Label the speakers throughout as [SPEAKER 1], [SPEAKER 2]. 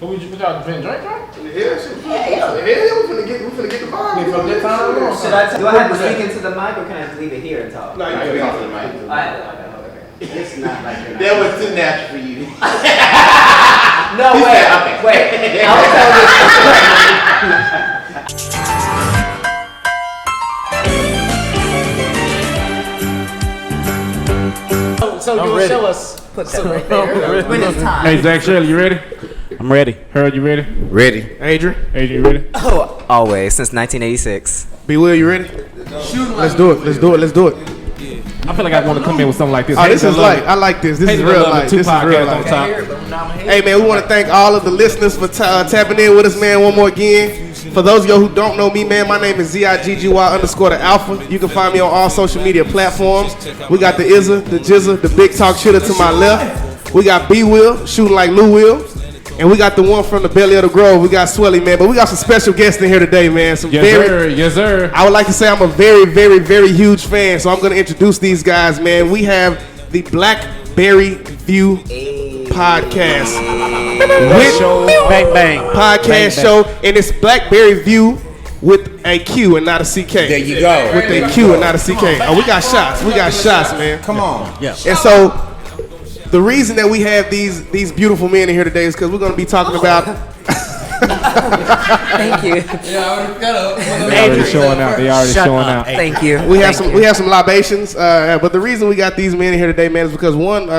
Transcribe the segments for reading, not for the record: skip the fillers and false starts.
[SPEAKER 1] What y'all drink?
[SPEAKER 2] Yeah, we finna get the vibe.
[SPEAKER 3] Do I have to speak into the mic or can I just leave it here and talk?
[SPEAKER 2] No, you can be off the mic.
[SPEAKER 3] Okay. It's not like you're not.
[SPEAKER 2] That was too natural for you.
[SPEAKER 3] No, wait. I'll tell this. So you will show us. Put that right there. When it's time.
[SPEAKER 1] Hey, Zach Shirley, you ready?
[SPEAKER 4] I'm ready.
[SPEAKER 1] Harold, you ready?
[SPEAKER 4] Ready.
[SPEAKER 1] Adrian, you ready?
[SPEAKER 3] Oh, always since 1986.
[SPEAKER 2] B. Will, you ready? Let's do it.
[SPEAKER 1] I feel like I want to come in with something like this.
[SPEAKER 2] Oh, this is light. I like this. This is real light. This is real light. Hey, man, we want to thank all of the listeners for tapping in with us, man, one more again. For those of you who don't know me, man, my name is ZIGGY_the_Alpha. You can find me on all social media platforms. We got the Izza, the Jizza, the Big Talk Shitter to my left. We got B. Will, shooting like Lou Will. And we got the one from the belly of the grove. We got Swelly, man. But we got some special guests in here today, man.
[SPEAKER 1] Yes, sir.
[SPEAKER 2] I would like to say I'm a very, very, very huge fan. So I'm going to introduce these guys, man. We have the BlaQberry View podcast.
[SPEAKER 4] Bang, bang.
[SPEAKER 2] Podcast show. And it's BlaQberry View with a Q and not a CK.
[SPEAKER 4] There you go.
[SPEAKER 2] With a Q and not a CK. Oh, we got shots, man.
[SPEAKER 4] Come on.
[SPEAKER 2] Yeah. And so the reason that we have these beautiful men in here today is because we're going to be talking about.
[SPEAKER 3] Thank you.
[SPEAKER 1] They already showing out.
[SPEAKER 3] Thank you.
[SPEAKER 2] We have some libations, but the reason we got these men in here today, man, is because one,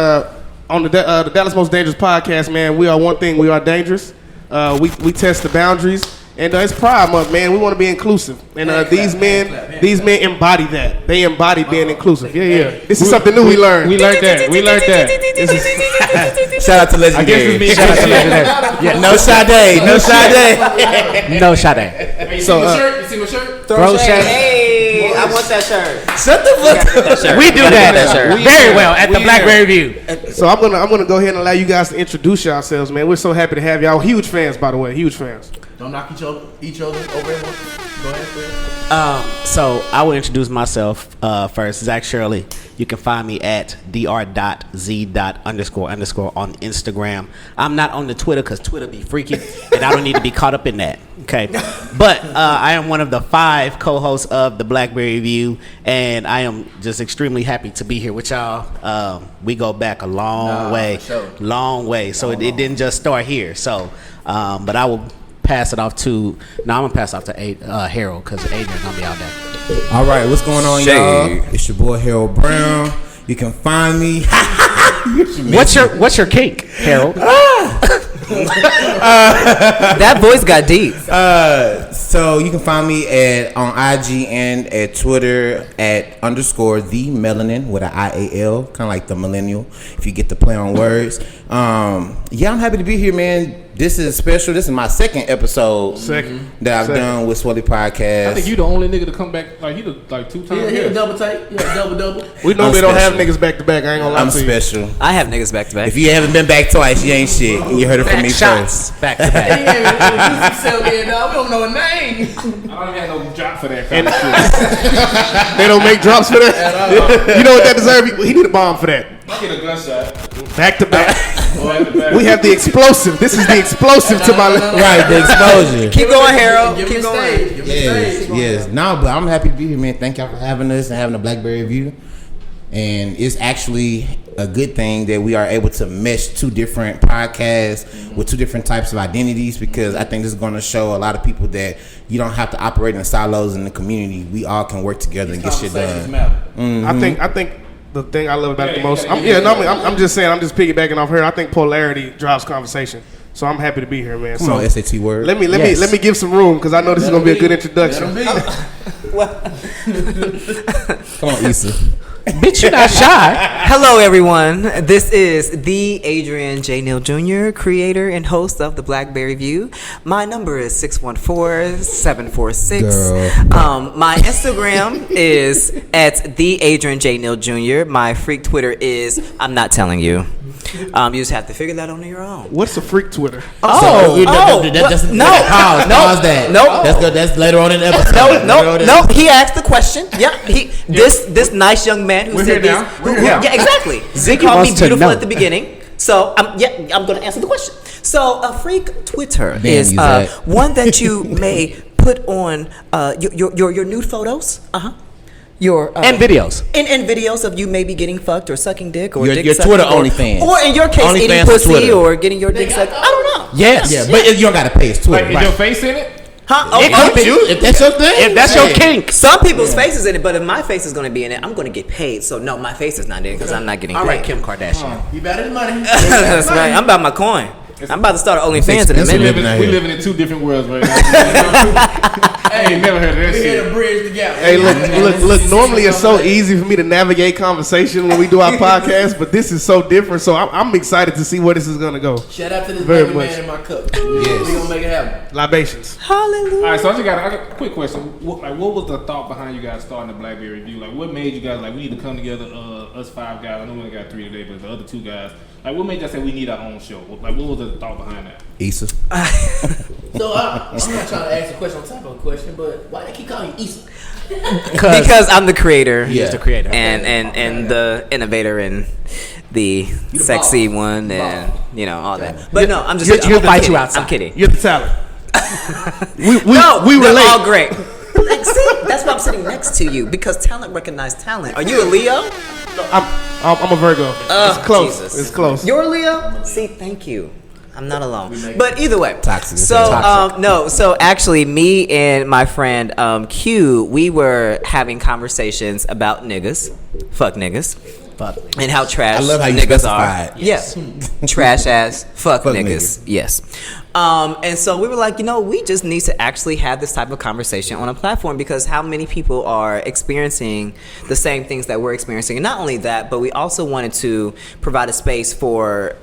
[SPEAKER 2] on the Dallas Most Dangerous podcast, man, we are one thing. We are dangerous. We test the boundaries. And it's Pride Month, man. We want to be inclusive, and these men embody that. They embody being inclusive. Yeah. This is something new we learned.
[SPEAKER 1] We learned that.
[SPEAKER 4] Shout out to Legendary. Shout out to Legendary. Yeah, no Sade. No Sade.
[SPEAKER 2] So,
[SPEAKER 1] you see my shirt?
[SPEAKER 4] Bro,
[SPEAKER 3] Hey, I want that shirt.
[SPEAKER 4] shut the fuck up. We do that very well at the BlaQberry View.
[SPEAKER 2] So I'm gonna go ahead and allow you guys to introduce yourselves, man. We're so happy to have y'all. Huge fans, by the way. Huge fans.
[SPEAKER 5] Don't knock each other over. Go ahead.
[SPEAKER 4] So I will introduce myself first. Zach Shirley. You can find me at dr.z__ on Instagram. I'm not on the Twitter because Twitter be freaky, and I don't need to be caught up in that. Okay, but I am one of the 5 co-hosts of the BlaQberry View, and I am just extremely happy to be here with y'all. We go back a long way. So it didn't just start here. So, but I will pass it off to. Now I'm gonna pass it off to Harold because Adrian's gonna be out there.
[SPEAKER 6] All right, what's going on, y'all? It's your boy Harold Brown. You can find me.
[SPEAKER 4] What's your kink, Harold?
[SPEAKER 3] That voice got deep.
[SPEAKER 6] So you can find me on IG and at Twitter at _the_melanin with an IAL, kind of like the millennial, if you get the play on words. Yeah, I'm happy to be here, man. This is special. This is my second episode that I've done with Swelly Podcast.
[SPEAKER 1] I think you the only nigga to come back like 2 times.
[SPEAKER 5] Yeah, double take. Yeah, double.
[SPEAKER 2] We normally don't have niggas back to back. I ain't gonna lie
[SPEAKER 6] I'm
[SPEAKER 2] to you.
[SPEAKER 6] special.
[SPEAKER 3] I have niggas back to back.
[SPEAKER 6] If you haven't been back twice, you ain't shit. You heard it from me first.
[SPEAKER 4] Back to back.
[SPEAKER 5] We don't know a name.
[SPEAKER 1] I don't even have no drop for that kind of shit.
[SPEAKER 2] They don't make drops for that. You know what that deserves? He need a bomb for that.
[SPEAKER 1] I get a gunshot.
[SPEAKER 2] Back to back. We have the explosive. This is the explosive to my left.
[SPEAKER 6] Right, the explosion.
[SPEAKER 3] Keep going, Harold.
[SPEAKER 5] Give
[SPEAKER 3] Keep
[SPEAKER 5] me
[SPEAKER 3] going.
[SPEAKER 5] stage.
[SPEAKER 6] Yes. No, but I'm happy to be here, man. Thank y'all for having us and having the BlaQberry View. And it's actually a good thing that we are able to mesh 2 different podcasts with 2 different types of identities, because I think this is going to show a lot of people that you don't have to operate in silos in the community. We all can work together and get shit done.
[SPEAKER 2] I think the thing I love about it the most. I'm just saying. I'm just piggybacking off her. I think polarity drives conversation. So I'm happy to be here, man.
[SPEAKER 6] Come
[SPEAKER 2] so
[SPEAKER 6] on, SAT word.
[SPEAKER 2] Let me give some room because I know this is gonna be a good introduction.
[SPEAKER 6] Come on, Issa.
[SPEAKER 4] Bitch, you're not shy.
[SPEAKER 3] Hello, everyone. This is the Adrian J. Neal Jr., creator and host of the BlaQberry View. My number is 614-746. My Instagram is at the Adrian J. Neal Jr. My freak Twitter is I'm not telling you. You just have to figure that out on your own.
[SPEAKER 2] What's a freak Twitter?
[SPEAKER 6] Pause that.
[SPEAKER 3] Nope.
[SPEAKER 6] That's good. That's later on in the episode.
[SPEAKER 3] No. He asked the question. Yep. This nice young man who said
[SPEAKER 1] here
[SPEAKER 3] this.
[SPEAKER 1] now.
[SPEAKER 3] Yeah, exactly. He called me beautiful at the beginning. So I'm going to answer the question. So a freak Twitter
[SPEAKER 6] Damn,
[SPEAKER 3] is
[SPEAKER 6] you Zach.
[SPEAKER 3] one that you may put on your nude photos. Your
[SPEAKER 4] and videos.
[SPEAKER 3] And videos of you maybe getting fucked or sucking dick or
[SPEAKER 6] Your
[SPEAKER 3] dick
[SPEAKER 6] Twitter
[SPEAKER 3] sucking,
[SPEAKER 6] OnlyFans.
[SPEAKER 3] or in your case
[SPEAKER 6] OnlyFans
[SPEAKER 3] eating
[SPEAKER 6] for
[SPEAKER 3] pussy
[SPEAKER 6] Twitter.
[SPEAKER 3] or getting your dick sucked. I don't know.
[SPEAKER 4] Yes.
[SPEAKER 6] Yeah, but you don't gotta pay. It's Twitter.
[SPEAKER 1] Like, is your face in it?
[SPEAKER 3] Huh? Oh,
[SPEAKER 4] It
[SPEAKER 3] oh,
[SPEAKER 4] could be.
[SPEAKER 6] If that's your thing,
[SPEAKER 4] If that's your kink.
[SPEAKER 3] some people's faces in it, but if my face is going to be in it, I'm going to get paid. So no, my face is not in it because I'm not getting paid.
[SPEAKER 4] All right, Kim Kardashian.
[SPEAKER 5] You better than money.
[SPEAKER 3] That's right. I'm about my coin. I'm about to start an OnlyFans in a minute.
[SPEAKER 1] We living in two different worlds right now. I ain't never heard of that
[SPEAKER 5] We
[SPEAKER 1] shit.
[SPEAKER 5] hit a bridge together.
[SPEAKER 2] Hey, look. Normally it's so easy for me to navigate conversation when we do our podcast, but this is so different. So I'm excited to see where this is gonna go.
[SPEAKER 5] Shout out to this
[SPEAKER 2] Very
[SPEAKER 5] baby
[SPEAKER 2] much.
[SPEAKER 5] man in my cup.
[SPEAKER 6] Yes.
[SPEAKER 5] We gonna make it happen.
[SPEAKER 2] Libations.
[SPEAKER 3] Hallelujah.
[SPEAKER 1] All right, so I got a quick question. What was the thought behind you guys starting the BlaQberry View? Like, what made you guys like we need to come together? Us 5 guys. I know we only got 3 today, but the other 2 guys. Like, what made y'all say we need our own show? Like, what was the thought behind that?
[SPEAKER 6] Issa.
[SPEAKER 5] So I'm not trying to ask a question on top of a question, but why they keep calling you Issa?
[SPEAKER 3] Because I'm the creator.
[SPEAKER 4] He's the creator.
[SPEAKER 3] And the innovator and the sexy
[SPEAKER 5] boss.
[SPEAKER 3] one and all that. But no, I'm just
[SPEAKER 4] You'll
[SPEAKER 3] I'm
[SPEAKER 4] fight
[SPEAKER 3] kidding.
[SPEAKER 4] you outside.
[SPEAKER 3] I'm kidding.
[SPEAKER 2] You're the talent. we
[SPEAKER 3] They're
[SPEAKER 2] relate.
[SPEAKER 3] all great. Like, see, that's why I'm sitting next to you because talent recognizes talent. Are you a Leo?
[SPEAKER 2] I'm a Virgo. It's close.
[SPEAKER 3] Jesus.
[SPEAKER 2] It's close.
[SPEAKER 3] You're a Leo? See, thank you. I'm not alone. But either way.
[SPEAKER 6] Toxic.
[SPEAKER 3] So,
[SPEAKER 6] Toxic.
[SPEAKER 3] so actually, me and my friend Q, we were having conversations about niggas. Fuck niggas.
[SPEAKER 4] Fuck.
[SPEAKER 3] And how trash
[SPEAKER 6] I love how you
[SPEAKER 3] niggas
[SPEAKER 6] specified.
[SPEAKER 3] are. Yes. Trash ass. Fuck
[SPEAKER 6] Fuck
[SPEAKER 3] niggas.
[SPEAKER 6] niggas.
[SPEAKER 3] Yes. And so we were like, we just need to actually have this type of conversation on a platform because how many people are experiencing the same things that we're experiencing. And not only that, but we also wanted to provide a space for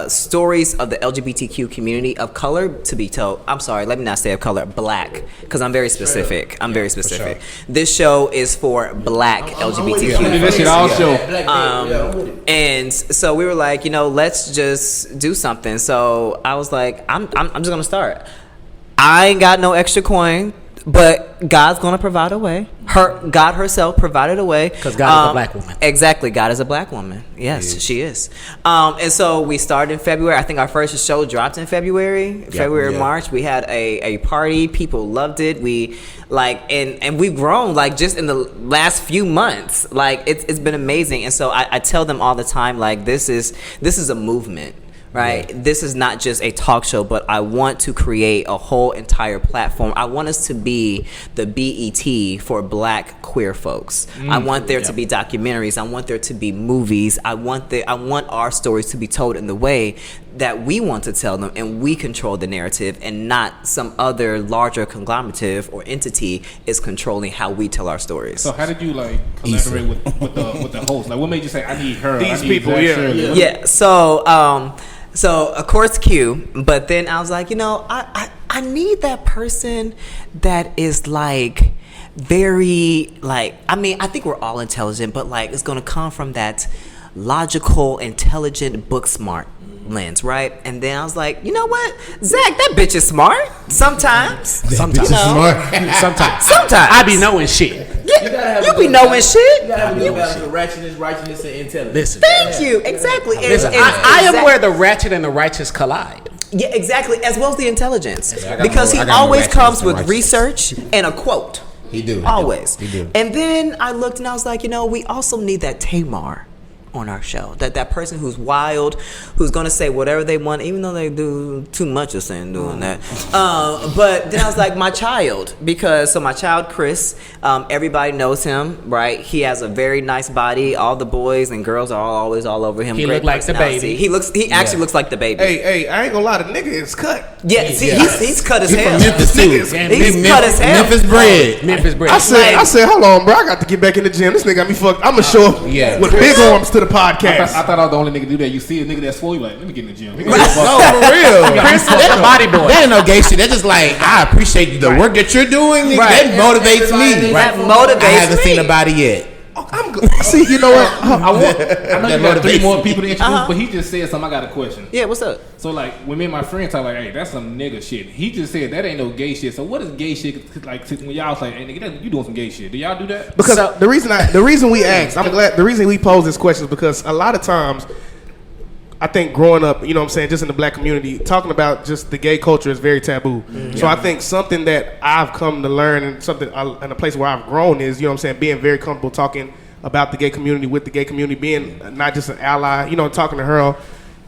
[SPEAKER 3] stories of the LGBTQ community of color to be told. I'm sorry, let me not say of color, black, because I'm very specific. I'm very specific. This show is for black LGBTQ.
[SPEAKER 1] That shit all show.
[SPEAKER 3] And so we were like, let's just do something. So I was like, I'm just gonna start. I ain't got no extra coin, but God's gonna provide a way. God herself provided a way.
[SPEAKER 4] Because God is a black woman.
[SPEAKER 3] Exactly, God is a black woman. Yes, she is. And so we started in February. I think our first show dropped in February, March. We had a party. People loved it. We and we've grown just in the last few months. It's been amazing. And so I tell them all the time, this is a movement. Right. This is not just a talk show, but I want to create a whole entire platform. I want us to be the BET for black queer folks. I want there to be documentaries. I want there to be movies. I want our stories to be told in the way that we want to tell them, and we control the narrative, and not some other larger conglomerate or entity is controlling how we tell our stories.
[SPEAKER 1] So how did you collaborate with the host? Like, what made you say I need her?
[SPEAKER 2] These
[SPEAKER 1] I need
[SPEAKER 2] people,
[SPEAKER 1] Zach
[SPEAKER 2] yeah.
[SPEAKER 1] Shirley?
[SPEAKER 3] Yeah. So of course Q, but then I was like, I need that person that is very I think we're all intelligent, but it's gonna come from that logical, intelligent, book smart lens, right? And then I was like, you know what, Zach, that bitch is smart sometimes.
[SPEAKER 4] Sometimes.
[SPEAKER 3] Sometimes
[SPEAKER 4] I be knowing shit.
[SPEAKER 3] You be knowing shit.
[SPEAKER 5] You gotta have a good balance of ratchetness, righteousness, and intelligence.
[SPEAKER 4] Listen.
[SPEAKER 3] Thank you. Exactly.
[SPEAKER 4] Listen, I am where the ratchet and the righteous collide.
[SPEAKER 3] Yeah, exactly. As well as the intelligence,
[SPEAKER 6] got
[SPEAKER 3] because
[SPEAKER 6] more-
[SPEAKER 3] he
[SPEAKER 6] I got more
[SPEAKER 3] always
[SPEAKER 6] ratchetness
[SPEAKER 3] comes
[SPEAKER 6] than
[SPEAKER 3] with
[SPEAKER 6] righteous.
[SPEAKER 3] research and a quote.
[SPEAKER 6] He do.
[SPEAKER 3] Always.
[SPEAKER 6] He do.
[SPEAKER 3] And then I looked and I was like, we also need that Tamar on our show. That person who's wild, who's gonna say whatever they want, even though they do too much of saying doing that. But then I was like, my child, because my child Chris, everybody knows him, right? He has a very nice body. All the boys and girls are always all over him.
[SPEAKER 4] He
[SPEAKER 3] Great
[SPEAKER 4] look like the
[SPEAKER 3] personality.
[SPEAKER 4] baby.
[SPEAKER 3] He actually looks like the baby.
[SPEAKER 2] Hey, I ain't gonna lie, the nigga is cut.
[SPEAKER 3] Yeah, see, he's cut as
[SPEAKER 6] He
[SPEAKER 3] hell.
[SPEAKER 6] from Memphis too.
[SPEAKER 3] He's cut as hell.
[SPEAKER 6] Memphis bread.
[SPEAKER 4] Memphis bread.
[SPEAKER 2] I said, hold on, bro. I got to get back in the gym. This nigga got me fucked. I'm gonna show up with big arms to the podcast.
[SPEAKER 1] I thought I was the only nigga to do that. You see a nigga that's swole, you like, let me get in the gym.
[SPEAKER 6] No, for real.
[SPEAKER 4] Chris is the body boy.
[SPEAKER 6] That ain't no gay shit. That's just I appreciate the work that you're doing. Nigga.
[SPEAKER 3] Right.
[SPEAKER 6] That motivates me.
[SPEAKER 3] That motivates
[SPEAKER 6] I haven't
[SPEAKER 3] me.
[SPEAKER 6] seen a body yet.
[SPEAKER 2] I'm good. See, you know what?
[SPEAKER 1] I know you got 3 more people to introduce, but he just said something. I got a question.
[SPEAKER 3] Yeah, what's up?
[SPEAKER 1] So when me and my friends talk hey, that's some nigga shit. He just said that ain't no gay shit. So what is gay shit when y'all say, hey nigga, you doing some gay shit? Do y'all do that?
[SPEAKER 2] Because the reason we asked, I'm glad the reason we pose this question is because a lot of times I think growing up, you know what I'm saying, just in the black community, talking about just the gay culture is very taboo. So I think something that I've come to learn and something in a place where I've grown is, you know what I'm saying, being very comfortable talking about the gay community with the gay community, being not just an ally, you know, talking to her.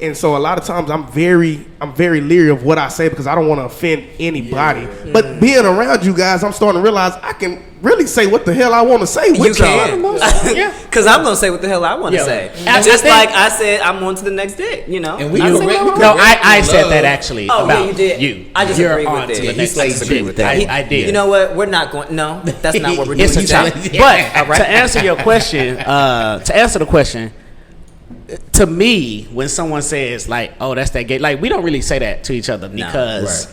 [SPEAKER 2] And so a lot of times I'm very leery of what I say because I don't want to offend anybody. But being around you guys, I'm starting to realize I can really say what the hell I want to say with y'all.
[SPEAKER 3] Because I'm going to say what the hell I want to say. Just like I said, I'm on to the next dick, you know?
[SPEAKER 6] And
[SPEAKER 4] I said that actually about
[SPEAKER 3] you did.
[SPEAKER 4] you.
[SPEAKER 3] I just
[SPEAKER 4] You're
[SPEAKER 3] agree
[SPEAKER 4] on
[SPEAKER 3] with
[SPEAKER 4] to
[SPEAKER 3] it.
[SPEAKER 4] the next agree with that. I did.
[SPEAKER 3] You know what? We're not going. No, that's not what we're doing.
[SPEAKER 4] It's a challenge. But to answer your question, to answer the question, to me, when someone says like, "Oh, that's that gay," like we don't really say that to each other because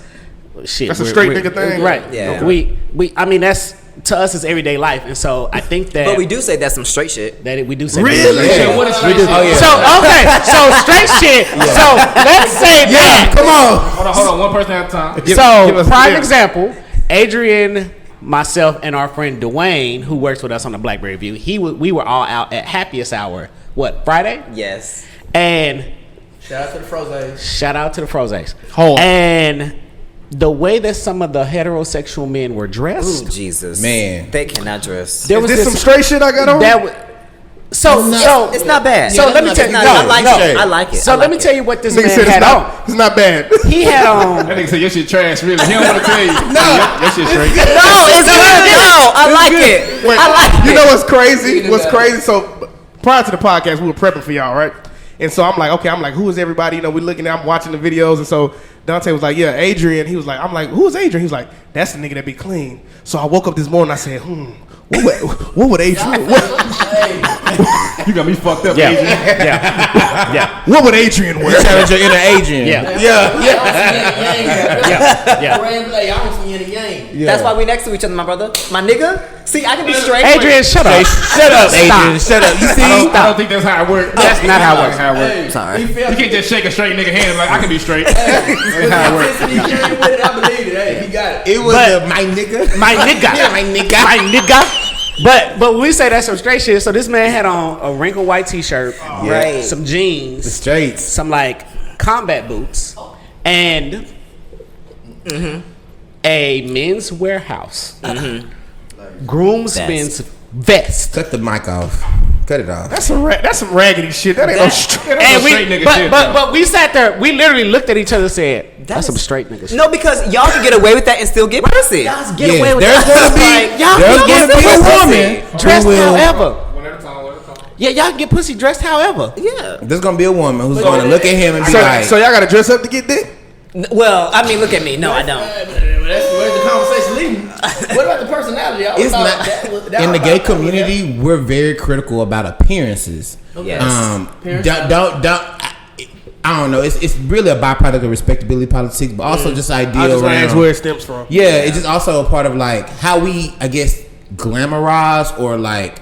[SPEAKER 4] shit,
[SPEAKER 2] that's a straight nigga thing,
[SPEAKER 4] right?
[SPEAKER 3] Yeah.
[SPEAKER 4] We. I mean, that's to us is everyday life, and so I think that.
[SPEAKER 3] But we do say that's some straight shit.
[SPEAKER 4] That we do say.
[SPEAKER 2] Really?
[SPEAKER 4] Yeah.
[SPEAKER 1] What is straight shit?
[SPEAKER 6] Oh, yeah.
[SPEAKER 4] So okay, so straight shit. So let's say that.
[SPEAKER 6] Come on.
[SPEAKER 1] Hold on, one person at a time.
[SPEAKER 2] Give
[SPEAKER 4] So
[SPEAKER 2] us
[SPEAKER 4] prime
[SPEAKER 2] the-
[SPEAKER 4] example, Adrian, myself, and our friend Dwayne, who works with us on the BlaQberry View, we were all out at happiest hour. What, Friday?
[SPEAKER 3] Yes.
[SPEAKER 4] And
[SPEAKER 5] Shout out to the Frozes.
[SPEAKER 4] shout out to the Frozes.
[SPEAKER 2] Hard.
[SPEAKER 4] And the way that some of the heterosexual men were dressed,
[SPEAKER 3] Ooh, Jesus.
[SPEAKER 6] Man.
[SPEAKER 3] They cannot dress.
[SPEAKER 4] there
[SPEAKER 2] Is
[SPEAKER 4] was
[SPEAKER 2] this some straight shit I got on?
[SPEAKER 4] that was, so
[SPEAKER 3] It's not bad.
[SPEAKER 4] So let me tell you.
[SPEAKER 3] I like
[SPEAKER 4] no.
[SPEAKER 3] it. I like it.
[SPEAKER 4] So
[SPEAKER 3] I
[SPEAKER 4] let me
[SPEAKER 3] like
[SPEAKER 4] tell you what this
[SPEAKER 2] Nigga
[SPEAKER 4] man
[SPEAKER 2] said
[SPEAKER 4] had on.
[SPEAKER 2] it's not bad.
[SPEAKER 4] He had on.
[SPEAKER 1] That nigga said your shit trash, really. He don't want to tell you.
[SPEAKER 2] No.
[SPEAKER 1] Your shit straight.
[SPEAKER 3] No, it's good. No, I like it.
[SPEAKER 2] Wait,
[SPEAKER 3] I like
[SPEAKER 2] you
[SPEAKER 3] it.
[SPEAKER 2] know what's crazy? What's crazy? So prior to the podcast, we were prepping for y'all, right? And so I'm like, okay, who is everybody? You know, we looking at, I'm watching the videos, and so Dante was like, yeah, Adrian. He was like, I'm like, who is Adrian? He was like, that's the nigga that be clean. So I woke up this morning, I said, what would Adrian?
[SPEAKER 1] You got me fucked up,
[SPEAKER 4] Yeah.
[SPEAKER 1] Adrian.
[SPEAKER 4] Yeah.
[SPEAKER 2] What would Adrian wear?
[SPEAKER 6] Challenge your inner Adrian.
[SPEAKER 4] Yeah.
[SPEAKER 3] That's why we next to each other, my brother. My nigga. See, I can be straight.
[SPEAKER 4] Adrian, shut up.
[SPEAKER 6] Shut up, Adrian. Shut up. You see?
[SPEAKER 1] I don't think that's how it works.
[SPEAKER 4] That's not how it works.
[SPEAKER 3] Sorry.
[SPEAKER 1] You can't just shake a straight nigga hand and like, I can be straight. That's how it works.
[SPEAKER 5] I believe it. Hey, he got it.
[SPEAKER 6] It was my nigga.
[SPEAKER 4] My nigga.
[SPEAKER 6] Yeah, my nigga.
[SPEAKER 4] My nigga. But when we say that's some straight shit, so this man had on a wrinkled white t-shirt,
[SPEAKER 3] Right.
[SPEAKER 4] some jeans,
[SPEAKER 6] The straights.
[SPEAKER 4] some like combat boots, and a Men's Warehouse groomsmen's vest.
[SPEAKER 6] Cut the mic off. Cut it off.
[SPEAKER 2] That's some raggedy shit. That ain't no straight.
[SPEAKER 4] And
[SPEAKER 1] straight nigga
[SPEAKER 4] but,
[SPEAKER 1] shit,
[SPEAKER 4] but,
[SPEAKER 1] though.
[SPEAKER 4] but we sat there, we literally looked at each other and said, that's some
[SPEAKER 3] is-
[SPEAKER 4] straight nigga shit.
[SPEAKER 3] No, because y'all can get away with that and still get pussy. Y'all get
[SPEAKER 6] Yes,
[SPEAKER 3] away with
[SPEAKER 6] there's
[SPEAKER 3] that.
[SPEAKER 6] gonna be there's gonna be a woman
[SPEAKER 4] Dressed
[SPEAKER 6] who will.
[SPEAKER 4] however.
[SPEAKER 1] One at a time, one at a time.
[SPEAKER 4] Yeah, y'all can get pussy dressed however.
[SPEAKER 3] Yeah.
[SPEAKER 6] There's gonna be a woman who's gonna look at him and be like,
[SPEAKER 2] So y'all gotta dress up to get dick?
[SPEAKER 3] Well, I mean, look at me. No, I don't.
[SPEAKER 5] That's where's the conversation leading. What about the personality? I
[SPEAKER 6] it's
[SPEAKER 5] thought
[SPEAKER 6] not
[SPEAKER 5] that
[SPEAKER 6] in the
[SPEAKER 5] was
[SPEAKER 6] gay
[SPEAKER 5] about-
[SPEAKER 6] community. We're very critical about appearances.
[SPEAKER 3] Yes.
[SPEAKER 6] I don't know. It's really a byproduct of respectability politics, but also just
[SPEAKER 2] I
[SPEAKER 6] idea
[SPEAKER 2] just ask
[SPEAKER 6] around.
[SPEAKER 2] where it stems from.
[SPEAKER 6] Yeah, it's just also a part of like how we, I guess, glamorize or like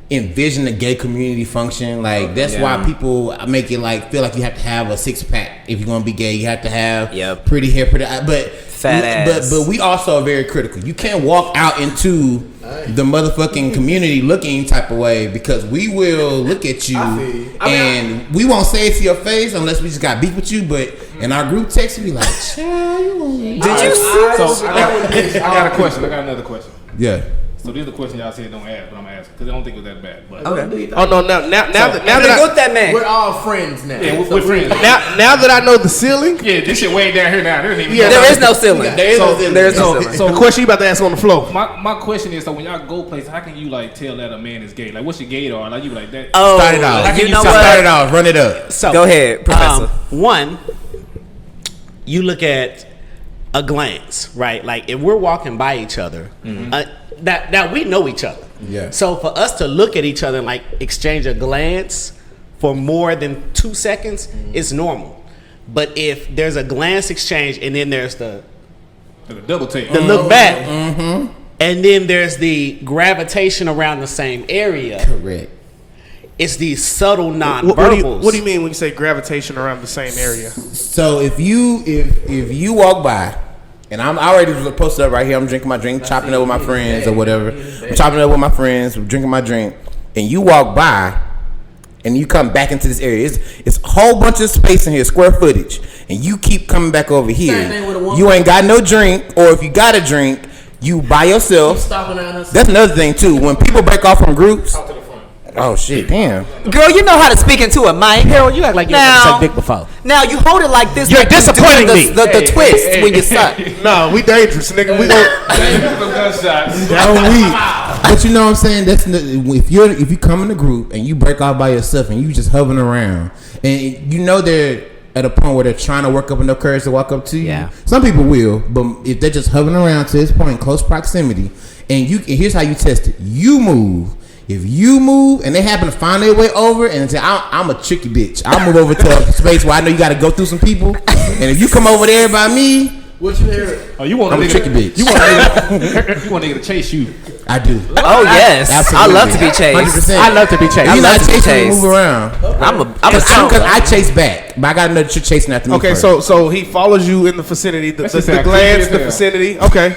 [SPEAKER 6] envision the gay community function. Like that's why people make it like feel like you have to have a 6-pack if you're gonna be gay. You have to have pretty hair, but
[SPEAKER 3] Fat ass.
[SPEAKER 6] But we also are very critical. You can't walk out into the motherfucking community looking type of way because we will look at you and we won't say it to your face unless we just got beef with you. But in our group text, we be like, "Child, you won't."
[SPEAKER 3] Did you see?
[SPEAKER 1] So I got a question. I got another question.
[SPEAKER 6] Yeah.
[SPEAKER 1] So this is the question y'all said don't ask, but I'm asking because I don't think it was that bad. But
[SPEAKER 3] Okay.
[SPEAKER 2] Oh no! Now that
[SPEAKER 3] Go with that man.
[SPEAKER 5] We're all friends now.
[SPEAKER 1] yeah, we're friends.
[SPEAKER 2] now that I know the ceiling,
[SPEAKER 1] Yeah, this shit way down here now. There ain't even
[SPEAKER 2] Yeah,
[SPEAKER 3] There is no ceiling. There is no ceiling.
[SPEAKER 2] the question you about to ask on the floor.
[SPEAKER 1] My question is, so when y'all go places, how can you like tell that a man is gay? Like, what's your gaydar? Like, you like that?
[SPEAKER 3] Oh,
[SPEAKER 6] Start it off.
[SPEAKER 3] you know
[SPEAKER 6] Start it
[SPEAKER 3] what?
[SPEAKER 6] off. Run it up.
[SPEAKER 4] So
[SPEAKER 3] Go ahead, Professor.
[SPEAKER 4] One, you look at a glance, right? Like if we're walking by each other, that we know each other.
[SPEAKER 6] Yeah.
[SPEAKER 4] So for us to look at each other and like exchange a glance for more than 2 seconds, it's normal. But if there's a glance exchange and then there's the
[SPEAKER 1] Like a double take.
[SPEAKER 4] look back, and then there's the gravitation around the same area,
[SPEAKER 6] Correct.
[SPEAKER 4] it's these subtle nonverbals.
[SPEAKER 2] What do you mean when you say gravitation around the same area?
[SPEAKER 6] So if you walk by, and I'm already posted up right here, I'm drinking my drink, chopping up with my friends or whatever. I'm chopping up with my friends, I'm drinking my drink, and you walk by, and you come back into this area. It's a whole bunch of space in here, square footage, and you keep coming back over here. You ain't got no drink, or if you got a drink, you by yourself. That's another thing too. When people break off from groups. Oh shit! Damn.
[SPEAKER 3] Girl, you know how to speak into a mic.
[SPEAKER 4] Harold, you act like you never sucked dick before.
[SPEAKER 3] Now you hold it like this.
[SPEAKER 4] You're
[SPEAKER 3] like
[SPEAKER 4] disappointing me.
[SPEAKER 3] The twist when you suck.
[SPEAKER 2] No, we dangerous, nigga. We
[SPEAKER 1] Some gunshots.
[SPEAKER 6] But you know what I'm saying? That's if you come in a group and you break off by yourself and you just hovering around, and you know they're at a point where they're trying to work up enough courage to walk up to you.
[SPEAKER 3] Yeah.
[SPEAKER 6] Some people will, but if they're just hovering around to this point in close proximity, and here's how you test it: you move. If you move and they happen to find their way over and say, I'm a tricky bitch, I'll move over to a space where I know you got to go through some people. And if you come over there by me,
[SPEAKER 5] what you hear?
[SPEAKER 1] Oh, you want
[SPEAKER 6] I'm a tricky bitch.
[SPEAKER 1] You want a nigga to chase you.
[SPEAKER 6] I do.
[SPEAKER 3] Oh yes,
[SPEAKER 6] Absolutely.
[SPEAKER 3] I love to be chased.
[SPEAKER 6] 100%.
[SPEAKER 4] I love to be chased.
[SPEAKER 6] You
[SPEAKER 3] love
[SPEAKER 6] not
[SPEAKER 3] to be
[SPEAKER 6] chasing me,
[SPEAKER 3] chased.
[SPEAKER 6] move around.
[SPEAKER 3] I'm a
[SPEAKER 6] I chase back, but I got another chick chasing after me.
[SPEAKER 2] Okay,
[SPEAKER 6] first.
[SPEAKER 2] so he follows you in the vicinity, the
[SPEAKER 1] just
[SPEAKER 2] glance, the
[SPEAKER 1] creepy as
[SPEAKER 2] vicinity. Okay,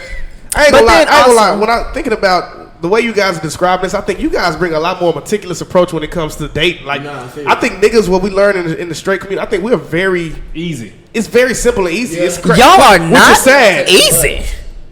[SPEAKER 2] I ain't
[SPEAKER 3] But
[SPEAKER 2] gonna lie.
[SPEAKER 3] then
[SPEAKER 2] I ain't gonna lie.
[SPEAKER 3] also-
[SPEAKER 2] When I'm thinking about the way you guys describe this, I think you guys bring a lot more meticulous approach when it comes to dating. Like, I think niggas, what we learn in the straight community, I think we're very
[SPEAKER 1] Easy.
[SPEAKER 2] It's very simple and easy. It's crazy.
[SPEAKER 3] Y'all are
[SPEAKER 2] Which
[SPEAKER 3] not
[SPEAKER 2] is sad.
[SPEAKER 3] easy.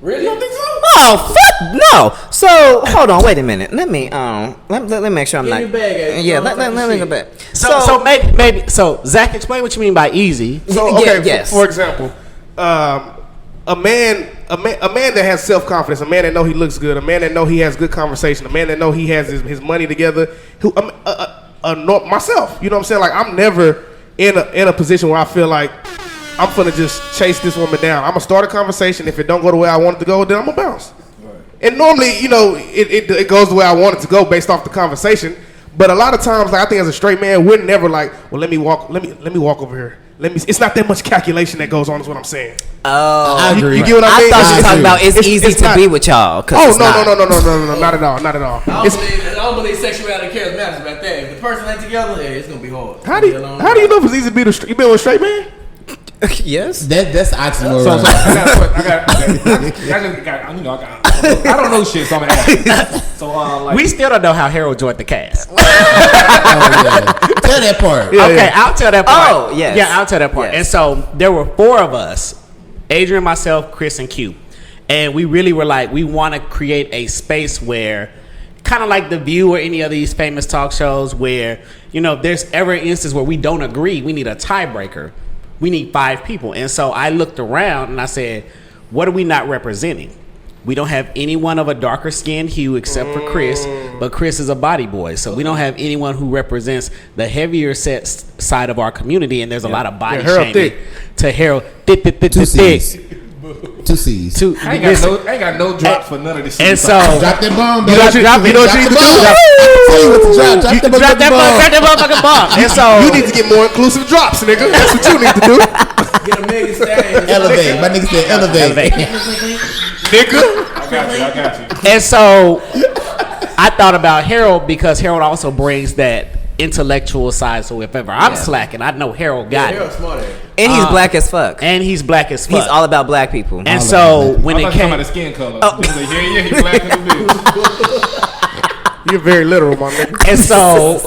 [SPEAKER 5] Really? You don't think so?
[SPEAKER 3] Oh fuck no! So hold on, wait a minute. Let me let me make sure I'm
[SPEAKER 5] Give
[SPEAKER 3] not.
[SPEAKER 5] me a bag,
[SPEAKER 3] Yeah,
[SPEAKER 5] don't
[SPEAKER 3] let
[SPEAKER 5] talk
[SPEAKER 3] me
[SPEAKER 5] shit.
[SPEAKER 3] go back.
[SPEAKER 4] So maybe Zach, explain what you mean by easy.
[SPEAKER 2] So
[SPEAKER 3] Yeah,
[SPEAKER 2] okay,
[SPEAKER 3] yes.
[SPEAKER 2] for example, a man that has self confidence, a man that know he looks good, a man that know he has good conversation, a man that know he has his money together. Who myself, you know what I'm saying? Like I'm never in a position where I feel like I'm finna just chase this woman down. I'm gonna start a conversation. If it don't go the way I want it to go, then I'm gonna bounce. Right. And normally, you know, it goes the way I want it to go based off the conversation. But a lot of times, like I think as a straight man, we're never like, well, let me walk over here. It's not that much calculation that goes on, is what I'm saying.
[SPEAKER 3] Oh,
[SPEAKER 6] I agree.
[SPEAKER 2] You get what I mean?
[SPEAKER 3] I thought you were talking about it's easy
[SPEAKER 2] it's
[SPEAKER 3] to
[SPEAKER 2] not-
[SPEAKER 3] be with y'all.
[SPEAKER 2] Oh no, not at all.
[SPEAKER 5] I don't believe sexuality cares matters about that. If the person ain't together, it's gonna be hard.
[SPEAKER 2] How do you know if it's easy to be you been with a straight man?
[SPEAKER 3] yes.
[SPEAKER 6] That's oxymoron.
[SPEAKER 1] So I don't know shit, so I'm gonna ask. So like,
[SPEAKER 4] We still don't know how Harold joined the cast.
[SPEAKER 6] Oh, yeah. Tell that part.
[SPEAKER 2] Yeah,
[SPEAKER 4] Okay,
[SPEAKER 2] yeah.
[SPEAKER 4] I'll tell that part.
[SPEAKER 3] Oh, yes.
[SPEAKER 4] Yeah, I'll tell that part.
[SPEAKER 3] Yes.
[SPEAKER 4] And so there were 4 of us: Adrian, myself, Chris, and Q. And we really were like, we want to create a space where, kind of like The View or any of these famous talk shows, where, you know, if there's ever an instance where we don't agree, we need a tiebreaker. We need 5 people. And so I looked around and I said, what are we not representing? We don't have anyone of a darker skinned hue except for Chris, but Chris is a body boy. So we don't have anyone who represents the heavier set side of our community, and there's a lot of body
[SPEAKER 2] Harold
[SPEAKER 4] shaming to Harold thick.
[SPEAKER 6] 2 C's. 2 C's.
[SPEAKER 1] I ain't got no drop for none of this shit.
[SPEAKER 4] And so
[SPEAKER 6] Drop that bomb,
[SPEAKER 2] You know
[SPEAKER 6] baby.
[SPEAKER 2] what you need to do?
[SPEAKER 6] Tell you what to drop.
[SPEAKER 4] you can drop that motherfucking bomb. And so
[SPEAKER 2] You need to get more inclusive drops, nigga. That's what you need to do,
[SPEAKER 5] Get a Megan Stallion.
[SPEAKER 6] Elevate. My nigga said elevate.
[SPEAKER 2] nigga.
[SPEAKER 1] I got you.
[SPEAKER 4] And so I thought about Harold because Harold also brings that intellectual side. So if ever I'm slacking, I know Harold got
[SPEAKER 5] You're
[SPEAKER 4] it.
[SPEAKER 5] smart.
[SPEAKER 3] And he's black as fuck.
[SPEAKER 4] And he's black as fuck.
[SPEAKER 3] He's all about black people.
[SPEAKER 4] And so when
[SPEAKER 1] I'm
[SPEAKER 4] it
[SPEAKER 1] not talking
[SPEAKER 4] came,
[SPEAKER 1] about the skin color. Yeah, he black in the bitch.
[SPEAKER 2] You're very literal, my nigga.
[SPEAKER 4] and so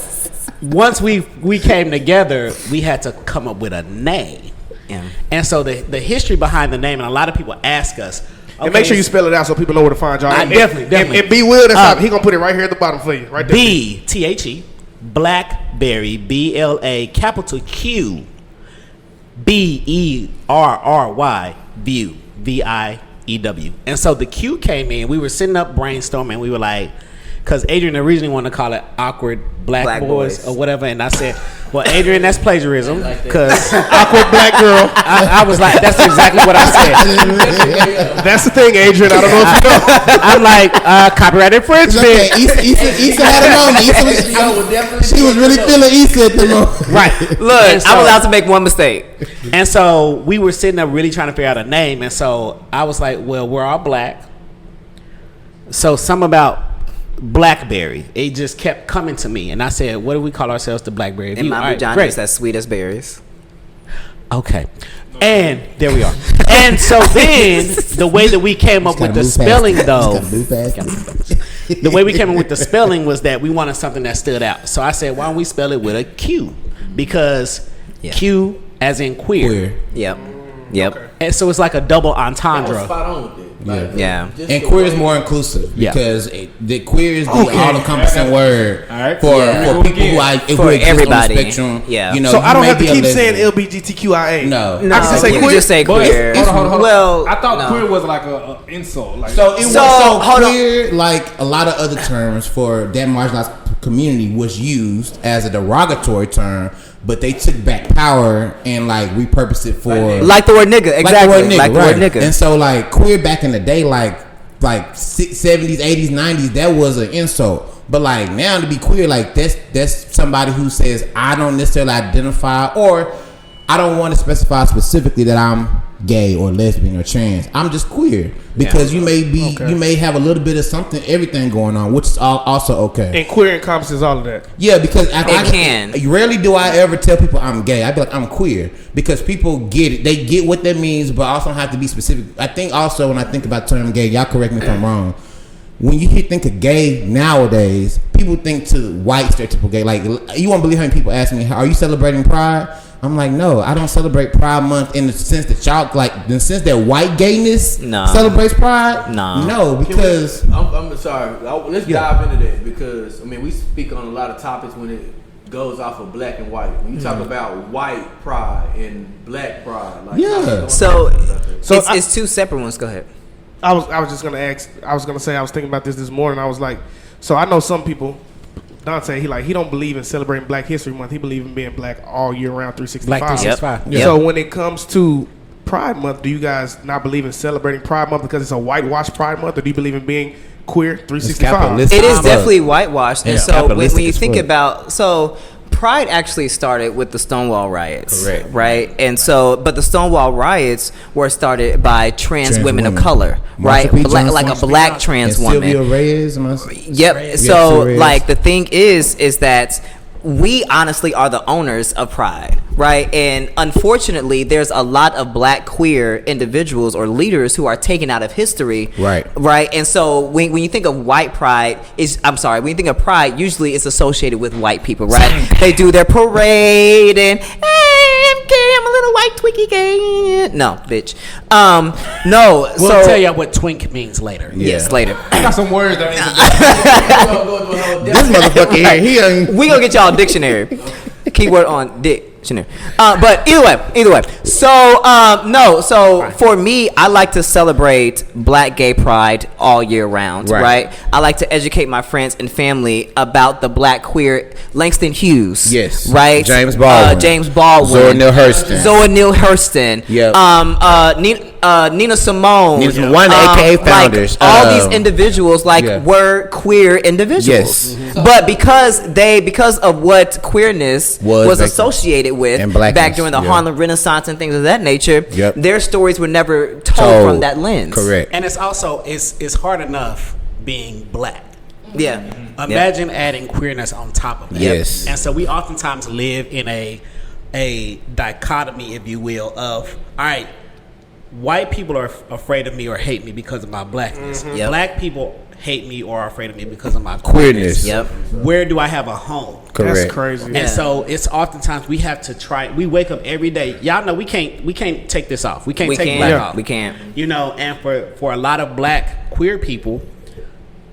[SPEAKER 4] once we came together, we had to come up with a name.
[SPEAKER 3] Yeah.
[SPEAKER 4] And so the history behind the name, and a lot of people ask us,
[SPEAKER 2] And make sure you spell it out so people know where to find y'all.
[SPEAKER 4] I definitely.
[SPEAKER 2] And B Will, that's how he gonna put it right here at the bottom for you, right there.
[SPEAKER 4] BTHE BlaQberry BLAQ BERRY View VIEW. And so the Q came in. We were sitting up brainstorming. We were like, because Adrian originally wanted to call it Awkward Black Boys or whatever, and I said, well, Adrian, that's plagiarism, because
[SPEAKER 2] Awkward black girl.
[SPEAKER 4] I was like, that's exactly what I said.
[SPEAKER 2] That's the thing, Adrian. I don't know if you know.
[SPEAKER 4] I'm like, copyright infringement.
[SPEAKER 6] Okay, Issa had a moment. She was really feeling Issa at the moment.
[SPEAKER 4] Right.
[SPEAKER 3] Look,
[SPEAKER 4] And so-
[SPEAKER 3] I'm allowed to make one mistake.
[SPEAKER 4] And so we were sitting there really trying to figure out a name. And so I was like, well, we're all black. So something about BlaQberry. It just kept coming to me. And I said, what do we call ourselves? The BlaQberry View.
[SPEAKER 3] And my
[SPEAKER 4] All right,
[SPEAKER 3] vagina
[SPEAKER 4] great.
[SPEAKER 3] is as sweet as berries.
[SPEAKER 4] Okay. And there we are. And so then the way that we came up with the spelling, though, the way we came up with the spelling was that we wanted something that stood out. So I said, why don't we spell it with a Q? Because Q as in queer.
[SPEAKER 3] Yep.
[SPEAKER 1] Okay.
[SPEAKER 4] And so it's like a double entendre.
[SPEAKER 5] Spot on with it. Like,
[SPEAKER 6] And queer is more inclusive because the queer is the all-encompassing word for people who
[SPEAKER 3] everybody.
[SPEAKER 6] On the spectrum.
[SPEAKER 3] Yeah.
[SPEAKER 6] You know,
[SPEAKER 2] So I don't
[SPEAKER 6] you
[SPEAKER 2] have to
[SPEAKER 6] may be
[SPEAKER 2] keep
[SPEAKER 6] a
[SPEAKER 2] saying
[SPEAKER 6] lesbian.
[SPEAKER 2] LGBTQIA.
[SPEAKER 6] No.
[SPEAKER 2] I can just say
[SPEAKER 3] you
[SPEAKER 2] queer.
[SPEAKER 3] just say queer.
[SPEAKER 1] Hold on.
[SPEAKER 3] Well,
[SPEAKER 1] I thought queer was like a insult. Like,
[SPEAKER 6] So it
[SPEAKER 3] So,
[SPEAKER 6] was
[SPEAKER 3] hold on.
[SPEAKER 6] queer, like a lot of other terms for that marginalized community was used as a derogatory term, but they took back power and like repurposed it for
[SPEAKER 3] like the word nigga, exactly. Like the word nigga.
[SPEAKER 6] And so like queer back in the day, like 70s, 80s, 90s, that was an insult. But like now to be queer, like that's somebody who says I don't necessarily identify or I don't want to specify specifically that I'm gay or lesbian or trans. I'm just queer because you may have a little bit of something, everything going on, which is also okay.
[SPEAKER 2] And queer encompasses all of that.
[SPEAKER 6] Yeah, because rarely do I ever tell people I'm gay. I be like I'm queer because people get it. They get what that means, but also have to be specific. I think also when I think about the term gay, y'all correct me if I'm wrong. When you think of gay nowadays, people think to white stereotypical gay. Like you won't believe how many people ask me, "Are you celebrating Pride?" I'm like, no, I don't celebrate Pride Month in the sense that y'all in the sense that white gayness celebrates Pride. No, because
[SPEAKER 5] I'm sorry. Let's dive into that because I mean we speak on a lot of topics when it goes off of black and white. When you talk about white pride and black pride, like
[SPEAKER 3] so it's two separate ones. Go ahead.
[SPEAKER 2] I was just gonna ask. I was gonna say I was thinking about this morning. I was like, so I know some people. Dante, he don't believe in celebrating Black History Month. He believes in being black all year round, 365.
[SPEAKER 4] Black 365.
[SPEAKER 2] So when it comes to Pride Month, do you guys not believe in celebrating Pride Month because it's a whitewash Pride Month, or do you believe in being queer 365?
[SPEAKER 3] It is definitely whitewashed, and so when you think about Pride actually started with the Stonewall riots,
[SPEAKER 6] correct?
[SPEAKER 3] Right, and so, but the Stonewall riots were started by trans women of color, right? Like a black trans woman.
[SPEAKER 6] Sylvia Reyes.
[SPEAKER 3] Yep. So, like the thing is that we honestly are the owners of Pride, right? And unfortunately, there's a lot of black queer individuals or leaders who are taken out of history,
[SPEAKER 6] right?
[SPEAKER 3] And so when you think of white pride, when you think of Pride, usually it's associated with white people, right? They do their parade and hey, I'm gay, I'm a little white twinkie gay. No, bitch. No.
[SPEAKER 4] We'll tell you what twink means later.
[SPEAKER 3] Yes, later.
[SPEAKER 1] I got some words that
[SPEAKER 6] This motherfucker here,
[SPEAKER 3] we gonna get y'all a dictionary. Keyword on dictionary. But either way. So for me, I like to celebrate Black Gay Pride all year round, right? I like to educate my friends and family about the Black queer Langston Hughes,
[SPEAKER 6] yes,
[SPEAKER 3] right?
[SPEAKER 6] James Baldwin, Zora Neale Hurston,
[SPEAKER 3] Nina Simone,
[SPEAKER 6] one AKA founders.
[SPEAKER 3] Like, all these individuals were queer individuals, but because of what queerness was associated with back during the Harlem Renaissance and things of that nature, their stories were never told from that lens.
[SPEAKER 6] Correct.
[SPEAKER 4] And it's also it's hard enough being black.
[SPEAKER 3] Yeah.
[SPEAKER 4] Imagine adding queerness on top of it.
[SPEAKER 6] Yes.
[SPEAKER 4] And so we oftentimes live in a dichotomy, if you will, of all right, white people are afraid of me or hate me because of my blackness. Black people hate me or are afraid of me because of my queerness. Where do I have a home?
[SPEAKER 6] Correct.
[SPEAKER 2] That's crazy.
[SPEAKER 4] And so it's oftentimes we have to try. We wake up every day. Y'all know we can't take this off. We can't take black off.
[SPEAKER 3] We can't.
[SPEAKER 4] You know, and for a lot of black queer people,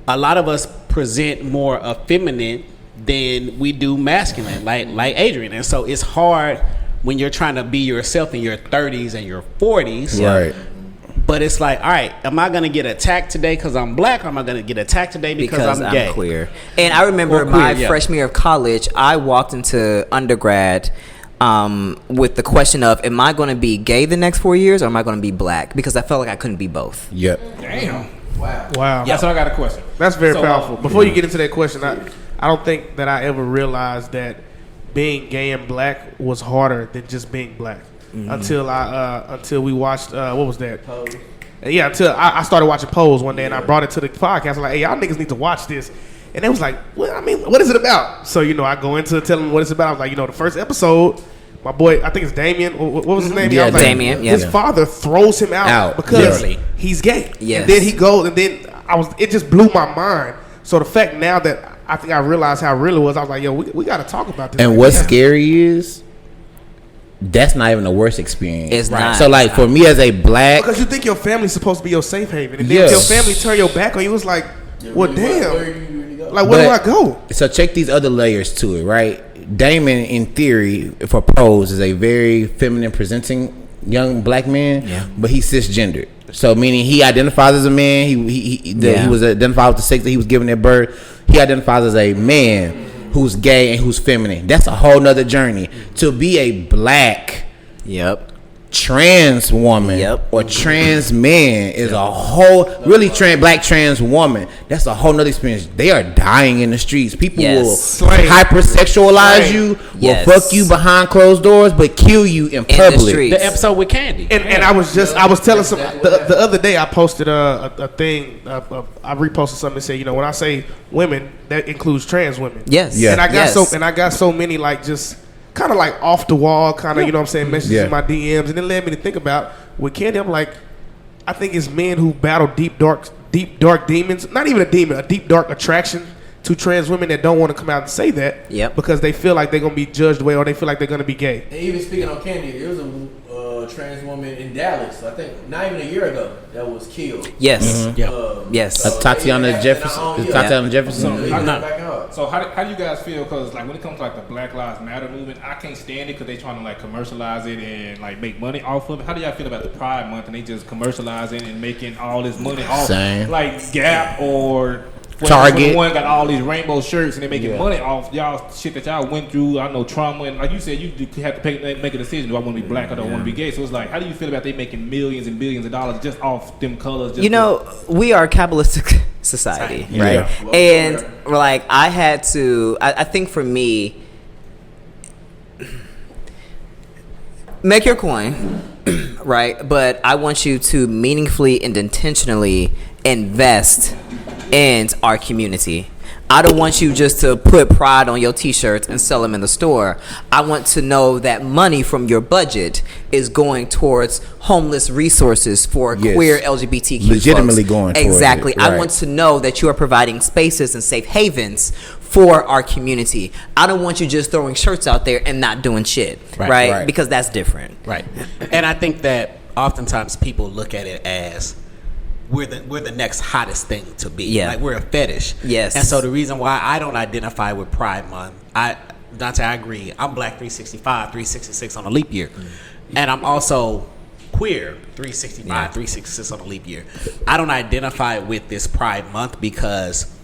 [SPEAKER 4] a lot of us present more feminine than we do masculine, like Adrian. And so it's hard when you're trying to be yourself in your 30s and your 40s.
[SPEAKER 6] Right.
[SPEAKER 4] But it's like, all right, am I going to get attacked today because I'm black, or am I going to get attacked today because I'm gay?
[SPEAKER 3] Queer. And I remember my freshman year of college, I walked into undergrad with the question of, am I going to be gay the next 4 years, or am I going to be black? Because I felt like I couldn't be both.
[SPEAKER 6] Yep.
[SPEAKER 1] Damn.
[SPEAKER 2] Wow.
[SPEAKER 1] Yeah, so I got a question.
[SPEAKER 2] That's very powerful. Before you get into that question, I don't think that I ever realized that being gay and black was harder than just being black. Until we watched what was that? Pose. Yeah, until I started watching Pose one day, and I brought it to the podcast. I'm like, hey, y'all niggas need to watch this. And they was like, well, I mean, what is it about? So, I go into telling them what it's about. I was like, the first episode, my boy, I think it's Damien. What was his name?
[SPEAKER 3] Yeah,
[SPEAKER 2] I was like,
[SPEAKER 3] Damien.
[SPEAKER 2] His father throws him out because he's gay.
[SPEAKER 3] Yes.
[SPEAKER 2] And then he goes, and then it just blew my mind. So the fact now that I think I realized how real it was, I was like, yo, we got to talk about this.
[SPEAKER 6] And
[SPEAKER 2] like,
[SPEAKER 6] what's scary is that's not even the worst experience.
[SPEAKER 3] It's not.
[SPEAKER 6] So like for me as a black,
[SPEAKER 2] because you think your family's supposed to be your safe haven, and then
[SPEAKER 6] Yes.
[SPEAKER 2] if your family turn your back on you, it's like, well, damn.
[SPEAKER 5] Where you really go?
[SPEAKER 2] Like, where do I go?
[SPEAKER 6] So check these other layers to it, right? Damon, in theory, for pros, is a very feminine presenting young black man, but he's cisgendered. So meaning he identifies as a man. He was identified with the sex that he was given at birth. He identifies as a man who's gay and who's feminine. That's a whole nother journey. To be a black trans woman or trans man is a whole really black trans woman. That's a whole nother experience. They are dying in the streets. People will hypersexualize you, will fuck you behind closed doors, but kill you in public.
[SPEAKER 4] The episode with Candy.
[SPEAKER 2] And I was telling some the other day I posted a thing. I reposted something that said, when I say women, that includes trans women.
[SPEAKER 3] Yes.
[SPEAKER 2] And I got so many like just kind of like off the wall kind of messages in my DMs, and it led me to think about with Candy. I'm like, I think it's men who battle deep dark demons, not even a demon, a deep dark attraction to trans women that don't want to come out and say that because they feel like they're gonna be judged away or they feel like they're gonna be gay.
[SPEAKER 5] And even speaking on Candy, there was a trans woman in Dallas, I think not even a year ago, that was killed.
[SPEAKER 3] Yes.
[SPEAKER 6] Tatiana Jefferson. Tatiana Jefferson.
[SPEAKER 1] So how do you guys feel? Because like when it comes to like the Black Lives Matter movement, I can't stand it because they trying to like commercialize it and like make money off of it. How do y'all feel about the Pride Month and they just commercializing and making all this money off like Gap or
[SPEAKER 6] Target?
[SPEAKER 1] One got all these rainbow shirts and they making money off y'all shit that y'all went through. I know trauma and like you said, you have to make a decision. Do I want to be black or do I want to be gay? So it's like, how do you feel about they making millions and billions of dollars just off them colors?
[SPEAKER 3] We are a capitalistic society, right? And like I think for me, make your coin, right? But I want you to meaningfully and intentionally invest in our community. I don't want you just to put Pride on your t-shirts and sell them in the store. I want to know that money from your budget is going towards homeless resources for queer LGBTQ
[SPEAKER 6] legitimately
[SPEAKER 3] folks.
[SPEAKER 6] Going
[SPEAKER 3] exactly.
[SPEAKER 6] Right.
[SPEAKER 3] I want to know that you are providing spaces and safe havens for our community. I don't want you just throwing shirts out there and not doing shit, right? Because that's different.
[SPEAKER 4] Right. And I think that oftentimes people look at it as we're the next hottest thing to be.
[SPEAKER 3] Yeah.
[SPEAKER 4] Like we're a fetish.
[SPEAKER 3] Yes.
[SPEAKER 4] And so the reason why I don't identify with Pride Month, Dante, I agree. I'm Black 365, 366 on a leap year. And I'm also queer 365, 366 on a leap year. I don't identify with this Pride Month because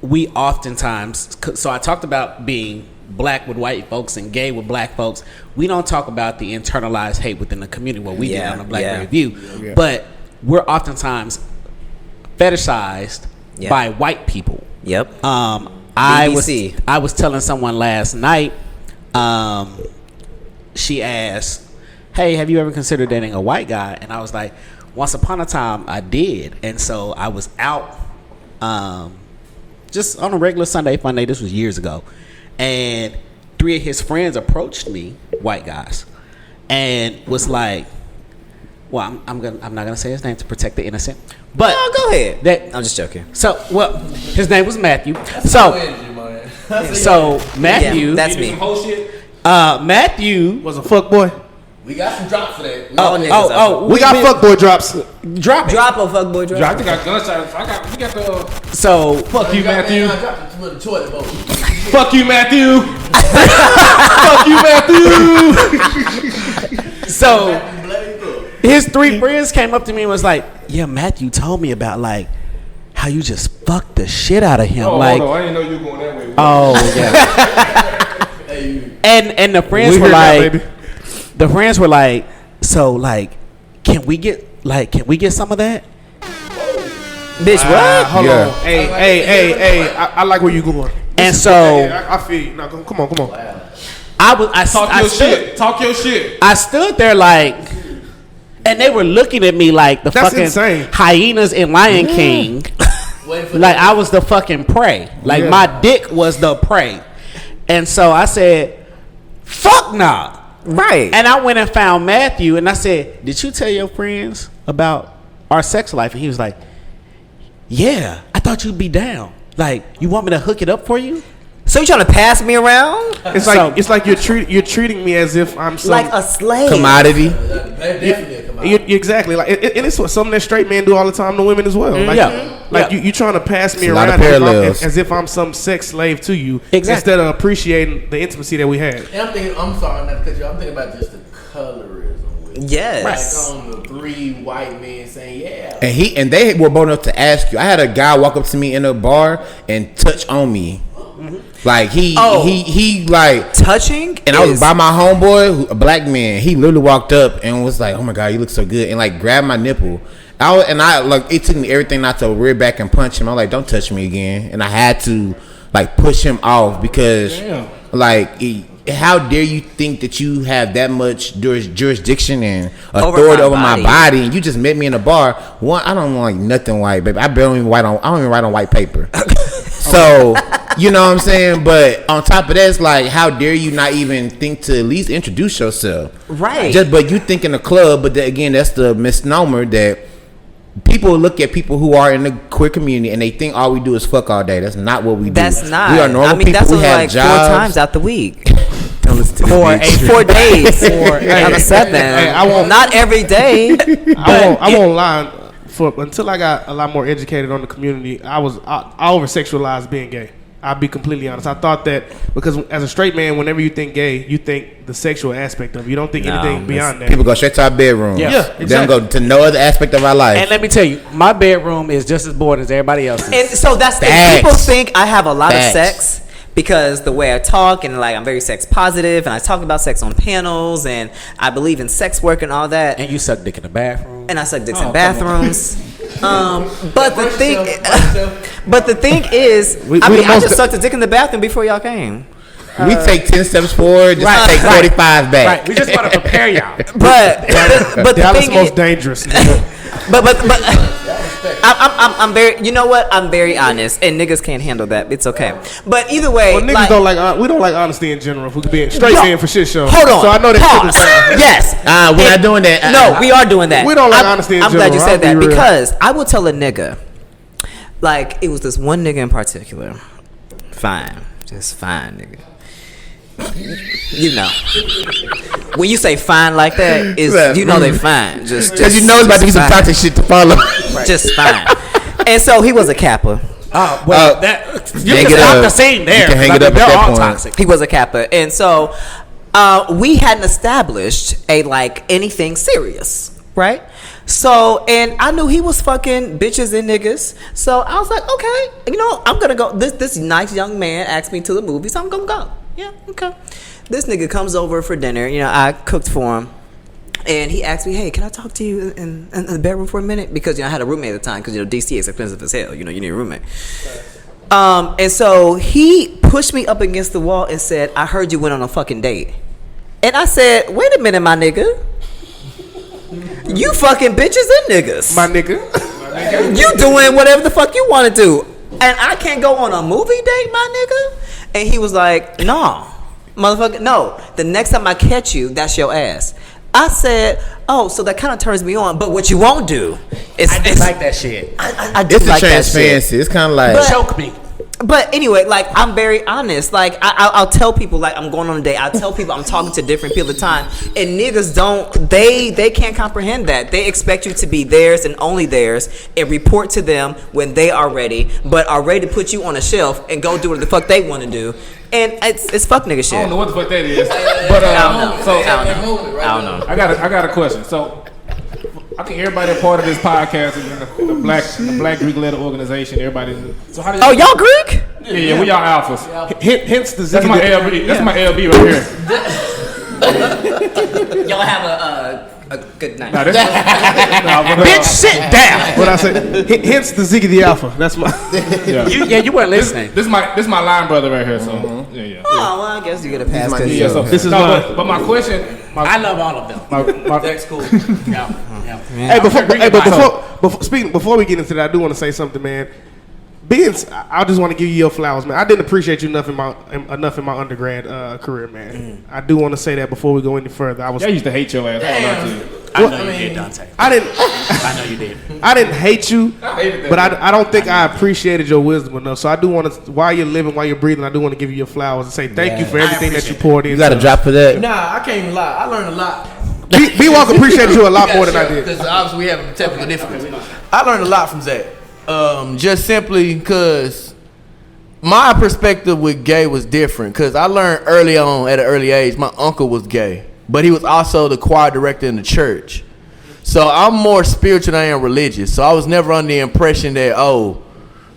[SPEAKER 4] we oftentimes, so I talked about being black with white folks and gay with black folks. We don't talk about the internalized hate within the community, what we did on the BlaQberry View. But we're oftentimes fetishized by white people.
[SPEAKER 3] Yep.
[SPEAKER 4] I was telling someone last night, she asked, hey, have you ever considered dating a white guy? And I was like, once upon a time I did. And so I was out just on a regular Sunday fun day. This was years ago. And 3 of his friends approached me, white guys, and was like, well, I'm not gonna say his name to protect the innocent, but
[SPEAKER 3] go ahead. I'm just joking.
[SPEAKER 4] So, well, his name was Matthew. So Matthew,
[SPEAKER 3] that's me.
[SPEAKER 4] Matthew
[SPEAKER 2] was a fuck boy.
[SPEAKER 5] We got some drops for that.
[SPEAKER 2] We got fuck boy drops.
[SPEAKER 3] Drop a fuck boy drop.
[SPEAKER 1] I think I got gunshots. We got the.
[SPEAKER 4] So
[SPEAKER 1] fuck you, Matthew.
[SPEAKER 5] Fuck
[SPEAKER 1] you, Matthew. Fuck you, Matthew.
[SPEAKER 4] So his 3 friends came up to me and was like, yeah, Matthew told me about like how you just fucked the shit out of him.
[SPEAKER 1] Oh,
[SPEAKER 4] like,
[SPEAKER 1] I didn't know you were going that way.
[SPEAKER 4] Oh yeah. and the friends were like, so like, can we get some of that?
[SPEAKER 3] Bitch, what?
[SPEAKER 2] Hold on. Hey. I like where you going.
[SPEAKER 4] And so
[SPEAKER 2] I feel you. No, come on.
[SPEAKER 1] Talk your shit.
[SPEAKER 4] I stood there like, and they were looking at me like the
[SPEAKER 2] That's
[SPEAKER 4] fucking
[SPEAKER 2] insane.
[SPEAKER 4] hyenas in Lion King. Like I was the fucking prey. Like my dick was the prey. And so I said, fuck nah.
[SPEAKER 3] Right.
[SPEAKER 4] And I went and found Matthew and I said, did you tell your friends about our sex life? And he was like, yeah, I thought you'd be down. Like, you want me to hook it up for you?
[SPEAKER 3] So you trying to pass me around?
[SPEAKER 2] It's like you're treating me as if I'm some
[SPEAKER 3] like a slave
[SPEAKER 6] commodity.
[SPEAKER 5] Definitely a commodity.
[SPEAKER 2] Exactly. Like and it's what something that straight men do all the time to women as well. Like you trying to pass me around as if I'm some sex slave to you, instead of appreciating the intimacy that we had.
[SPEAKER 5] And I'm sorry not to cut you. I'm thinking about just the colorism.
[SPEAKER 3] Yes.
[SPEAKER 5] Like on the 3 white men saying, yeah.
[SPEAKER 6] And they were bold enough to ask you. I had a guy walk up to me in a bar and touch on me. Like he like
[SPEAKER 3] touching,
[SPEAKER 6] and I was by my homeboy, a black man. He literally walked up and was like, "Oh my god, you look so good," and like grabbed my nipple. I like it took me everything not to rear back and punch him. I'm like, "Don't touch me again," and I had to like push him off because like. How dare you think that you have that much jurisdiction and authority over my body, and you just met me in a bar? One, I don't like nothing white, baby. I don't even write on white paper. So, you know what I'm saying? But on top of that, it's like, how dare you not even think to at least introduce yourself?
[SPEAKER 3] Right.
[SPEAKER 6] But you think in a club, but again, that's the misnomer that people look at people who are in the queer community and they think all we do is fuck all day. That's not what we do.
[SPEAKER 3] That's not.
[SPEAKER 6] We are normal people.
[SPEAKER 3] That's
[SPEAKER 6] we have
[SPEAKER 3] like
[SPEAKER 6] jobs
[SPEAKER 3] 4 times out the week.
[SPEAKER 6] 4
[SPEAKER 3] days out of 7.
[SPEAKER 2] I won't.
[SPEAKER 3] Not every day.
[SPEAKER 2] I won't lie. Until I got a lot more educated on the community, I over sexualized being gay. I'll be completely honest. I thought that because as a straight man, whenever you think gay, you think the sexual aspect of it. You don't think anything beyond that.
[SPEAKER 6] People go straight to our bedroom.
[SPEAKER 2] Yeah, exactly.
[SPEAKER 6] They don't go to no other aspect of our life.
[SPEAKER 4] And let me tell you, my bedroom is just as bored as everybody else's.
[SPEAKER 3] And so that's the people think I have a lot of sex because the way I talk and like I'm very sex positive and I talk about sex on panels and I believe in sex work and all that.
[SPEAKER 4] And you suck dick in the bathroom.
[SPEAKER 3] And I suck dicks in bathrooms. But the thing is, I just sucked a dick in the bathroom before y'all came.
[SPEAKER 6] We take 10 steps forward, just take 45 back.
[SPEAKER 4] Right. We just want to prepare y'all.
[SPEAKER 3] But the thing is
[SPEAKER 2] most dangerous.
[SPEAKER 3] But I'm very, you know what? I'm very honest, and niggas can't handle that. It's okay. But either way,
[SPEAKER 2] niggas we don't like honesty in general. If we could be straight man for shit show.
[SPEAKER 3] Hold on.
[SPEAKER 2] So I know that.
[SPEAKER 3] Yes.
[SPEAKER 6] We're not doing that.
[SPEAKER 3] No, we are doing that.
[SPEAKER 2] We don't like honesty in general.
[SPEAKER 3] I'm glad you said that because I will tell a nigga, like it was this one nigga in particular, just fine nigga. You know, when you say fine like that, is you know they fine. Just
[SPEAKER 6] because you know it's about to be some toxic shit to follow.
[SPEAKER 3] Just fine. And so he was a Kappa.
[SPEAKER 4] You can stop the scene there.
[SPEAKER 6] You can hang it up at that point.
[SPEAKER 4] Toxic.
[SPEAKER 3] He was a Kappa, and so we hadn't established a like anything serious, right? So, and I knew he was fucking bitches and niggas. So I was like, okay, you know, I'm gonna go. This nice young man asked me to the movie, so I'm gonna go. Yeah, okay. This nigga comes over for dinner. You know, I cooked for him. And he asked me, hey, can I talk to you in the bedroom for a minute? Because, you know, I had a roommate at the time because, you know, DC is expensive as hell. You know, you need a roommate. And so he pushed me up against the wall and said, I heard you went on a fucking date. And I said, wait a minute, my nigga. You fucking bitches and niggas.
[SPEAKER 2] My nigga.
[SPEAKER 3] You doing whatever the fuck you want to do. And I can't go on a movie date, my nigga? And he was like, no, motherfucker, no. The next time I catch you, that's your ass. I said, oh, so that kind of turns me on. But what you won't do is...
[SPEAKER 4] I just like that shit.
[SPEAKER 3] I do
[SPEAKER 6] it's
[SPEAKER 3] like
[SPEAKER 6] the
[SPEAKER 3] that shit.
[SPEAKER 6] transparency. It's kind of like...
[SPEAKER 4] Choke me.
[SPEAKER 3] But anyway, like, I'm very honest. Like, I'll tell people, like, I'm going on a date. I'll tell people I'm talking to different people at the time. And niggas don't, they can't comprehend that. They expect you to be theirs and only theirs and report to them when they are ready, but are ready to put you on a shelf and go do what the fuck they want to do. And it's fuck nigga shit.
[SPEAKER 1] I don't know what the fuck that is. But
[SPEAKER 3] I don't know.
[SPEAKER 1] I got a question. So I think everybody a part of this podcast is in the Black Greek letter organization. Everybody. So how do
[SPEAKER 3] y'all? Oh, y'all Greek?
[SPEAKER 1] Yeah, we y'all alphas.
[SPEAKER 2] Hence the
[SPEAKER 1] that's my LB. That's my LB right
[SPEAKER 3] here. Y'all have a good night.
[SPEAKER 4] Bitch, sit down.
[SPEAKER 2] What I say? Hence the Ziggy the Alpha. That's my.
[SPEAKER 4] You weren't listening.
[SPEAKER 1] This my line brother right here. So yeah.
[SPEAKER 3] Oh well, I guess you get a pass.
[SPEAKER 2] This is
[SPEAKER 1] but my question.
[SPEAKER 4] I love all of them.
[SPEAKER 5] That's cool.
[SPEAKER 2] Hey, before we get into that, I do want to say something, man. I just want to give you your flowers, man. I didn't appreciate you enough in my undergrad career, man. I do want to say that before we go any further. I used
[SPEAKER 1] to hate your ass.
[SPEAKER 4] I know you did, Dante. I know you did.
[SPEAKER 2] I didn't hate you, but I don't think I appreciated your wisdom enough. So I do want to, while you're living, while you're breathing, I do want to give you your flowers and say thank you for everything that you poured in.
[SPEAKER 6] You got a drop for that?
[SPEAKER 5] Nah, I can't even lie. I learned a lot.
[SPEAKER 2] B-Walk appreciated you a lot more than I did.
[SPEAKER 5] Because obviously we have a technical difficulty. I learned a lot from Zach. Just simply because my perspective with gay was different. Because I learned early on, at an early age, my uncle was gay. But he was also the choir director in the church. So I'm more spiritual than I am religious. So I was never under the impression that, oh,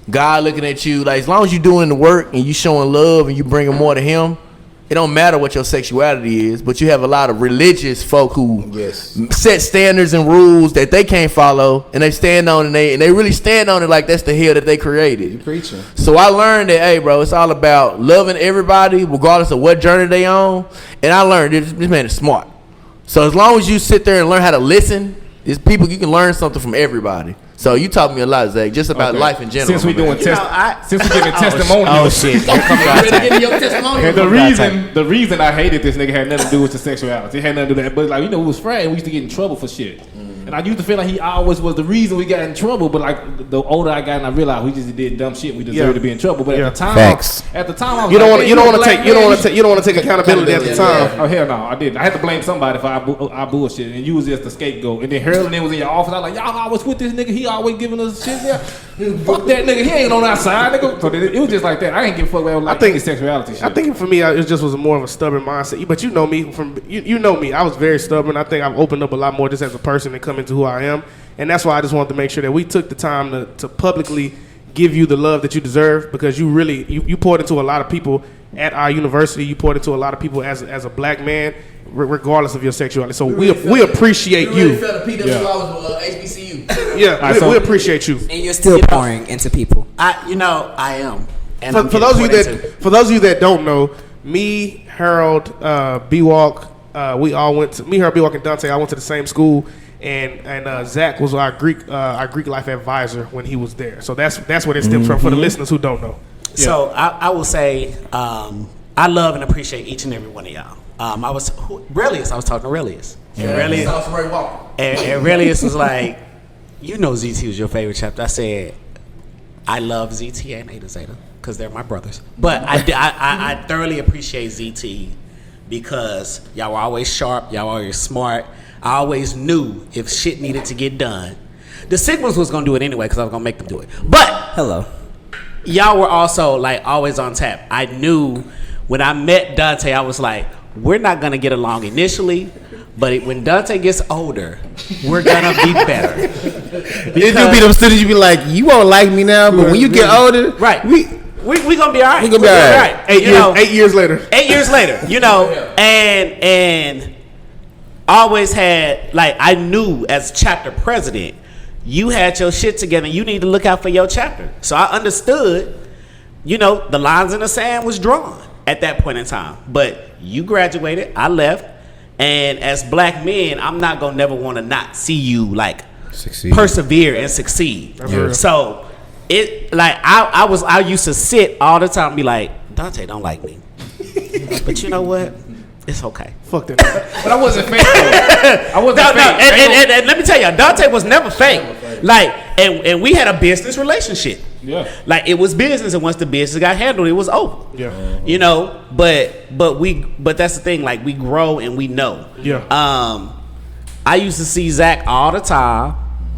[SPEAKER 5] God looking at you. Like, as long as you're doing the work and you showing love and you bringing more to him, it don't matter what your sexuality is. But you have a lot of religious folk who set standards and rules that they can't follow, and they stand on it, and they really stand on it like that's the hell that they created.
[SPEAKER 6] You preaching.
[SPEAKER 5] So I learned that, hey, bro, it's all about loving everybody regardless of what journey they on. And I learned this man is smart. So as long as you sit there and learn how to listen, it's people, you can learn something from everybody. So you taught me a lot, Zach, just about life in general.
[SPEAKER 1] Since we doing since we giving testimonials.
[SPEAKER 4] Oh shit!
[SPEAKER 1] The reason I hated this nigga had nothing to do with the sexuality. It had nothing to do with that. But like, you know, we was friends. We used to get in trouble for shit. And I used to feel like he always was the reason we got in trouble. But like the older I got, and I realized we just did dumb shit. We deserved to be in trouble. But at the time, I was
[SPEAKER 2] you don't want to take accountability at the time.
[SPEAKER 1] Oh hell no, I didn't. I had to blame somebody for our bullshit, and you was just the scapegoat. And then Harold was in your office. I was like, y'all always with this nigga. He always giving us shit. Yeah, fuck that nigga. He ain't on our side, nigga. So it was just like that. I ain't give a fuck about like his sexuality shit.
[SPEAKER 2] I think for me, it just was more of a stubborn mindset. But you know me from you know me. I was very stubborn. I think I've opened up a lot more just as a person and come into who I am. And that's why I just wanted to make sure that we took the time to publicly give you the love that you deserve, because you really you poured into a lot of people at our university. You poured into a lot of people as a black man, regardless of your sexuality. So we appreciate you.
[SPEAKER 5] You really felt the PWI was HBCU.
[SPEAKER 2] Yeah, we appreciate you.
[SPEAKER 3] And you're still pouring into people.
[SPEAKER 4] I am. And
[SPEAKER 2] for those of you that don't know, me, Harold, B-Walk, we all went to Harold, B-Walk, and Dante. I went to the same school. And Zach was our Greek life advisor when he was there. So that's where it stems from for the listeners who don't know.
[SPEAKER 4] Yeah. So I will say I love and appreciate each and every one of y'all. I was talking to Relius. And Relius was like, you know ZT was your favorite chapter. I said, I love ZT and Ada Zeta because they're my brothers. But I thoroughly appreciate ZT because y'all were always sharp, y'all were always smart. I always knew if shit needed to get done, the Sigmas was gonna do it anyway because I was gonna make them do it. But y'all were also like always on tap. I knew when I met Dante, I was like, we're not gonna get along initially, but when Dante gets older, we're gonna be better.
[SPEAKER 6] If you be them students, you be like, you won't like me now, but when you get older,
[SPEAKER 4] right? We gonna be all right.
[SPEAKER 6] We gonna be all right.
[SPEAKER 2] 8 years later.
[SPEAKER 4] 8 years later, you know, and. Always had, like, I knew as chapter president, you had your shit together. You need to look out for your chapter. So I understood, you know, the lines in the sand was drawn at that point in time. But you graduated, I left, and as black men, I'm not gonna never want to not see you like persevere and succeed.
[SPEAKER 2] Yeah.
[SPEAKER 4] So it like I used to sit all the time and be like, Dante don't like me, but you know what? It's okay.
[SPEAKER 2] Fuck that.
[SPEAKER 1] But I wasn't fake. I wasn't fake.
[SPEAKER 4] And let me tell you, Dante was never fake. Like, and we had a business relationship.
[SPEAKER 1] Yeah.
[SPEAKER 4] Like, it was business, and once the business got handled, it was over.
[SPEAKER 2] Yeah.
[SPEAKER 4] You know, but that's the thing. Like, we grow and we know.
[SPEAKER 2] Yeah.
[SPEAKER 4] I used to see Zach all the time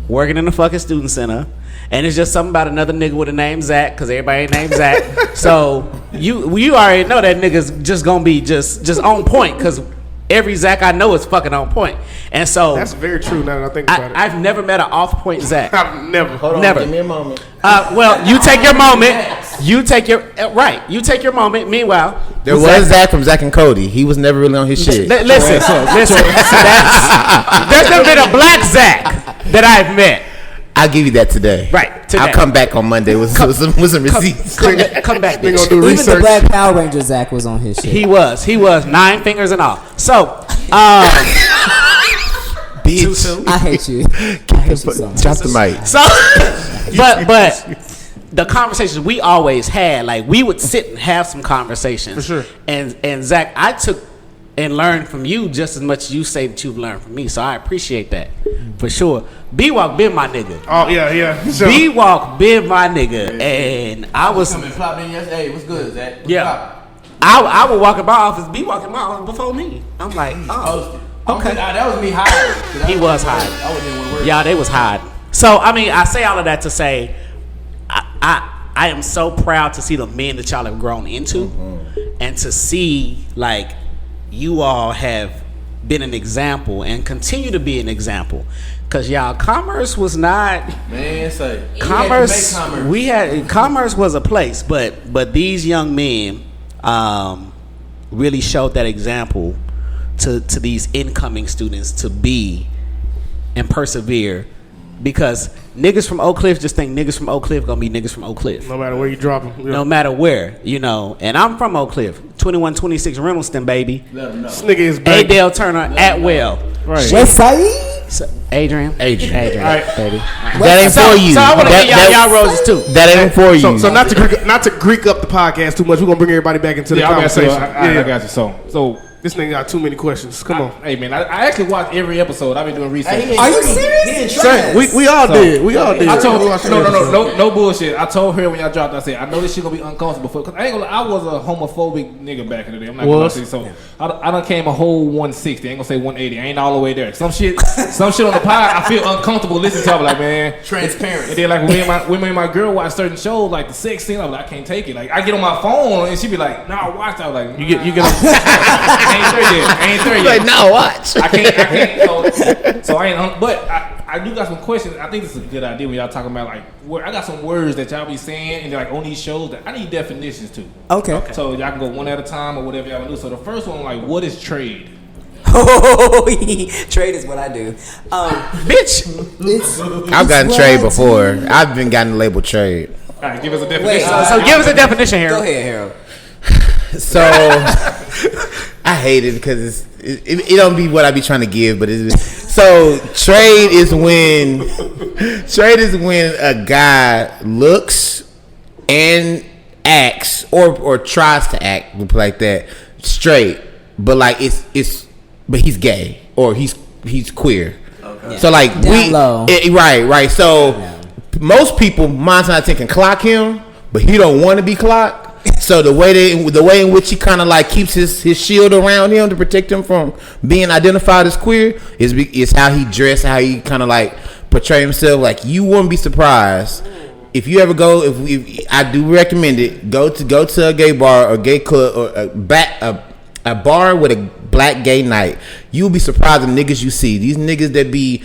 [SPEAKER 4] working in the fucking student center. And it's just something about another nigga with a name Zach, because everybody ain't named Zach. So you already know that nigga's just gonna be just on point, because every Zach I know is fucking on point. And so
[SPEAKER 2] that's very true. Now that I think about it,
[SPEAKER 4] I've never met an off point Zach.
[SPEAKER 2] I've never.
[SPEAKER 6] Hold on,
[SPEAKER 4] never.
[SPEAKER 6] Give me a moment.
[SPEAKER 4] Well, you take your moment. You take your You take your moment. Meanwhile,
[SPEAKER 6] there was Zach from Zach and Cody. He was never really on his shit.
[SPEAKER 4] Listen. There's never been a black Zach that I've met.
[SPEAKER 6] I'll give you that today.
[SPEAKER 4] Right. Today.
[SPEAKER 6] I'll come back on Monday with some receipts.
[SPEAKER 4] Come back.
[SPEAKER 2] We're gonna do
[SPEAKER 7] Even
[SPEAKER 2] research.
[SPEAKER 7] the Black Power Ranger Zach was on his shit.
[SPEAKER 4] He was 9 fingers and all. So,
[SPEAKER 6] bitch.
[SPEAKER 7] I hate you. I hate you so much.
[SPEAKER 6] Drop the mic.
[SPEAKER 4] So, but the conversations we always had, like we would sit and have some conversations.
[SPEAKER 2] For sure.
[SPEAKER 4] And Zach, I took and learned from you just as much as you say that you've learned from me. So I appreciate that for sure. B-Walk been my nigga.
[SPEAKER 2] Oh yeah. Sure.
[SPEAKER 4] B-Walk been my nigga, and I was
[SPEAKER 5] coming plopped in yesterday. Hey, what's good, Zach? What's
[SPEAKER 4] yeah.
[SPEAKER 5] up?
[SPEAKER 4] I would walk in my office. B-Walk in my office before me. I'm like, oh, okay.
[SPEAKER 5] That was me hiding.
[SPEAKER 4] He was hiding.
[SPEAKER 5] I wasn't even worried.
[SPEAKER 4] Yeah, they was hiding. So I mean, I say all of that to say, I am so proud to see the men that y'all have grown into, and to see like you all have been an example and continue to be an example. Cause y'all, commerce was not.
[SPEAKER 5] Man, say
[SPEAKER 4] commerce. Commerce was a place, but these young men really showed that example to these incoming students to be and persevere. Because niggas from Oak Cliff just think niggas from Oak Cliff gonna be niggas from Oak Cliff.
[SPEAKER 2] No matter where you drop them. Yeah.
[SPEAKER 4] No matter where, And I'm from Oak Cliff, 2126 Reynoldston, baby.
[SPEAKER 2] This nigga is back.
[SPEAKER 4] Adele Turner, Atwell.
[SPEAKER 2] Right.
[SPEAKER 7] West Side?
[SPEAKER 4] Adrian.
[SPEAKER 2] All right.
[SPEAKER 4] Baby.
[SPEAKER 6] That ain't for you.
[SPEAKER 4] So I want to get y'all roses too.
[SPEAKER 6] That ain't for you.
[SPEAKER 2] So not to Greek up the podcast too much. We're gonna bring everybody back into the conversation.
[SPEAKER 1] I got you. So
[SPEAKER 2] this nigga got too many questions. Come on.
[SPEAKER 1] Hey man, I actually watched every episode. I've been doing research.
[SPEAKER 7] Are you serious?
[SPEAKER 2] Sir, we all did. We all did.
[SPEAKER 1] I told no bullshit. I told her when y'all dropped, I said I know this shit gonna be uncomfortable for, cause I ain't gonna. I was a homophobic nigga back in the day. I'm not gonna say so. I done came a whole 160. I ain't gonna say 180. I ain't all the way there. Some shit on the pod, I feel uncomfortable listening to. I'm like, man,
[SPEAKER 5] transparent.
[SPEAKER 1] And then like when me and my girl watch certain shows like the sex scene, I'm like, I can't take it. Like I get on my phone and she be like, nah, watch. I was like, you get. I ain't there yet.
[SPEAKER 6] Like, no, watch.
[SPEAKER 1] I can't. So I ain't. But I do got some questions. I think this is a good idea when y'all talking about like I got some words that y'all be saying and like on these shows that I need definitions to.
[SPEAKER 7] Okay.
[SPEAKER 1] So y'all can go one at a time or whatever y'all want to do. So the first one, like, what is trade?
[SPEAKER 3] Trade is what I do.
[SPEAKER 4] Bitch.
[SPEAKER 6] I've gotten trade before. I've been gotten labeled trade.
[SPEAKER 1] All right, give us a definition.
[SPEAKER 4] So give us a definition, Harold.
[SPEAKER 3] Go ahead, Harold.
[SPEAKER 6] So I hate it because it don't be what I be trying to give, but so trade is when a guy looks and acts or tries to act like that straight, but like but he's gay or he's queer. Okay. So like right. So most people, mine's not thinking clock him, but he don't want to be clocked. So the way in which he kind of like keeps his shield around him to protect him from being identified as queer is how he dress, how he kind of like portray himself. Like you wouldn't be surprised if you ever go. If I do recommend it, go to a gay bar or gay club or a bar with a black gay night. You'll be surprised the niggas you see. These niggas that be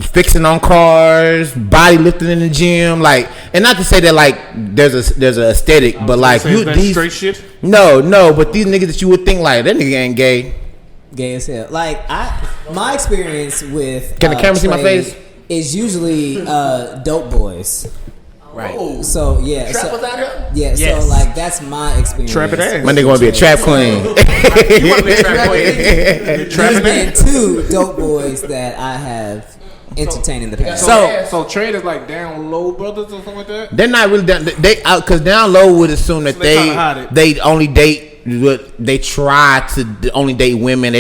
[SPEAKER 6] fixing on cars, body lifting in the gym, like, and not to say that like there's an aesthetic, but like these
[SPEAKER 2] straight shit.
[SPEAKER 6] No, but these niggas that you would think like that nigga ain't gay.
[SPEAKER 7] Gay as hell. Like my experience with
[SPEAKER 6] can the camera see my face?
[SPEAKER 7] Is usually dope boys.
[SPEAKER 4] Right.
[SPEAKER 5] Oh.
[SPEAKER 7] So yeah.
[SPEAKER 5] Trappers out here?
[SPEAKER 7] Yeah.
[SPEAKER 4] Yes.
[SPEAKER 7] So like that's my experience.
[SPEAKER 2] Trapping ass.
[SPEAKER 6] My nigga want to be a trap queen.
[SPEAKER 4] You want to be a trap queen?
[SPEAKER 7] There's been 2 dope boys that I have entertained in the past.
[SPEAKER 1] So trade is like down low brothers or something like that.
[SPEAKER 6] They're not really down. Because down low would assume that they only date. They try to only date women.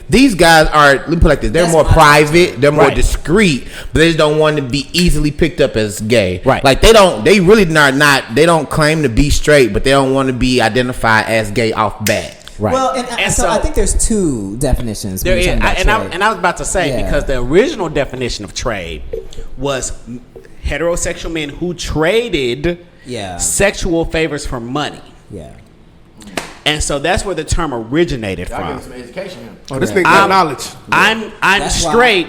[SPEAKER 6] These guys are. Let me put it like this. They're more private. They're more discreet. But they just don't want to be easily picked up as gay. Right. Like they don't. They really are not. They don't claim to be straight, but they don't want to be identified as gay off bat. Right.
[SPEAKER 7] Well, and so I think there's 2 definitions.
[SPEAKER 4] There is, and I was about to say because the original definition of trade was heterosexual men who traded sexual favors for money.
[SPEAKER 7] Yeah.
[SPEAKER 4] And so that's where the term originated from.
[SPEAKER 5] Some education.
[SPEAKER 2] Oh, this nigga got knowledge.
[SPEAKER 4] I'm straight.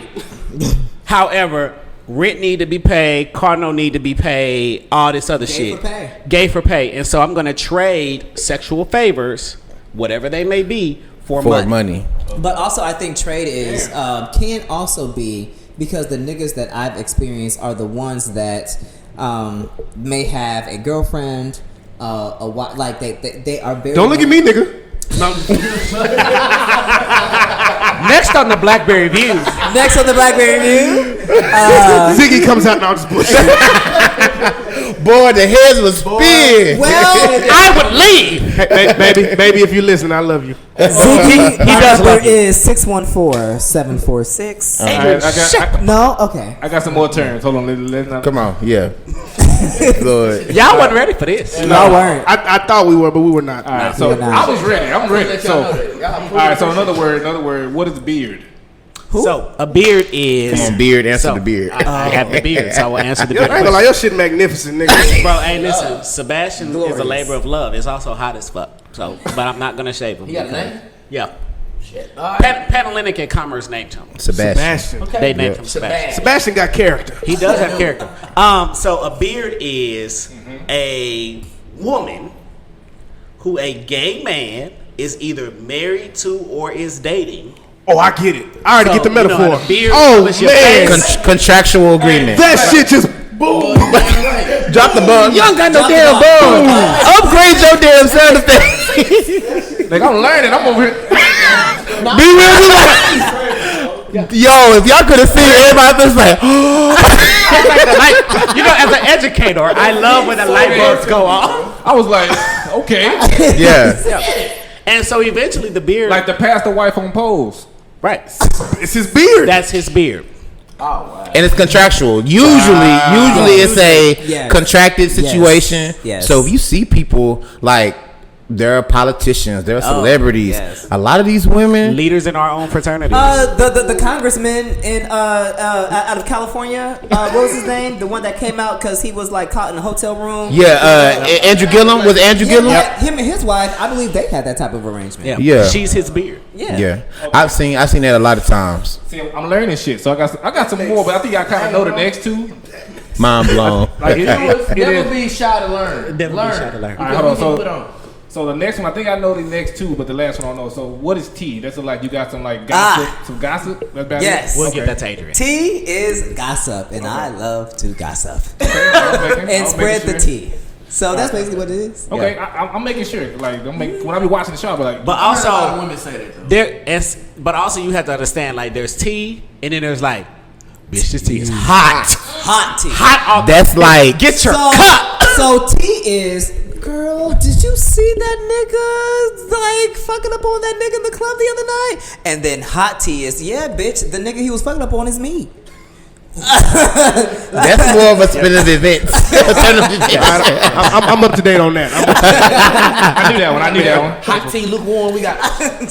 [SPEAKER 4] However, rent need to be paid, car note need to be paid, all this other shit. Gay for pay. And so I'm going to trade sexual favors, whatever they may be, for money.
[SPEAKER 7] But also I think trade is can also be because the niggas that I've experienced are the ones that may have a girlfriend, like they are very.
[SPEAKER 2] Don't look at me, nigga.
[SPEAKER 1] No.
[SPEAKER 4] Next on the BlaQberry View.
[SPEAKER 7] Next on the BlaQberry View.
[SPEAKER 2] Ziggy comes out now. Just bullshit.
[SPEAKER 6] Boy, the heads was spin.
[SPEAKER 7] Well,
[SPEAKER 4] I would leave.
[SPEAKER 2] Hey, baby, if you listen, I love you.
[SPEAKER 7] Ziggy,
[SPEAKER 4] He does
[SPEAKER 7] number
[SPEAKER 4] love you.
[SPEAKER 7] is 614-746. No, okay.
[SPEAKER 1] I got some more turns. Hold on, let's
[SPEAKER 6] Come on, yeah. Lord.
[SPEAKER 4] Y'all wasn't ready for this.
[SPEAKER 7] No, weren't.
[SPEAKER 2] I thought we were, but we were not.
[SPEAKER 1] All right, so
[SPEAKER 7] we're not.
[SPEAKER 1] I was ready. I'm ready. So, all right. So another word. What is beard?
[SPEAKER 4] So a beard is.
[SPEAKER 6] Come on, beard, answer the beard.
[SPEAKER 4] I have the beard, so I will answer the
[SPEAKER 2] I ain't
[SPEAKER 4] beard.
[SPEAKER 2] gonna lie, your shit magnificent, nigga.
[SPEAKER 4] Bro, hey, listen. Sebastian is a
[SPEAKER 7] Glorious.
[SPEAKER 4] labor of love. It's also hot as fuck. So, but I'm not gonna shave him.
[SPEAKER 5] He got a
[SPEAKER 4] because-
[SPEAKER 5] name?
[SPEAKER 4] Yeah. Panhellenic and Commerce named him.
[SPEAKER 6] Sebastian.
[SPEAKER 4] They named him Sebastian.
[SPEAKER 2] Sebastian got character.
[SPEAKER 4] He does have character. So a beard is a woman who a gay man is either married to or is dating.
[SPEAKER 2] Oh, I get it. I already get the
[SPEAKER 4] So, you know how
[SPEAKER 2] metaphor.
[SPEAKER 4] the beard
[SPEAKER 2] Oh
[SPEAKER 4] covers your
[SPEAKER 2] man,
[SPEAKER 4] face.
[SPEAKER 6] Contractual agreement.
[SPEAKER 2] that shit just boom.
[SPEAKER 6] Drop the bug. You don't got no damn bug. Upgrade your damn sound effects.
[SPEAKER 1] Like I'm learning. I'm over here.
[SPEAKER 6] Be real. Yo, if y'all could have seen everybody just like,
[SPEAKER 4] It's like the light, you know, as an educator, I love when the light bulbs go off.
[SPEAKER 1] I was like, okay,
[SPEAKER 6] yeah.
[SPEAKER 4] And so eventually the beard,
[SPEAKER 1] like the pastor wife on Pose.
[SPEAKER 4] right?
[SPEAKER 2] It's his beard.
[SPEAKER 4] That's his beard.
[SPEAKER 6] And it's contractual. Usually it's a
[SPEAKER 7] Yes.
[SPEAKER 6] contracted situation.
[SPEAKER 7] Yes.
[SPEAKER 6] So if you see people like there are politicians, there are celebrities.
[SPEAKER 7] yes.
[SPEAKER 6] A lot of these women.
[SPEAKER 4] Leaders in our own fraternities.
[SPEAKER 7] The congressman in out of California, what was his name? The one that came out because he was like caught in a hotel room.
[SPEAKER 6] Andrew Gillum was Andrew Gillum.
[SPEAKER 7] Yeah, him and his wife, I believe they had that type of arrangement.
[SPEAKER 6] Yeah.
[SPEAKER 4] She's his beard.
[SPEAKER 7] Yeah.
[SPEAKER 6] I've seen that a lot of times.
[SPEAKER 1] See, I'm learning shit. So I got some more, but I think I kind of know the next two.
[SPEAKER 6] Mind blown.
[SPEAKER 1] Like it
[SPEAKER 5] Never
[SPEAKER 1] is.
[SPEAKER 5] be shy to learn.
[SPEAKER 4] Never be shy to learn.
[SPEAKER 1] All right, hold on. So the next one, I think I know the next two, but the last one I don't know. So what is tea? That's like you got some like gossip, some gossip. That's about
[SPEAKER 7] Yes.
[SPEAKER 1] it?
[SPEAKER 4] We'll
[SPEAKER 1] Okay.
[SPEAKER 4] give that to Adrian.
[SPEAKER 7] Tea is gossip, and I love to gossip
[SPEAKER 1] I was making- I
[SPEAKER 7] and
[SPEAKER 1] was
[SPEAKER 7] spread
[SPEAKER 1] making
[SPEAKER 7] the
[SPEAKER 1] sure.
[SPEAKER 7] tea. So that's basically what it is.
[SPEAKER 1] Okay, I'm making sure. Like when I be watching the show, I be like,
[SPEAKER 4] But
[SPEAKER 5] A lot of
[SPEAKER 4] also
[SPEAKER 5] women say that though.
[SPEAKER 4] but also you have to understand, like, there's tea and then there's like, bitch, this tea is hot.
[SPEAKER 7] Hot tea.
[SPEAKER 4] Hot off.
[SPEAKER 6] That's like
[SPEAKER 4] Get your
[SPEAKER 7] So,
[SPEAKER 4] cup.
[SPEAKER 7] so tea is, girl, did you see that nigga like fucking up on that nigga in the club the other night? And then hot tea is, yeah, bitch, the nigga he was fucking up on is me.
[SPEAKER 6] that's more of a spin of events.
[SPEAKER 2] I'm up to date on that.
[SPEAKER 1] I knew that one.
[SPEAKER 5] Hot tea, lukewarm. We got.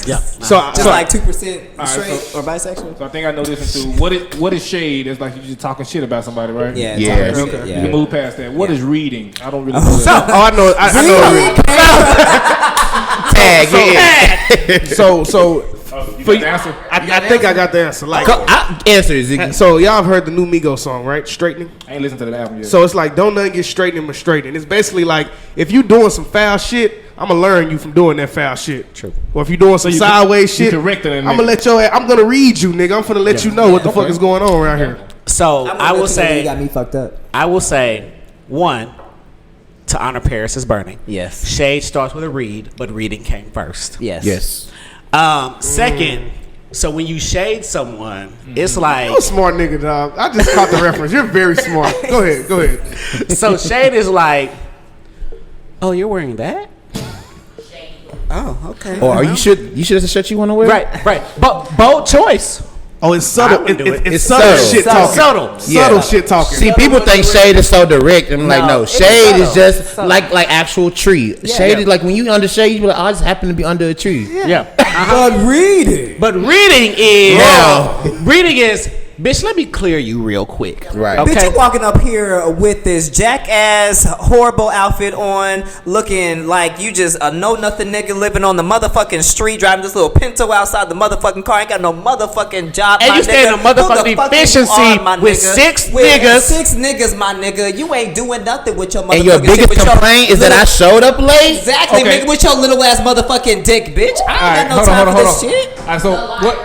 [SPEAKER 7] Just like 2% straight
[SPEAKER 1] so-
[SPEAKER 7] or bisexual.
[SPEAKER 1] So I think I know this one too. What is shade? It's like you just talking shit about somebody, right?
[SPEAKER 7] Yeah.
[SPEAKER 6] Yeah.
[SPEAKER 7] talking
[SPEAKER 1] Okay.
[SPEAKER 7] shit,
[SPEAKER 1] You can move past that. What is reading? I don't really know.
[SPEAKER 2] Oh, I know. I
[SPEAKER 6] Tag.
[SPEAKER 2] know. So
[SPEAKER 1] You
[SPEAKER 2] for
[SPEAKER 1] got the answer?
[SPEAKER 2] I think I got the answer. Like,
[SPEAKER 6] Answer is Ziggy.
[SPEAKER 2] so y'all have heard the new Migos song, right? Straightening.
[SPEAKER 1] I ain't listened to that album yet.
[SPEAKER 2] So it's like, don't nothing get straightening but straightening. It's basically like, if you doing some foul shit, I'm gonna learn you from doing that foul shit.
[SPEAKER 4] True.
[SPEAKER 2] Or if you doing some
[SPEAKER 1] you
[SPEAKER 2] sideways
[SPEAKER 1] you
[SPEAKER 2] shit,
[SPEAKER 1] correcting that
[SPEAKER 2] I'm gonna
[SPEAKER 1] nigga.
[SPEAKER 2] I'm gonna read you, nigga. I'm gonna let you know what the fuck is going on around here.
[SPEAKER 4] So I will
[SPEAKER 7] you
[SPEAKER 4] say,
[SPEAKER 7] got me fucked up.
[SPEAKER 4] one, to honor Paris is burning.
[SPEAKER 7] Yes.
[SPEAKER 4] Shade starts with a read, but reading came first.
[SPEAKER 7] Yes.
[SPEAKER 6] Yes.
[SPEAKER 4] Second, so when you shade someone, it's like,
[SPEAKER 2] You're a smart nigga, dog. I just caught the reference. You're very smart. Go ahead.
[SPEAKER 4] so shade is like, oh, you're wearing that?
[SPEAKER 7] Oh, okay.
[SPEAKER 6] Or you should have a shirt you want to wear.
[SPEAKER 4] Right. But bold choice.
[SPEAKER 2] Oh, it's subtle.
[SPEAKER 4] I would do it.
[SPEAKER 2] It's
[SPEAKER 6] It's
[SPEAKER 2] subtle
[SPEAKER 6] subtle.
[SPEAKER 2] shit talking.
[SPEAKER 4] Subtle.
[SPEAKER 2] Subtle shit talking.
[SPEAKER 6] See, people think shade is so direct. I'm like, no,
[SPEAKER 7] it's
[SPEAKER 6] shade is
[SPEAKER 7] subtle.
[SPEAKER 6] just
[SPEAKER 7] It's subtle.
[SPEAKER 6] like actual tree. Shade is like when you under shade, you be like, oh, I just happen to be under a tree.
[SPEAKER 4] Yeah.
[SPEAKER 7] But reading.
[SPEAKER 4] But reading is
[SPEAKER 6] Wow.
[SPEAKER 4] reading is, bitch, let me clear you real quick.
[SPEAKER 6] Right.
[SPEAKER 4] Okay.
[SPEAKER 7] Bitch, you walking up here with this jackass horrible outfit on, looking like you just a know-nothing nigga living on the motherfucking street, driving this little Pinto outside the motherfucking car, ain't got no motherfucking job,
[SPEAKER 4] And
[SPEAKER 7] my
[SPEAKER 4] you stay in
[SPEAKER 7] nigga.
[SPEAKER 4] a motherfucking
[SPEAKER 7] Who the fuck you
[SPEAKER 4] efficiency
[SPEAKER 7] are, my
[SPEAKER 4] with
[SPEAKER 7] nigga?
[SPEAKER 4] six
[SPEAKER 7] With
[SPEAKER 4] niggas.
[SPEAKER 7] 6 niggas, my nigga. You ain't doing nothing with your motherfucking
[SPEAKER 6] And your
[SPEAKER 7] shit,
[SPEAKER 6] biggest
[SPEAKER 7] with your
[SPEAKER 6] complaint is that I showed up late?
[SPEAKER 7] Exactly,
[SPEAKER 1] Okay.
[SPEAKER 7] nigga, with your little ass motherfucking dick, bitch. I ain't got no time for this shit.
[SPEAKER 1] All right, so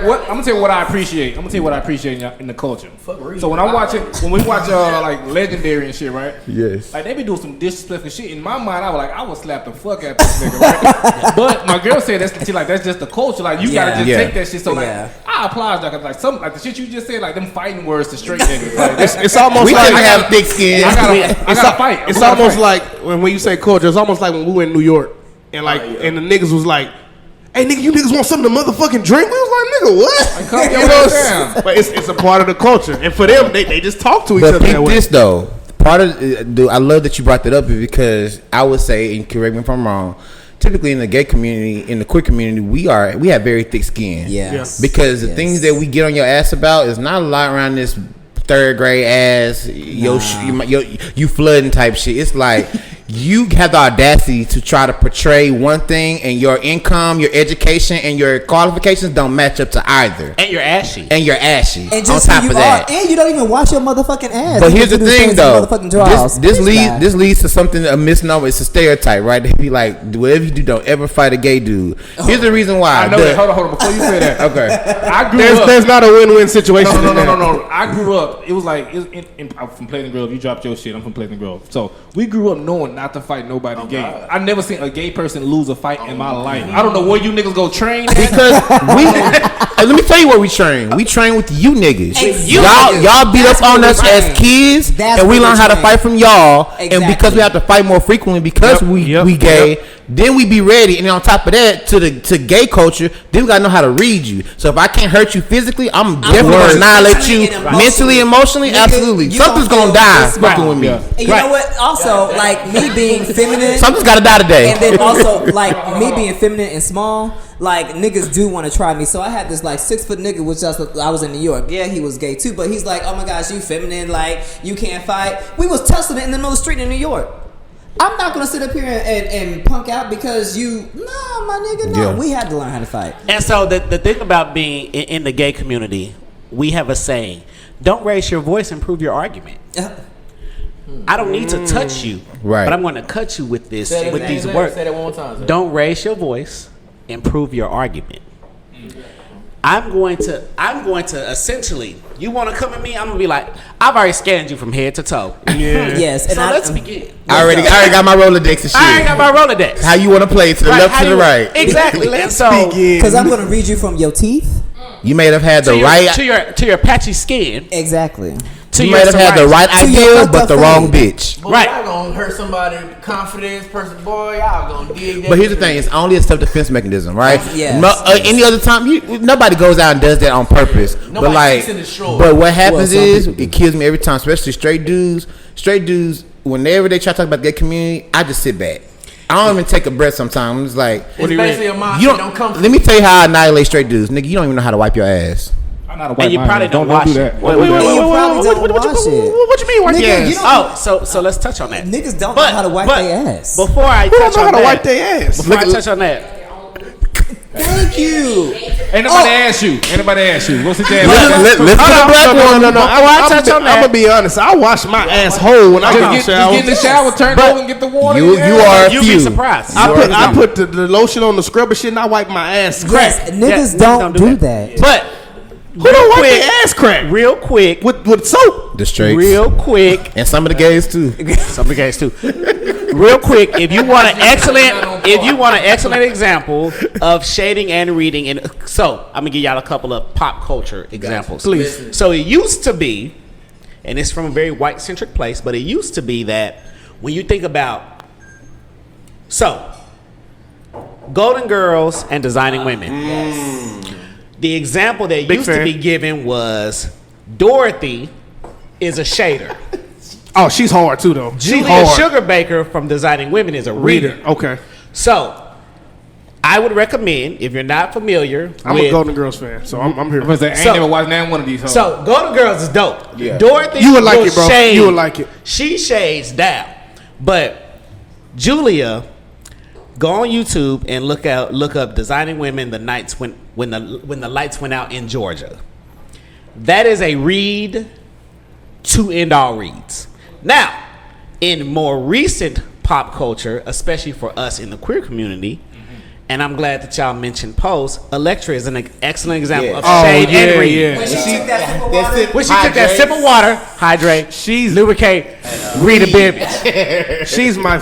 [SPEAKER 1] what? I'm gonna tell you what I appreciate. I'm gonna tell you what I appreciate in the culture. So when we watch like Legendary and shit, right?
[SPEAKER 6] Yes.
[SPEAKER 1] Like they be doing some disrespectful shit. In my mind, I would slap the fuck out this nigga, right? But my girl said that's just the culture. Like you gotta just
[SPEAKER 6] Yeah.
[SPEAKER 1] take that shit. So like
[SPEAKER 7] Yeah.
[SPEAKER 1] I I applaud y'all. Cause like some like the shit you just said, like them fighting words to straight niggas. Like,
[SPEAKER 2] it's almost like
[SPEAKER 6] I have thick skin.
[SPEAKER 1] I gotta fight.
[SPEAKER 2] It's almost like when you say culture. It's almost like when we were in New York and and the niggas was like, "Hey nigga, you niggas want something to motherfucking drink?" We was like, "Nigga, what?"
[SPEAKER 1] Like, calm your ass down.
[SPEAKER 2] But it's a part of the culture, and for them, they just talk to each other
[SPEAKER 6] But
[SPEAKER 2] that way.
[SPEAKER 6] this though, part of I love that you brought that up because I would say, and correct me if I'm wrong. Typically in the gay community, in the queer community, we have very thick skin.
[SPEAKER 7] Yes.
[SPEAKER 6] Because the things that we get on your ass about is not a lot around this third grade ass, you flooding type shit. It's like you have the audacity to try to portray one thing and your income, your education, and your qualifications don't match up to either.
[SPEAKER 4] And you're ashy.
[SPEAKER 6] And
[SPEAKER 7] just
[SPEAKER 6] on top of that.
[SPEAKER 7] And you don't even wash your motherfucking ass.
[SPEAKER 6] But here's the thing, though. This leads to something, a misnomer. It's a stereotype, right? They be like, whatever you do, don't ever fight a gay dude. Here's the reason why.
[SPEAKER 1] I know that. Hold on. Before you say that,
[SPEAKER 2] okay. There's not a win-win situation.
[SPEAKER 1] No. I grew up. It was like I'm from Pleasant Grove. You dropped your shit. I'm from Pleasant Grove. So we grew up knowing not to fight nobody gay.
[SPEAKER 5] God.
[SPEAKER 1] I never seen a gay person lose a fight in my life. I don't know where you niggas go train at.
[SPEAKER 6] Because let me tell you what we train. We train with you niggas.
[SPEAKER 7] Exactly.
[SPEAKER 6] Y'all beat up on us as kids, and we learn how to fight from y'all.
[SPEAKER 7] Exactly.
[SPEAKER 6] And because we have to fight more frequently because we gay, then we be ready. And then on top of that, to gay culture, then we gotta know how to read you. So if I can't hurt you physically, I'm definitely gonna annihilate you mentally, emotionally.
[SPEAKER 7] Nigga,
[SPEAKER 6] absolutely, something's gonna die fucking with me.
[SPEAKER 7] And you know what? Also, like me being feminine,
[SPEAKER 6] something's gotta die today.
[SPEAKER 7] And then also, like me being feminine and small, like niggas do want to try me. So I had this like 6 foot nigga, which I was in New York. Yeah, he was gay too, but he's like, oh my gosh, you feminine, like you can't fight. We was tussling in the middle of the street in New York. I'm not gonna sit up here and punk out because my nigga, no. Yeah. We had to learn how to fight.
[SPEAKER 4] And so the thing about being in the gay community, we have a saying: don't raise your voice and prove your argument. I don't need to touch you, right? But I'm going to cut you with these words.
[SPEAKER 5] Say that one more time.
[SPEAKER 4] Don't raise your voice and prove your argument. I'm going to essentially. You want to come at me? I'm gonna be like, I've already scanned you from head to toe.
[SPEAKER 7] Yeah. Yes.
[SPEAKER 4] So let's begin.
[SPEAKER 6] I already got my Rolodex and shit.
[SPEAKER 4] I already got my Rolodex.
[SPEAKER 6] How you want to play to the left to the right?
[SPEAKER 4] Exactly.
[SPEAKER 7] Let's begin. Because I'm gonna read you from your teeth.
[SPEAKER 6] You may have had the right
[SPEAKER 4] to your patchy skin.
[SPEAKER 7] Exactly.
[SPEAKER 6] You might have had the right idea, but the wrong bitch.
[SPEAKER 5] Boy, right. Y'all gonna hurt somebody confidence person. Boy, y'all gonna dig that.
[SPEAKER 6] But here's the thing: it's only a self-defense mechanism, right?
[SPEAKER 7] Yes.
[SPEAKER 6] Any other time, nobody goes out and does that on purpose. But what happens is it kills me every time, especially straight dudes. Straight dudes, whenever they try to talk about the gay community, I just sit back. I don't even take a breath sometimes. I'm just like,
[SPEAKER 5] what do you mean?
[SPEAKER 6] Let me tell you how I annihilate straight dudes. Nigga, you don't even know how to wipe your ass.
[SPEAKER 4] And you probably don't wash it.
[SPEAKER 7] What
[SPEAKER 4] you mean wipe your ass? So let's touch on that.
[SPEAKER 7] Niggas don't know how to wipe their ass.
[SPEAKER 4] Before I touch on that,
[SPEAKER 2] wipe their ass.
[SPEAKER 4] Before I touch on that.
[SPEAKER 7] Thank you.
[SPEAKER 1] Ain't nobody ask you. What's the damn?
[SPEAKER 2] Let's get a black one. No. I'm gonna be honest. I wash my asshole when I get in the shower.
[SPEAKER 1] Get in the shower, turn over, and get the water.
[SPEAKER 6] You'd
[SPEAKER 4] be surprised.
[SPEAKER 2] I put the lotion on the scrubber shit, and I wipe my ass.
[SPEAKER 7] Yes, niggas don't do that.
[SPEAKER 4] But
[SPEAKER 2] who don't wipe their ass crack?
[SPEAKER 4] Real quick
[SPEAKER 2] with soap.
[SPEAKER 6] The straights.
[SPEAKER 4] Real quick,
[SPEAKER 6] and some of the gays too.
[SPEAKER 4] Real quick, if you want an excellent example of shading and reading, and so I'm gonna give y'all a couple of pop culture examples.
[SPEAKER 2] Please.
[SPEAKER 4] So it used to be, and it's from a very white centric place, but it used to be that when you think about Golden Girls and Designing Women. The example that used to be given was Dorothy is a shader.
[SPEAKER 2] Oh, she's hard too, though.
[SPEAKER 4] Julia Sugarbaker from Designing Women is a reader.
[SPEAKER 2] Okay.
[SPEAKER 4] So, I would recommend, if you're not familiar,
[SPEAKER 2] I'm a Golden Girls fan, so I'm here.
[SPEAKER 1] I ain't never watched one of these.
[SPEAKER 4] So, Golden Girls is dope.
[SPEAKER 6] Yeah.
[SPEAKER 4] Dorothy,
[SPEAKER 2] you would like it, bro. You would like it.
[SPEAKER 4] She shades down, but Julia. Go on YouTube and look up Designing Women the nights when the lights went out in Georgia. That is a read to end all reads. Now, in more recent pop culture, especially for us in the queer community, and I'm glad that y'all mentioned Pose, Elektra is an excellent example of shade and read.
[SPEAKER 7] Yeah. When she took
[SPEAKER 4] that sip of water, hydrate, lubricate, read a bit.
[SPEAKER 2] She's my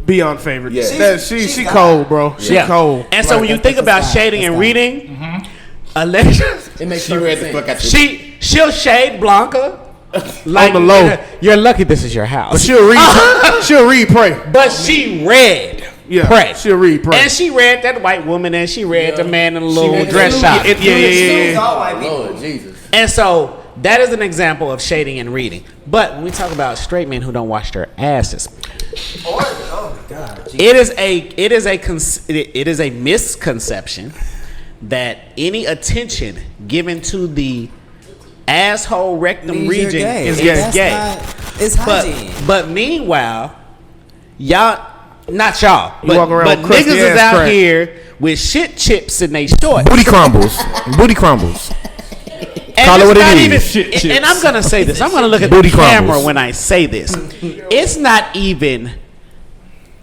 [SPEAKER 2] beyond favorite. Yeah. She cold, bro. She cold.
[SPEAKER 4] And so when you think about shading and reading,
[SPEAKER 5] It makes
[SPEAKER 6] She read the fuck out.
[SPEAKER 4] She'll shade Blanca.
[SPEAKER 2] On the low.
[SPEAKER 4] You're lucky this is your house.
[SPEAKER 2] But she'll read. She'll read pray.
[SPEAKER 4] But she read
[SPEAKER 2] Yeah,
[SPEAKER 4] pray.
[SPEAKER 2] she'll read pray.
[SPEAKER 4] And she read that white woman, and she read the man in the little dress shop.
[SPEAKER 5] Lord Jesus.
[SPEAKER 4] And so that is an example of shading and reading. But when we talk about straight men who don't wash their asses, it is a misconception that any attention given to the asshole rectum region is gay.
[SPEAKER 7] It's hygiene.
[SPEAKER 4] But meanwhile, y'all, not y'all,
[SPEAKER 2] You walk around
[SPEAKER 4] but
[SPEAKER 2] with crusty
[SPEAKER 4] niggas is
[SPEAKER 2] ass
[SPEAKER 4] out
[SPEAKER 2] crack.
[SPEAKER 4] here with shit chips in they shorts.
[SPEAKER 6] Booty crumbles. Booty crumbles.
[SPEAKER 4] And
[SPEAKER 6] Call it
[SPEAKER 4] it's
[SPEAKER 6] what it
[SPEAKER 4] not
[SPEAKER 6] is.
[SPEAKER 4] even-
[SPEAKER 1] Shit chips.
[SPEAKER 4] and I'm gonna say this. I'm gonna look at
[SPEAKER 6] Booty
[SPEAKER 4] the camera
[SPEAKER 6] crumbles.
[SPEAKER 4] when I say this. It's not even.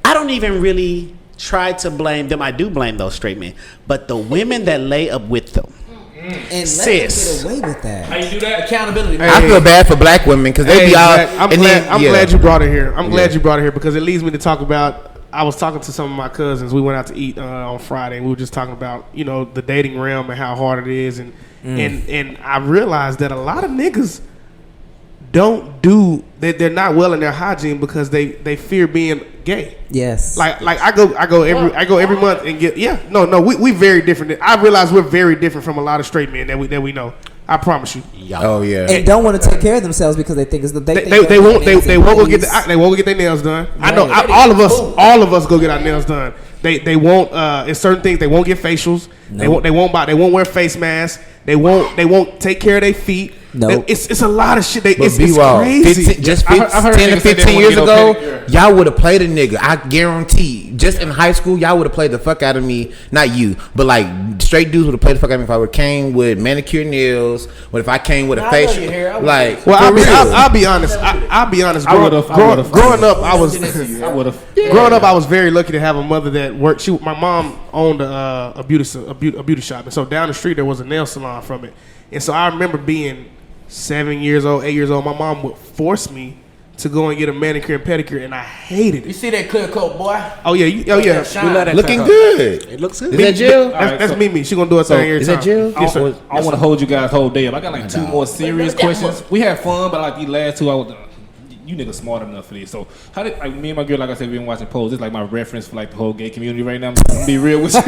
[SPEAKER 4] I don't even really try to blame them. I do blame those straight men, but the women that lay up with them.
[SPEAKER 7] And
[SPEAKER 4] Sis.
[SPEAKER 7] let them get away with that.
[SPEAKER 1] How you do that?
[SPEAKER 5] Accountability.
[SPEAKER 6] I feel bad for black women because they
[SPEAKER 2] Hey,
[SPEAKER 6] be all.
[SPEAKER 2] Zach, I'm
[SPEAKER 6] and
[SPEAKER 2] glad,
[SPEAKER 6] then,
[SPEAKER 2] I'm
[SPEAKER 6] yeah.
[SPEAKER 2] glad you brought it here. I'm glad you brought it here because it leads me to talk about. I was talking to some of my cousins. We went out to eat on Friday, and we were just talking about the dating realm and how hard it is, and I realized that a lot of niggas don't do that. They're not well in their hygiene because they fear being gay.
[SPEAKER 7] Yes.
[SPEAKER 2] Like I go every month and get we very different. I realize we're very different from a lot of straight men that we know. I promise you.
[SPEAKER 6] Oh yeah.
[SPEAKER 7] and don't want to take care of themselves because they think it's the
[SPEAKER 2] They won't go get their nails done. I know all of us go get our nails done. They won't in certain things they won't get facials.
[SPEAKER 7] Nope.
[SPEAKER 2] They won't wear face masks. They won't take care of their feet.
[SPEAKER 7] Nope.
[SPEAKER 2] It's a lot of shit. It's crazy.
[SPEAKER 6] 10 to 15 years ago, y'all would have played a nigga. I guarantee. Just in high school, y'all would have played the fuck out of me. Not you, but like straight dudes would have played the fuck out of me if I would came with manicure nails. What if I came with a facial? Like,
[SPEAKER 2] Well,
[SPEAKER 6] for real.
[SPEAKER 2] I'll be honest. I'll be honest.
[SPEAKER 1] I would've.
[SPEAKER 2] Growing up, I was.
[SPEAKER 1] I would have.
[SPEAKER 2] Growing up, I was very lucky to have a mother that worked. My mom owned a beauty shop, and so down the street there was a nail salon from it. And so I remember being 7 years old, 8 years old. My mom would force me to go and get a manicure and pedicure, and I hated
[SPEAKER 5] You
[SPEAKER 2] it.
[SPEAKER 5] see that clear coat, boy?
[SPEAKER 2] Oh yeah,
[SPEAKER 5] Shine.
[SPEAKER 4] We love that
[SPEAKER 6] looking
[SPEAKER 4] cut.
[SPEAKER 6] good.
[SPEAKER 4] It looks good.
[SPEAKER 6] Is that Jill?
[SPEAKER 2] That's Mimi. She gonna do a thing every
[SPEAKER 6] Is
[SPEAKER 2] time.
[SPEAKER 6] that Jill?
[SPEAKER 2] Yes, sir.
[SPEAKER 1] I want to hold you guys whole day up. I got like two more serious questions. We had fun, but like these last two, you niggas smart enough for this. So how did me and my girl, like I said, we've been watching Pose. This is like my reference for like the whole gay community right now. I'm gonna be real with you.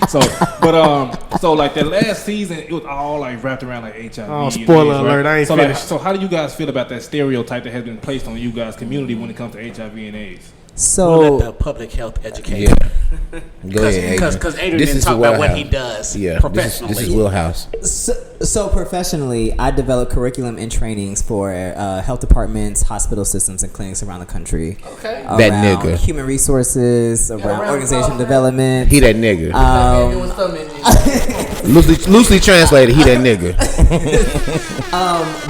[SPEAKER 1] So like that last season, it was all like wrapped around like HIV.
[SPEAKER 2] Oh,
[SPEAKER 1] and
[SPEAKER 2] spoiler
[SPEAKER 1] AIDS,
[SPEAKER 2] alert! I ain't
[SPEAKER 1] so
[SPEAKER 2] finished.
[SPEAKER 1] so how do you guys feel about that stereotype that has been placed on you guys' community when it comes to HIV and AIDS?
[SPEAKER 4] We'll let the
[SPEAKER 7] So
[SPEAKER 4] public health educator.
[SPEAKER 6] Yeah. Go ahead, Adrian.
[SPEAKER 4] Because Adrian
[SPEAKER 6] This
[SPEAKER 4] didn't
[SPEAKER 6] is
[SPEAKER 4] talk
[SPEAKER 6] the
[SPEAKER 4] about what
[SPEAKER 6] wheelhouse.
[SPEAKER 4] he does
[SPEAKER 6] Yeah,
[SPEAKER 4] professionally.
[SPEAKER 6] this is Wheelhouse.
[SPEAKER 7] So professionally, I develop curriculum and trainings for health departments, hospital systems, and clinics around the country.
[SPEAKER 5] Okay.
[SPEAKER 7] Around
[SPEAKER 6] That nigga.
[SPEAKER 7] human resources, around
[SPEAKER 5] around
[SPEAKER 7] organizational
[SPEAKER 5] the
[SPEAKER 7] development.
[SPEAKER 6] He that nigga.
[SPEAKER 5] Doing something.
[SPEAKER 6] Loosely translated, he that nigga.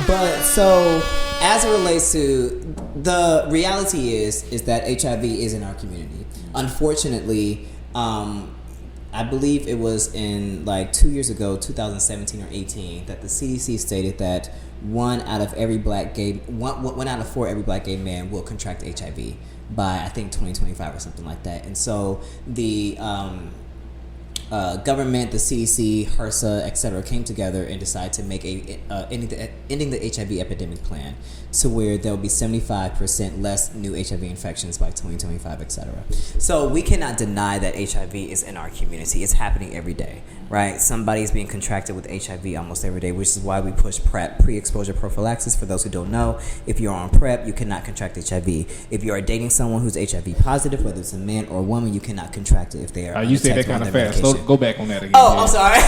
[SPEAKER 7] But so as it relates to the reality is that HIV is in our community. Unfortunately, I believe it was in like 2 years ago, 2017 or 18, that the CDC stated that one out of 4 every black gay man will contract HIV by I think 2025 or something like that. And so the government, the CDC, HRSA, etc., came together and decided to make ending the HIV epidemic plan to where there will be 75% less new HIV infections by 2025, etc. So we cannot deny that HIV is in our community. It's happening every day, right? Somebody's being contracted with HIV almost every day, which is why we push PrEP, pre-exposure prophylaxis. For those who don't know, if you're on PrEP, you cannot contract HIV. If you are dating someone who's HIV positive, whether it's a man or a woman, you cannot contract it if they are
[SPEAKER 1] You said that
[SPEAKER 7] undetectable
[SPEAKER 1] kind
[SPEAKER 7] on
[SPEAKER 1] of
[SPEAKER 7] their
[SPEAKER 1] fast.
[SPEAKER 7] medication.
[SPEAKER 1] Go back on that again.
[SPEAKER 7] Oh, I'm sorry.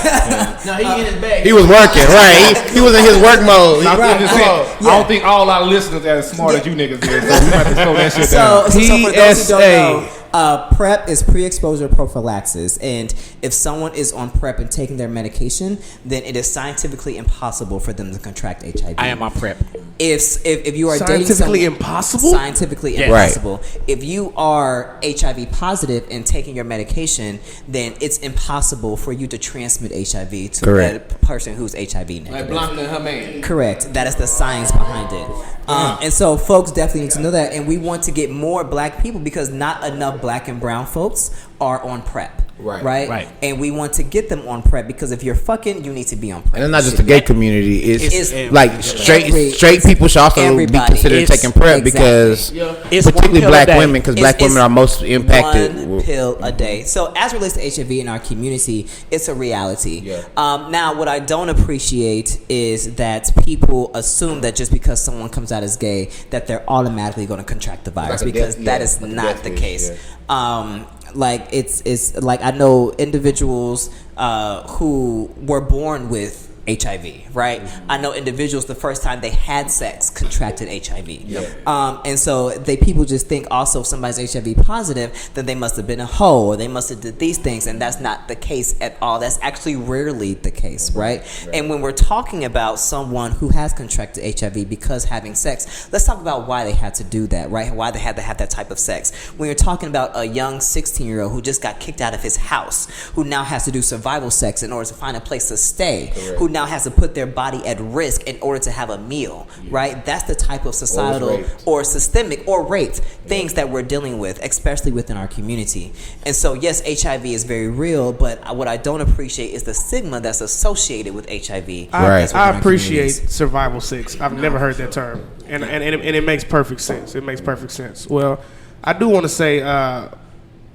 [SPEAKER 5] No, he in his bag.
[SPEAKER 6] He was working, right? He was in his work mode.
[SPEAKER 1] I'm just saying, I don't think all our listeners are as smart as you niggas is. So we have to slow that shit down.
[SPEAKER 7] So for those who don't know, PrEP is pre-exposure prophylaxis, and if someone is on PrEP and taking their medication, then it is scientifically impossible for them to contract HIV.
[SPEAKER 4] I am on PrEP.
[SPEAKER 7] If you are
[SPEAKER 2] Scientifically
[SPEAKER 7] dating
[SPEAKER 2] impossible?
[SPEAKER 7] scientifically
[SPEAKER 4] Yes.
[SPEAKER 7] impossible. If you are HIV positive and taking your medication, then it's impossible for you to transmit HIV to
[SPEAKER 6] Correct.
[SPEAKER 7] a person who's HIV negative.
[SPEAKER 5] Like Blanca and her man.
[SPEAKER 7] Correct. That is the science behind it. And so folks definitely need to know that. And we want to get more black people because not enough black and brown folks are on PrEP. Right. And we want to get them on PrEP because if you're fucking, you need to be on PrEP.
[SPEAKER 6] And it's not just the gay community. It's like
[SPEAKER 7] straight
[SPEAKER 6] people should also be considered taking PrEP because particularly black women, because black women are most impacted.
[SPEAKER 7] One pill a day. So as it relates to HIV in our community, it's a reality. Now, what I don't appreciate is that people assume that just because someone comes out as gay, that they're automatically going to contract the virus because that is not the case. Like it's like I know individuals who were born with HIV, right? I know individuals the first time they had sex contracted HIV. And so people just think also if somebody's HIV positive, then they must have been a hoe or they must have did these things, and that's not the case at all. That's actually rarely the case, right? And when we're talking about someone who has contracted HIV because having sex, let's talk about why they had to do that, right? Why they had to have that type of sex. When you're talking about a young 16-year-old who just got kicked out of his house, who now has to do survival sex in order to find a place to stay, who now has to put their body at risk in order to have a meal, right? That's the type of societal or systemic or raped things that we're dealing with, especially within our community. And so, yes, HIV is very real, but what I don't appreciate is the stigma that's associated with HIV.
[SPEAKER 2] I appreciate survival sex. I've never heard that term, and it makes perfect sense. It makes perfect sense. Well, I do want to say.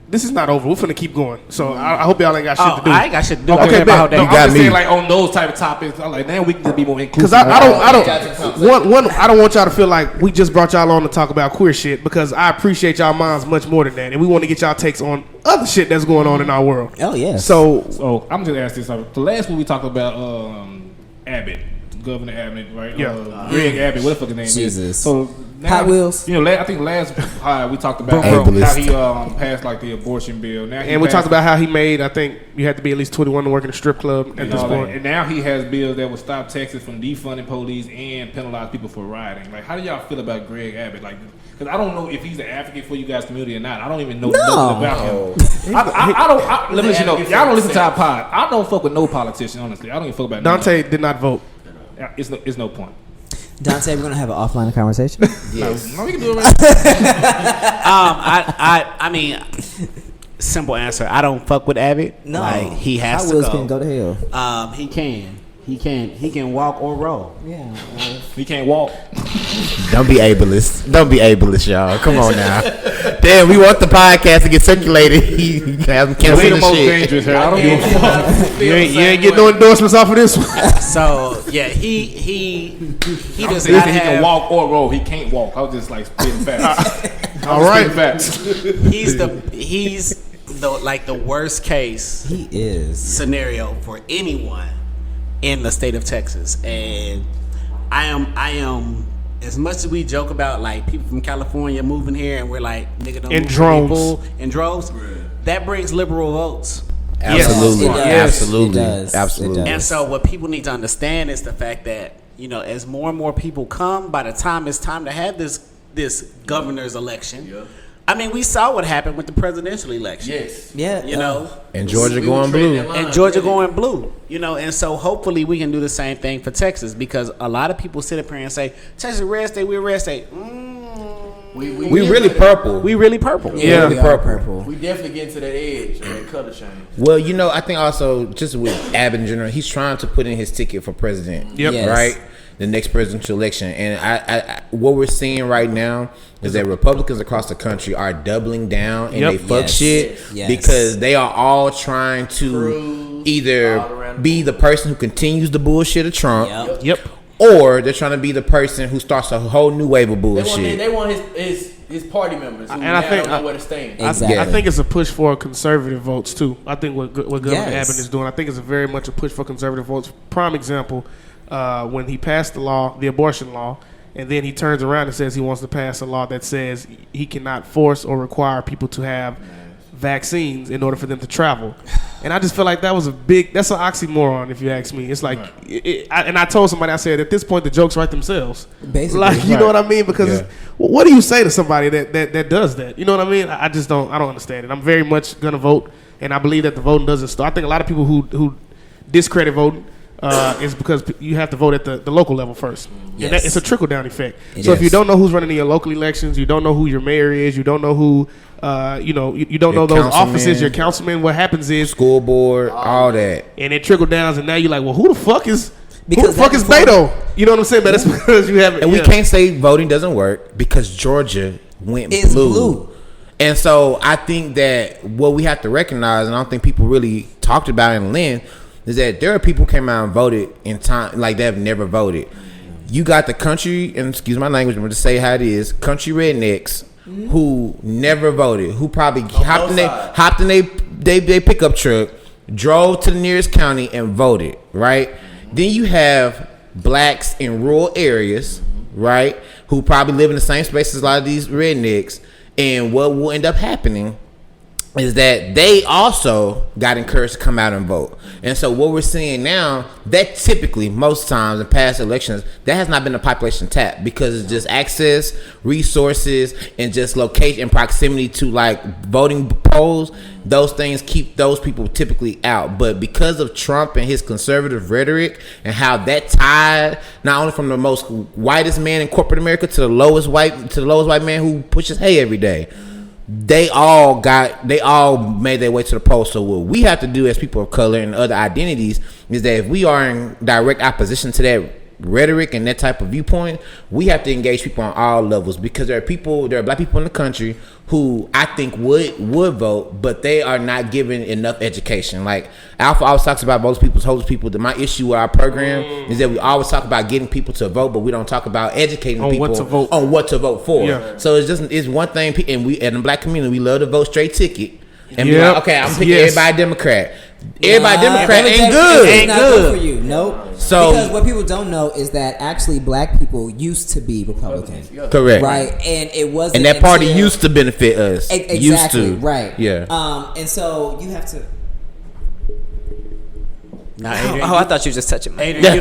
[SPEAKER 2] This is not over. We're finna keep going. So I hope y'all ain't got shit to do.
[SPEAKER 4] I ain't got shit to do.
[SPEAKER 2] Okay,
[SPEAKER 1] I'm just saying, like on those type of topics, I'm like, now we can be more inclusive.
[SPEAKER 2] Because I don't want y'all to feel like we just brought y'all on to talk about queer shit. Because I appreciate y'all minds much more than that, and we want to get y'all takes on other shit that's going on in our world.
[SPEAKER 7] Oh yeah.
[SPEAKER 2] So
[SPEAKER 1] I'm just asking this. The last one we talked about Abbott, Governor Abbott, right?
[SPEAKER 2] Yeah.
[SPEAKER 1] Greg Abbott, what the fuck his name
[SPEAKER 7] Jesus.
[SPEAKER 1] is? So. Now,
[SPEAKER 7] Hot Wheels.
[SPEAKER 1] You know, I think last we talked about how he passed like the abortion bill. Now
[SPEAKER 2] we talked about how he made. I think you had to be at least 21 to work in a strip club at this point.
[SPEAKER 1] And now he has bills that will stop Texas from defunding police and penalize people for rioting. Like, how do y'all feel about Greg Abbott? Like, because I don't know if he's an advocate for you guys' community or not. I don't even know nothing about him. Let me let you know. Y'all don't listen to our pod. I don't fuck with no politician. Honestly, I don't even fuck about.
[SPEAKER 2] Dante did not vote.
[SPEAKER 1] It's no point.
[SPEAKER 7] Dante, we're gonna have an offline conversation.
[SPEAKER 1] Yes. No, we can do it right now.
[SPEAKER 4] I mean, simple answer. I don't fuck with Abbott.
[SPEAKER 7] No,
[SPEAKER 4] like, he has
[SPEAKER 7] Hot
[SPEAKER 4] to
[SPEAKER 7] Wheels
[SPEAKER 4] go.
[SPEAKER 7] Can go to hell.
[SPEAKER 4] He can walk or roll.
[SPEAKER 7] Yeah.
[SPEAKER 1] He can't walk.
[SPEAKER 6] Don't be ableist, y'all. Come on now. Damn, we want the podcast to get circulated. He have them cancel the
[SPEAKER 1] most
[SPEAKER 6] shit.
[SPEAKER 1] dangerous here. I don't give a fuck.
[SPEAKER 2] You ain't getting no endorsements off of this one.
[SPEAKER 4] So yeah, he does
[SPEAKER 1] He
[SPEAKER 4] not
[SPEAKER 1] can
[SPEAKER 4] have.
[SPEAKER 1] walk or roll. He can't walk. I was just like spitting facts.
[SPEAKER 2] All right.
[SPEAKER 4] He's the worst case
[SPEAKER 7] He is.
[SPEAKER 4] scenario for anyone in the state of Texas, and I am as much as we joke about like people from California moving here and we're like nigga don't
[SPEAKER 2] in
[SPEAKER 4] move
[SPEAKER 2] droves.
[SPEAKER 4] people in droves, that brings liberal votes.
[SPEAKER 6] Absolutely,
[SPEAKER 7] Yes,
[SPEAKER 6] absolutely,
[SPEAKER 7] it does.
[SPEAKER 6] absolutely.
[SPEAKER 7] It does.
[SPEAKER 4] And so what people need to understand is the fact that, you know, as more and more people come, by the time it's time to have this governor's election, I mean, we saw what happened with the presidential election.
[SPEAKER 5] Yes.
[SPEAKER 7] Yeah.
[SPEAKER 4] You know,
[SPEAKER 6] And Georgia going blue.
[SPEAKER 4] and Georgia going blue, you know, and so hopefully we can do the same thing for Texas, because a lot of people sit up here and say, Texas red state, we're red state.
[SPEAKER 6] We really purple.
[SPEAKER 4] We really purple.
[SPEAKER 2] Yeah.
[SPEAKER 6] really purple.
[SPEAKER 5] We definitely get to that edge and that color change.
[SPEAKER 6] Well, you know, I think also just with Abbott in general, he's trying to put in his ticket for president.
[SPEAKER 2] Yep.
[SPEAKER 7] Yes.
[SPEAKER 6] Right? The next presidential election. And I what we're seeing right now is that Republicans across the country are doubling down and they fuck
[SPEAKER 7] Yes.
[SPEAKER 6] shit
[SPEAKER 7] Yes.
[SPEAKER 6] because they are all trying to either be the person who continues the bullshit of Trump,
[SPEAKER 2] Yep.
[SPEAKER 6] or they're trying to be the person who starts a whole new wave of bullshit.
[SPEAKER 5] They want his party members who
[SPEAKER 2] And
[SPEAKER 5] now
[SPEAKER 2] I think-
[SPEAKER 5] don't know where to stand.
[SPEAKER 7] Exactly.
[SPEAKER 2] I think it's a push for conservative votes too. I think what Governor
[SPEAKER 7] Yes.
[SPEAKER 2] Abbott is doing, I think it's a very much a push for conservative votes. Prime example, when he passed the law, the abortion law, and then he turns around and says he wants to pass a law that says he cannot force or require people to have vaccines in order for them to travel. And I just feel like that's an oxymoron if you ask me. It's like, and I told somebody, I said, at this point the jokes write themselves.
[SPEAKER 7] Basically.
[SPEAKER 2] Like, you know what I mean? Because what do you say to somebody that does that? You know what I mean? I don't understand it. I'm very much gonna vote, and I believe that the voting doesn't start. I think a lot of people who discredit voting is because you have to vote at the local level first.
[SPEAKER 7] Yes.
[SPEAKER 2] And it's a trickle down effect.
[SPEAKER 7] It
[SPEAKER 2] so if you
[SPEAKER 6] is.
[SPEAKER 2] don't know who's running in your local elections, you don't know who your mayor is, you don't know who, you don't know those
[SPEAKER 6] councilman.
[SPEAKER 2] offices, your councilman. What happens is,
[SPEAKER 6] School board, all that.
[SPEAKER 2] and it trickle downs, and now you're like, well, who the fuck is?
[SPEAKER 7] Because
[SPEAKER 2] who the fuck is
[SPEAKER 7] that's
[SPEAKER 2] Beto? You know what I'm saying? But that's because you haven't.
[SPEAKER 6] And we can't say voting doesn't work because Georgia went
[SPEAKER 7] It's
[SPEAKER 6] blue.
[SPEAKER 7] blue.
[SPEAKER 6] And so I think that what we have to recognize, and I don't think people really talked about in Lynn, is that there are people who came out and voted in time like they have never voted. You got the country, and excuse my language, I'm going to say how it is, country rednecks who never voted, who probably hopped in they pickup truck, drove to the nearest county and voted, right? Then you have blacks in rural areas, right, who probably live in the same space as a lot of these rednecks. And what will end up happening is that they also got encouraged to come out and vote. And so what we're seeing now, that typically, most times in past elections, that has not been a population tap because it's just access, resources, and just location and proximity to like voting polls. Those things keep those people typically out. But because of Trump and his conservative rhetoric and how that tied not only from the most whitest man in corporate America to the lowest white man who pushes hay every day, they all made their way to the polls. So what we have to do as people of color and other identities is that if we are in direct opposition to that rhetoric and that type of viewpoint, we have to engage people on all levels because there are black people in the country who I think would vote, but they are not given enough education. Like Alpha always talks about most people's homeless people. My issue with our program is that we always talk about getting people to vote, but we don't talk about educating people on what to vote for. Yeah. So it's one thing, and we in the black community we love to vote straight ticket and be like, okay, I'm picking everybody Democrat. Everybody Democrat ain't good.
[SPEAKER 7] It's not good for you. Nope.
[SPEAKER 6] So
[SPEAKER 7] because what people don't know is that actually black people used to be Republican.
[SPEAKER 6] Correct.
[SPEAKER 7] Right. And it wasn't.
[SPEAKER 6] And that party used to benefit us.
[SPEAKER 7] Exactly.
[SPEAKER 6] Used to.
[SPEAKER 7] Right.
[SPEAKER 6] Yeah.
[SPEAKER 7] And so you have to.
[SPEAKER 3] Nah, I thought you were just touching me.
[SPEAKER 4] Adrian,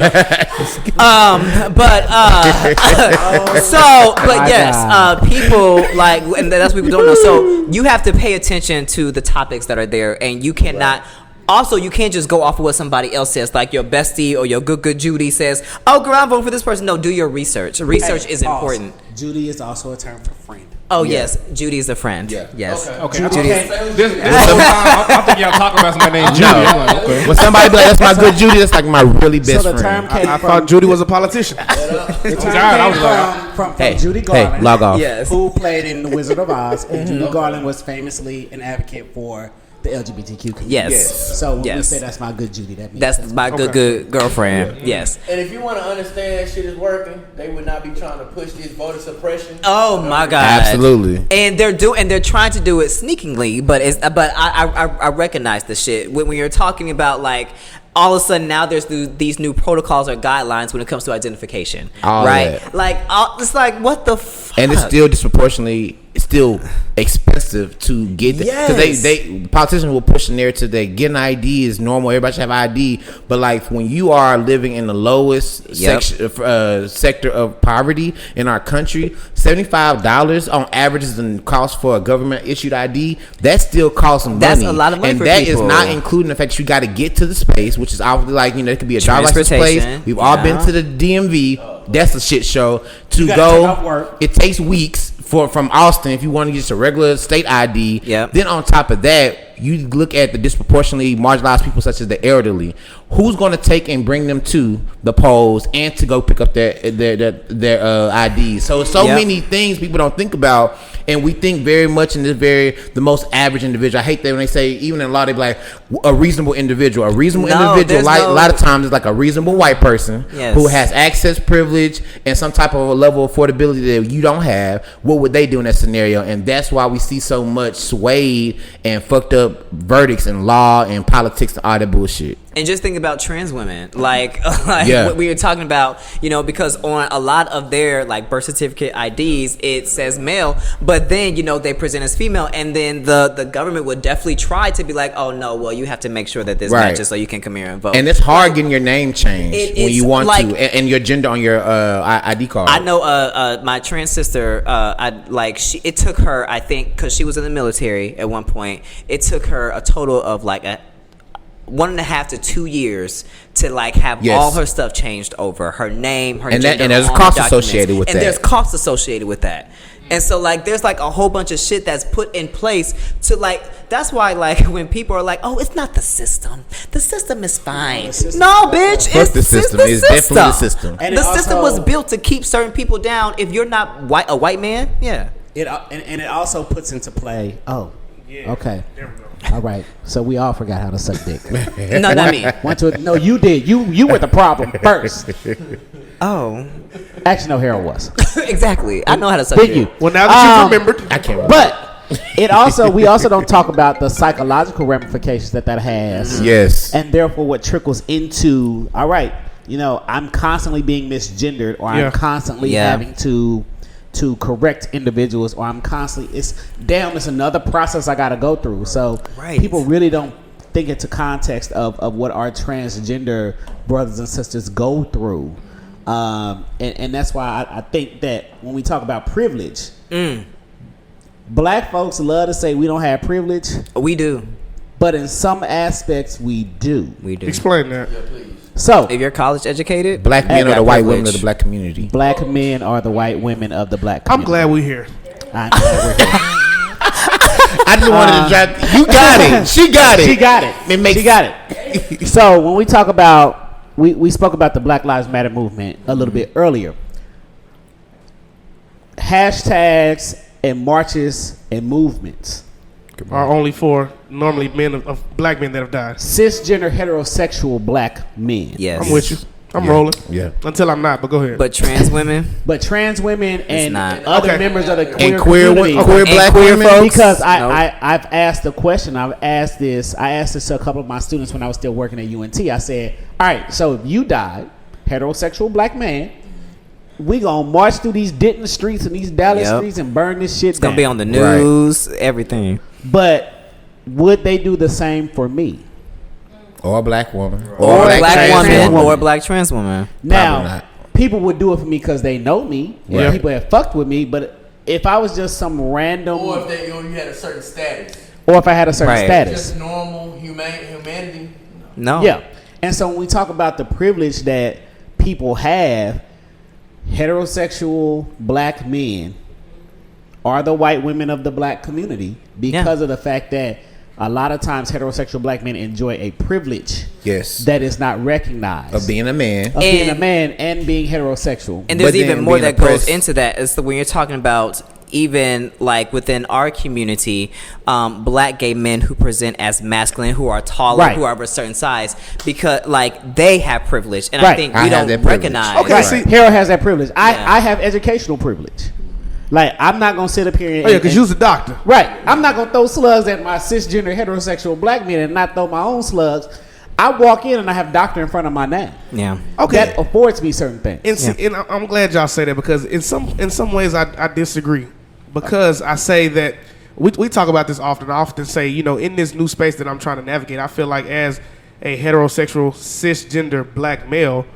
[SPEAKER 3] people like, and that's what people don't know. So you have to pay attention to the topics that are there, and you cannot. Also, you can't just go off of what somebody else says, like your bestie or your good Judy says, oh, girl, I'm voting for this person. No, do your research. Research is important.
[SPEAKER 4] Judy is also a term for friend.
[SPEAKER 3] Oh, yes. Judy is a friend. Yeah. Yes.
[SPEAKER 1] Okay.
[SPEAKER 3] Judy
[SPEAKER 1] This whole time, I'm thinking y'all talking about somebody named Judy. I'm like, okay.
[SPEAKER 6] When somebody be like, that's my good Judy, that's like my really best
[SPEAKER 4] So the
[SPEAKER 6] friend.
[SPEAKER 4] term came
[SPEAKER 2] I thought Judy was a politician.
[SPEAKER 4] The term
[SPEAKER 1] I was like,
[SPEAKER 4] came from
[SPEAKER 6] Hey,
[SPEAKER 4] Judy Garland,
[SPEAKER 6] log off.
[SPEAKER 3] Yes.
[SPEAKER 4] who played in The Wizard of Oz, and Judy Garland was famously an advocate for the LGBTQ community.
[SPEAKER 3] Yes.
[SPEAKER 4] So when we
[SPEAKER 3] Yes.
[SPEAKER 4] say that's my good Judy, that means
[SPEAKER 3] That's my good girlfriend. Yes.
[SPEAKER 5] And if you want to understand that shit is working, they would not be trying to push this voter suppression.
[SPEAKER 3] Oh my God.
[SPEAKER 6] Absolutely.
[SPEAKER 3] And they're trying to do it sneakingly, but I recognize the shit when you're talking about like all of a sudden now there's these new protocols or guidelines when it comes to identification, right?
[SPEAKER 6] That.
[SPEAKER 3] Like it's like what the fuck?
[SPEAKER 6] And it's still disproportionately expensive to get because they politicians will push the narrative that getting ID is normal, everybody should have ID, but like when you are living in the lowest sector of poverty in our country, $75 on average is the cost for a government issued ID. That still costs some money.
[SPEAKER 3] That's a lot of money
[SPEAKER 6] and
[SPEAKER 3] for
[SPEAKER 6] that
[SPEAKER 3] people.
[SPEAKER 6] is not including the fact that you got to get to the space, which is obviously like it could be a driver's license place.
[SPEAKER 3] Transportation.
[SPEAKER 6] We've all been to the DMV. That's a shit show. To
[SPEAKER 4] gotta
[SPEAKER 6] go,
[SPEAKER 4] take off work.
[SPEAKER 6] it takes weeks from Austin if you want to get a regular state ID.
[SPEAKER 3] Yep.
[SPEAKER 6] Then on top of that, you look at the disproportionately marginalized people such as the elderly. Who's going to take and bring them to the polls and to go pick up their IDs? So many things people don't think about, and we think very much in the most average individual. I hate that when they say, even in law, they be like a reasonable individual. A reasonable individual, a lot of times, is like a reasonable white person who has access, privilege, and some type of a level of affordability that you don't have. What would they do in that scenario? And that's why we see so much swayed and fucked up verdicts in law and politics and all that bullshit.
[SPEAKER 3] And just think about trans women, like what we were talking about, because on a lot of their like birth certificate IDs, it says male, but then, they present as female, and then the government would definitely try to be like, oh no, well, you have to make sure that this matches so you can come here and vote.
[SPEAKER 6] And it's hard getting your name changed when you want to, and your gender on your ID card.
[SPEAKER 3] I know my trans sister, it took her, I think, because she was in the military at one point, it took her a total of like 1.5 to 2 years to like have all her stuff changed over, her name, her gender,
[SPEAKER 6] and there's costs associated with that.
[SPEAKER 3] And there's costs associated with that. And so like there's like a whole bunch of shit that's put in place to like, that's why like when people are like, oh, it's not the system. The system is fine. No, bitch, it's
[SPEAKER 6] the system. It's definitely the system.
[SPEAKER 3] And the system was built to keep certain people down. If you're not a white man, yeah.
[SPEAKER 4] And it also puts into play. Oh, okay. All right, so we all forgot how to suck dick.
[SPEAKER 3] No, not me.
[SPEAKER 4] No, you did. You were the problem first.
[SPEAKER 3] Oh,
[SPEAKER 4] actually, no, Harold was.
[SPEAKER 3] Exactly. I know how to suck
[SPEAKER 4] dick.
[SPEAKER 3] Did you?
[SPEAKER 2] Well, now that you've remembered,
[SPEAKER 6] I can't remember.
[SPEAKER 4] But we also don't talk about the psychological ramifications that has.
[SPEAKER 6] Yes.
[SPEAKER 4] And therefore, what trickles into, all right, I'm constantly being misgendered, or I'm constantly having to correct individuals, or I'm constantly it's another process I got to go through. So people really don't think into context of what our transgender brothers and sisters go through, and that's why I think that when we talk about privilege, black folks love to say we don't have privilege.
[SPEAKER 3] We do,
[SPEAKER 4] but in some aspects we do.
[SPEAKER 2] Explain that.
[SPEAKER 5] Yeah, please.
[SPEAKER 4] So,
[SPEAKER 3] if you're college educated,
[SPEAKER 6] black men are the white women of the black community.
[SPEAKER 4] Black men are the white women of the black community.
[SPEAKER 2] I'm glad we're here.
[SPEAKER 4] I'm glad we're here.
[SPEAKER 6] I just wanted to drop. You got it. She got it.
[SPEAKER 4] She got it. She got it. So when we talk about, we spoke about the Black Lives Matter movement a little bit earlier. Hashtags and marches and movements
[SPEAKER 2] are only for normally men of black men that have died.
[SPEAKER 4] Cisgender heterosexual black men.
[SPEAKER 3] Yes.
[SPEAKER 2] I'm with you. I'm rolling.
[SPEAKER 6] Yeah.
[SPEAKER 2] Until I'm not, but go ahead.
[SPEAKER 3] But trans women.
[SPEAKER 4] And other members of the queer
[SPEAKER 6] community.
[SPEAKER 4] Queer
[SPEAKER 6] black
[SPEAKER 3] queer
[SPEAKER 6] women.
[SPEAKER 3] folks.
[SPEAKER 4] Because I've asked the question. I asked this to a couple of my students when I was still working at UNT. I said, all right, so if you died, heterosexual black man, we gonna march through these Denton streets and these Dallas streets and burn this shit
[SPEAKER 3] It's gonna be on the news, everything.
[SPEAKER 4] But would they do the same for me?
[SPEAKER 6] Or a black woman.
[SPEAKER 3] Or a black woman.
[SPEAKER 4] woman.
[SPEAKER 3] Or a black trans woman.
[SPEAKER 4] Now, people would do it for me because they know me.
[SPEAKER 6] Yeah.
[SPEAKER 4] People have fucked with me. But if I was just some random...
[SPEAKER 5] Or if you had a certain status.
[SPEAKER 4] Or if I had a certain status.
[SPEAKER 5] Just normal humanity.
[SPEAKER 3] No.
[SPEAKER 4] Yeah. And so when we talk about the privilege that people have, heterosexual black men are the white women of the black community because of the fact that a lot of times heterosexual black men enjoy a privilege that is not recognized
[SPEAKER 6] of being a man,
[SPEAKER 4] and being heterosexual.
[SPEAKER 3] And there's even more that goes into that. It's when you're talking about even like within our community, black gay men who present as masculine, who are taller, who are of a certain size, because like they have privilege, and I think we don't recognize.
[SPEAKER 4] Okay, see, Harold has that privilege. I have educational privilege. Like, I'm not going to sit up here and...
[SPEAKER 2] Oh, yeah, because you're a doctor.
[SPEAKER 4] Right. I'm not going to throw slugs at my cisgender heterosexual black men and not throw my own slugs. I walk in and I have doctor in front of my name.
[SPEAKER 3] Yeah.
[SPEAKER 2] Okay.
[SPEAKER 4] That affords me certain things.
[SPEAKER 2] And I'm glad y'all say that, because in some ways I disagree. Because I say that... We talk about this often. I often say, in this new space that I'm trying to navigate, I feel like as a heterosexual cisgender black male,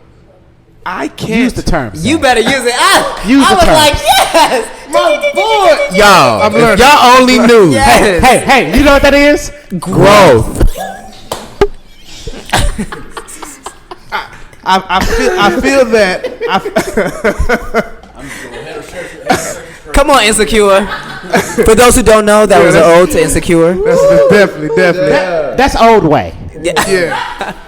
[SPEAKER 2] I can't
[SPEAKER 4] use the term.
[SPEAKER 3] You better use it.
[SPEAKER 4] Use the
[SPEAKER 3] was
[SPEAKER 4] term.
[SPEAKER 3] like, yes,
[SPEAKER 5] my boy.
[SPEAKER 6] Y'all, if y'all only knew.
[SPEAKER 3] Yes.
[SPEAKER 4] Hey, you know what that is?
[SPEAKER 6] Growth.
[SPEAKER 2] I feel that.
[SPEAKER 3] Come on, Insecure. For those who don't know, that was an ode to Insecure.
[SPEAKER 2] That's definitely.
[SPEAKER 4] That's old way.
[SPEAKER 2] Yeah.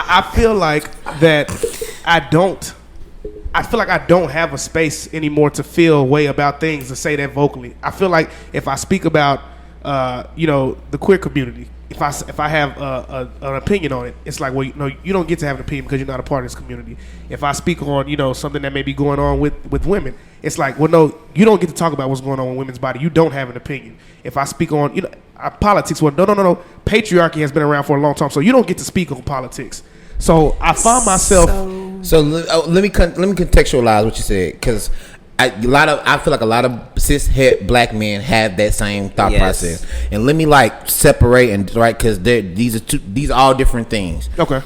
[SPEAKER 2] I feel like that I feel like I don't have a space anymore to feel a way about things, to say that vocally. I feel like if I speak about, the queer community, if I have an opinion on it, it's like, well, you don't get to have an opinion because you're not a part of this community. If I speak on, something that may be going on with women, it's like, well, no, you don't get to talk about what's going on with women's body. You don't have an opinion. If I speak on, politics, well, no. Patriarchy has been around for a long time, so you don't get to speak on politics. So I find myself.
[SPEAKER 6] So let me contextualize what you said, because I feel like a lot of cis het black men have that same thought process, and let me separate because these are all different things.
[SPEAKER 2] Okay.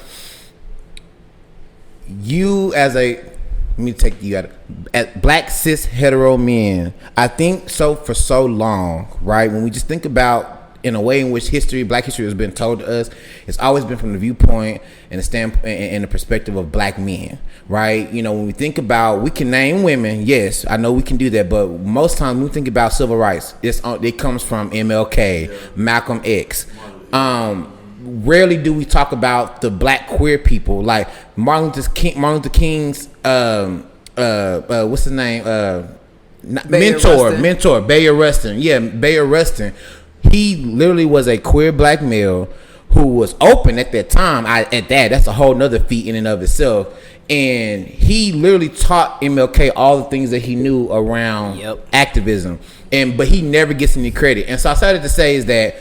[SPEAKER 6] You let me take you out at black cis hetero men. I think so for so long, right? When we just think about in a way in which black history has been told to us, it's always been from the viewpoint and the standpoint and the perspective of black men, right? You know, when we think about, we can name women, yes, I know we can do that, but most times when we think about civil rights, it comes from MLK, Malcolm X. Rarely do we talk about the black queer people, like Martin Luther King's what's his name? Mentor, Bayard Rustin. Yeah, Bayard Rustin. He literally was a queer black male who was open at that time. That's a whole nother feat in and of itself. And he literally taught MLK all the things that he knew around activism. But he never gets any credit. And so I started to say is that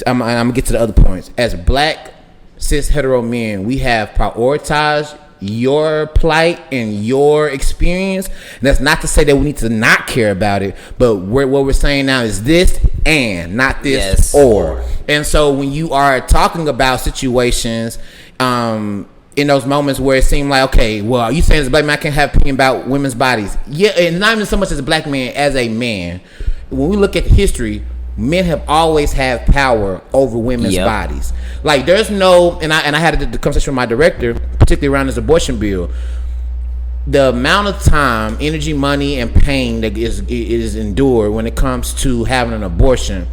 [SPEAKER 6] I'm gonna get to the other points. As black cis hetero men, we have prioritized your plight and your experience. And that's not to say that we need to not care about it, but what we're saying now is this and not this or. And so when you are talking about situations in those moments where it seemed like, okay, well, you saying as a black man I can't have opinion about women's bodies. Yeah, and not even so much as a black man, as a man. When we look at history, men have always had power over women's bodies. Like there's no, and I had the conversation with my director, particularly around this abortion bill. The amount of time, energy, money, and pain that is endured when it comes to having an abortion.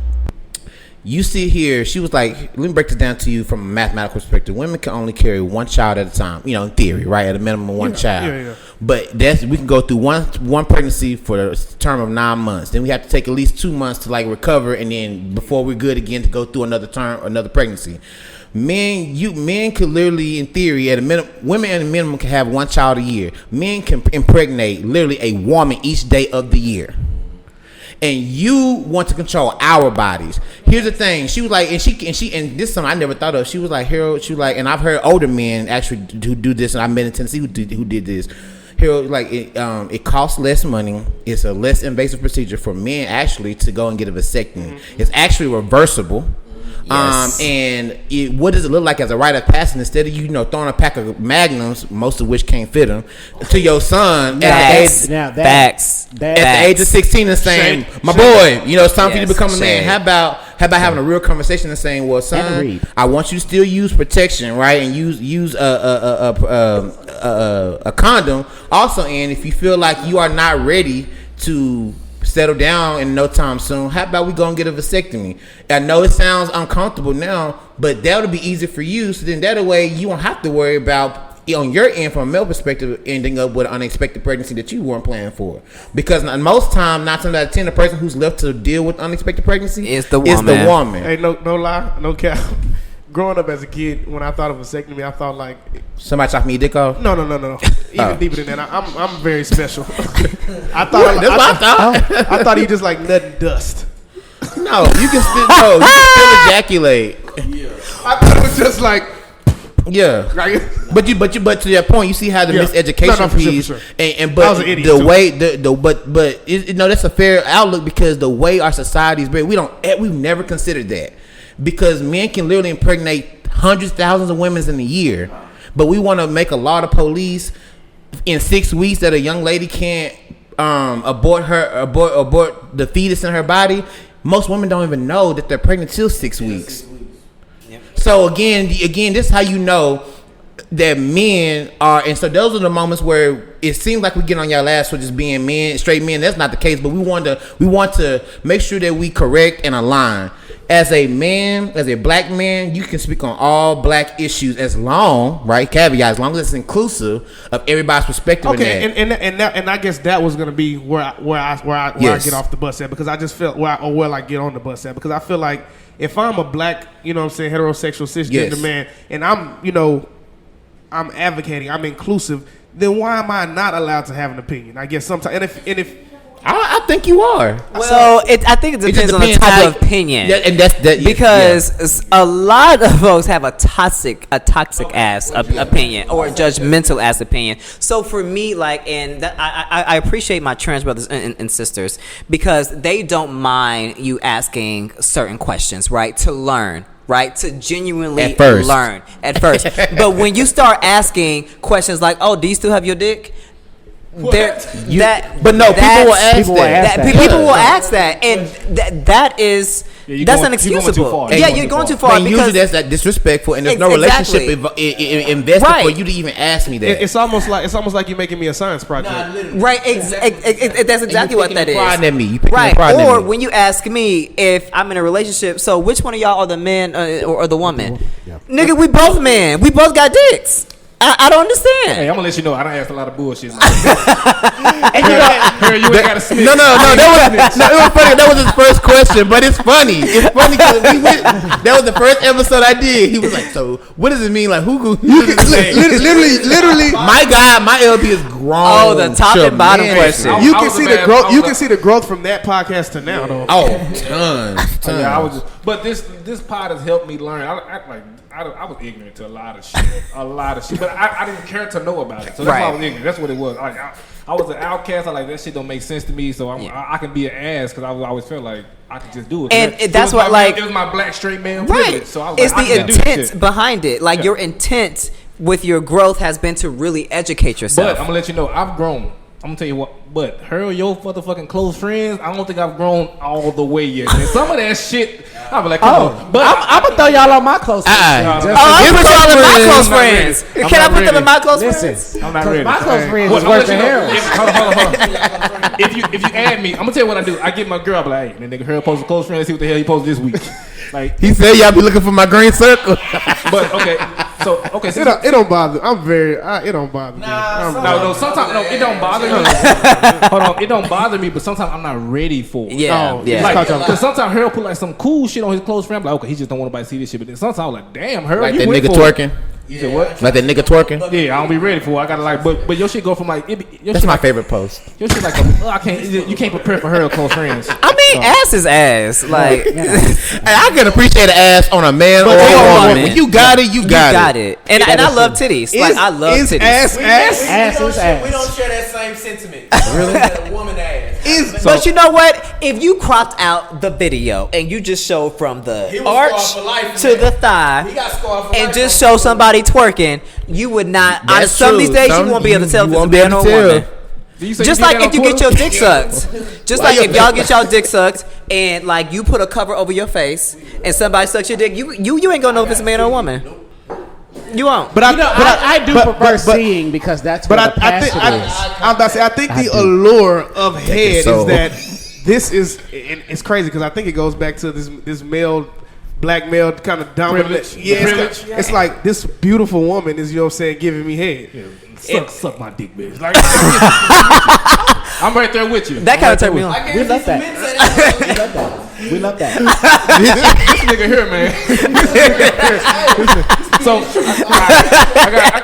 [SPEAKER 6] You see here, she was like, let me break this down to you from a mathematical perspective. Women can only carry one child at a time, you know, in theory, right? At a minimum of one child. Yeah. But we can go through one pregnancy for a term of 9 months. Then we have to take at least 2 months to like recover, and then before we're good again to go through another pregnancy. Men could literally, in theory, at a minimum, women at a minimum can have one child a year. Men can impregnate literally a woman each day of the year. And you want to control our bodies. Here's the thing. She was like, and this is something I never thought of. She was like, Harold, and I've heard older men actually who do this, and I've been in Tennessee who did this. Harold, like it costs less money. It's a less invasive procedure for men actually to go and get a vasectomy. It's actually reversible. Yes. What does it look like as a rite of passage? Instead of you throwing a pack of Magnums, most of which can't fit them, to your son at the age of 16 and saying, "My boy, it's time for you to become a man." How about having a real conversation and saying, "Well, son, I want you to still use protection, right, and use a condom. Also, and if you feel like you are not ready to settle down in no time soon, how about we go and get a vasectomy?" I know it sounds uncomfortable now, but that'll be easy for you. So then that way you won't have to worry about, on your end, from a male perspective, ending up with an unexpected pregnancy that you weren't planning for. Because most time, 9 times out of 10, the person who's left to deal with unexpected pregnancy is the woman.
[SPEAKER 2] Hey, no lie, no cap. Growing up as a kid, when I thought of vasectomy, I thought like
[SPEAKER 6] somebody chopped me your dick off.
[SPEAKER 2] No. Even deeper than that. I'm very special. I thought he just like nut and dust.
[SPEAKER 6] No, you can still ejaculate. Yeah.
[SPEAKER 2] I thought it was just like.
[SPEAKER 6] Yeah, but to that point, you see how the miseducation piece,
[SPEAKER 2] sure.
[SPEAKER 6] And but the way that's a fair outlook, because the way our society is built, we've never considered that, because men can literally impregnate hundreds, thousands of women in a year, but we want to make a law to police in 6 weeks that a young lady can't abort the fetus in her body. Most women don't even know that they're pregnant till 6 weeks. So again, this is how you know that men are, and so those are the moments where it seems like we get on y'all ass for just being men, straight men. That's not the case, but we want to make sure that we correct and align. As a man, as a black man, you can speak on all black issues as long, right? Caveat, as long as it's inclusive of everybody's perspective.
[SPEAKER 2] Okay, and I guess that was gonna be where I get off the bus at, because I just felt where I get on the bus at, because I feel like if I'm a black, heterosexual cisgender man, and I'm advocating, I'm inclusive, then why am I not allowed to have an opinion? I guess sometimes, and if
[SPEAKER 6] I think you are.
[SPEAKER 3] Well, I think it depends on the type of opinion.
[SPEAKER 6] And that's
[SPEAKER 3] because a lot of folks have a toxic ass opinion, or a judgmental ass opinion. So for me, I appreciate my trans brothers and sisters, because they don't mind you asking certain questions, right, to learn. Right, to genuinely learn at first. But when you start asking questions like, "Oh, do you still have your dick?" People will ask that. People will ask that, and that is that's inexcusable. You're going too far.
[SPEAKER 6] And usually that's that disrespectful, and there's no relationship invested for you to even ask me that.
[SPEAKER 2] It's almost like you're making me a science project.
[SPEAKER 3] Right? That's exactly what that is.
[SPEAKER 6] At me.
[SPEAKER 3] Right? Or when you ask me if I'm in a relationship, so which one of y'all are the man or the woman?
[SPEAKER 6] Yeah.
[SPEAKER 3] Nigga, we both men. We both got dicks. I don't understand.
[SPEAKER 1] Hey, I'm gonna let you know I don't ask a lot of bullshit. And you ain't gotta snitch.
[SPEAKER 6] No, it was funny. That was his first question, but it's funny. It's funny because that was the first episode I did. He was like, "So, what does it mean? Like, who literally, my guy, my LB is grown."
[SPEAKER 3] Oh, the top and bottom question.
[SPEAKER 2] You can see the growth. You can see the growth from that podcast to now, though.
[SPEAKER 6] Oh, tons.
[SPEAKER 1] Yeah, I was just, but this pod has helped me learn. I was ignorant to a lot of shit, but I didn't care to know about it. So that's why I was ignorant. That's what it was. Like I was an outcast. I like that shit don't make sense to me. So I can be an ass because I always felt like I could just do it.
[SPEAKER 3] And that's what
[SPEAKER 1] it was my black straight man
[SPEAKER 3] right.
[SPEAKER 1] privilege. So I was
[SPEAKER 3] it's
[SPEAKER 1] like,
[SPEAKER 3] the intent behind it. Like your intent with your growth has been to really educate yourself.
[SPEAKER 1] But I'm gonna let you know I've grown. I'm gonna tell you what, but her or your motherfucking close friends, I don't think I've grown all the way yet. And some of that shit, I'll be like, come on.
[SPEAKER 4] But I'm gonna throw y'all on my close friends.
[SPEAKER 3] I'm put y'all in my close friends. Can I put them in my close friends?
[SPEAKER 1] I'm not ready.
[SPEAKER 4] My close friends is worth the hell.
[SPEAKER 1] Hold on. If you add me, I'm gonna tell you what I do. I get my girl, I'm like, hey, that nigga her post a close friend. Let's see what the hell he posted this week. Like
[SPEAKER 6] he said, y'all be looking for my green circle.
[SPEAKER 1] But okay. So
[SPEAKER 2] it don't bother. It don't bother me.
[SPEAKER 1] No. Sometimes it don't bother me. Hold on, it don't bother me, but sometimes I'm not ready for it.
[SPEAKER 3] Yeah.
[SPEAKER 1] Like, cause sometimes Harold put like some cool shit on his close friend. I'm like, okay, he just don't want nobody to see this shit. But then sometimes I'm like, damn, Harold,
[SPEAKER 6] Like
[SPEAKER 1] you
[SPEAKER 6] that
[SPEAKER 1] went
[SPEAKER 6] nigga
[SPEAKER 1] for
[SPEAKER 6] twerking.
[SPEAKER 1] You said what?
[SPEAKER 6] Like that nigga twerking.
[SPEAKER 1] Yeah, I don't be ready for it. I gotta like, but your shit go from like
[SPEAKER 6] that's my favorite post.
[SPEAKER 1] Your shit like you can't prepare for Harold close friends.
[SPEAKER 3] I mean, ass is ass. Like,
[SPEAKER 6] and I can appreciate an ass on a man or a woman. When you got it, you got it.
[SPEAKER 3] And I love titties. Like I love titties.
[SPEAKER 2] Ass
[SPEAKER 4] is ass.
[SPEAKER 5] We don't share that same sentiment. Really? A woman ass.
[SPEAKER 3] But you know what? If you cropped out the video and you just showed from the arch to the thigh and just show somebody twerking, you would not. On some of these days, you won't be able to tell if it's a man or a woman. Just like if you get your dick sucked. Just like if y'all get y'all dick sucked and like you put a cover over your face and somebody sucks your dick, you ain't gonna know if it's a man or a woman. You won't.
[SPEAKER 4] But I do prefer seeing because that's what
[SPEAKER 2] I think the allure of head is that this is, and it's crazy because I think it goes back to this black male kind of dominant. It's like this beautiful woman is, you know what I'm saying, giving me head.
[SPEAKER 1] Yeah, suck my dick, bitch. Like, I'm right there with you.
[SPEAKER 3] That kind of turned me on.
[SPEAKER 4] We love that. We love that.
[SPEAKER 1] This nigga here, man. So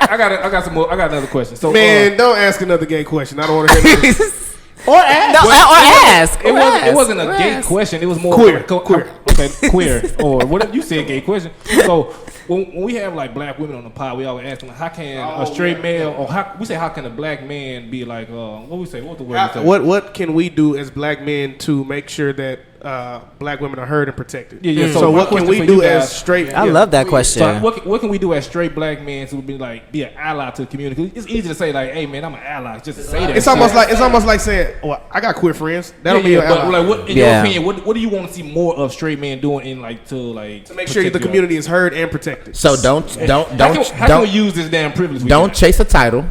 [SPEAKER 1] I got some more. I got another question. So
[SPEAKER 2] man, don't ask another gay question. I don't want to hear this.
[SPEAKER 3] Or ask.
[SPEAKER 1] It wasn't a gay question. It was more
[SPEAKER 2] queer.
[SPEAKER 1] Okay, queer or whatever you said. Gay question. So when we have like black women on the pod, we always ask them, how can a straight male or how can a black man be like what we say? What's the word?
[SPEAKER 2] What can we do as black men to make sure that black women are heard and protected?
[SPEAKER 1] Yeah.
[SPEAKER 2] So what can we do as straight?
[SPEAKER 3] I love that question.
[SPEAKER 1] So what can we do as straight black men to be an ally to the community? It's easy to say like, hey man, I'm an ally. Just to say that.
[SPEAKER 2] It's almost like saying, well, I got queer friends. That'll be an ally.
[SPEAKER 1] But like, what in your opinion, what do you want to see more of straight men doing in like to make
[SPEAKER 2] sure the community is heard and protected?
[SPEAKER 6] So don't
[SPEAKER 1] how can we use this damn privilege?
[SPEAKER 6] Don't chase a title.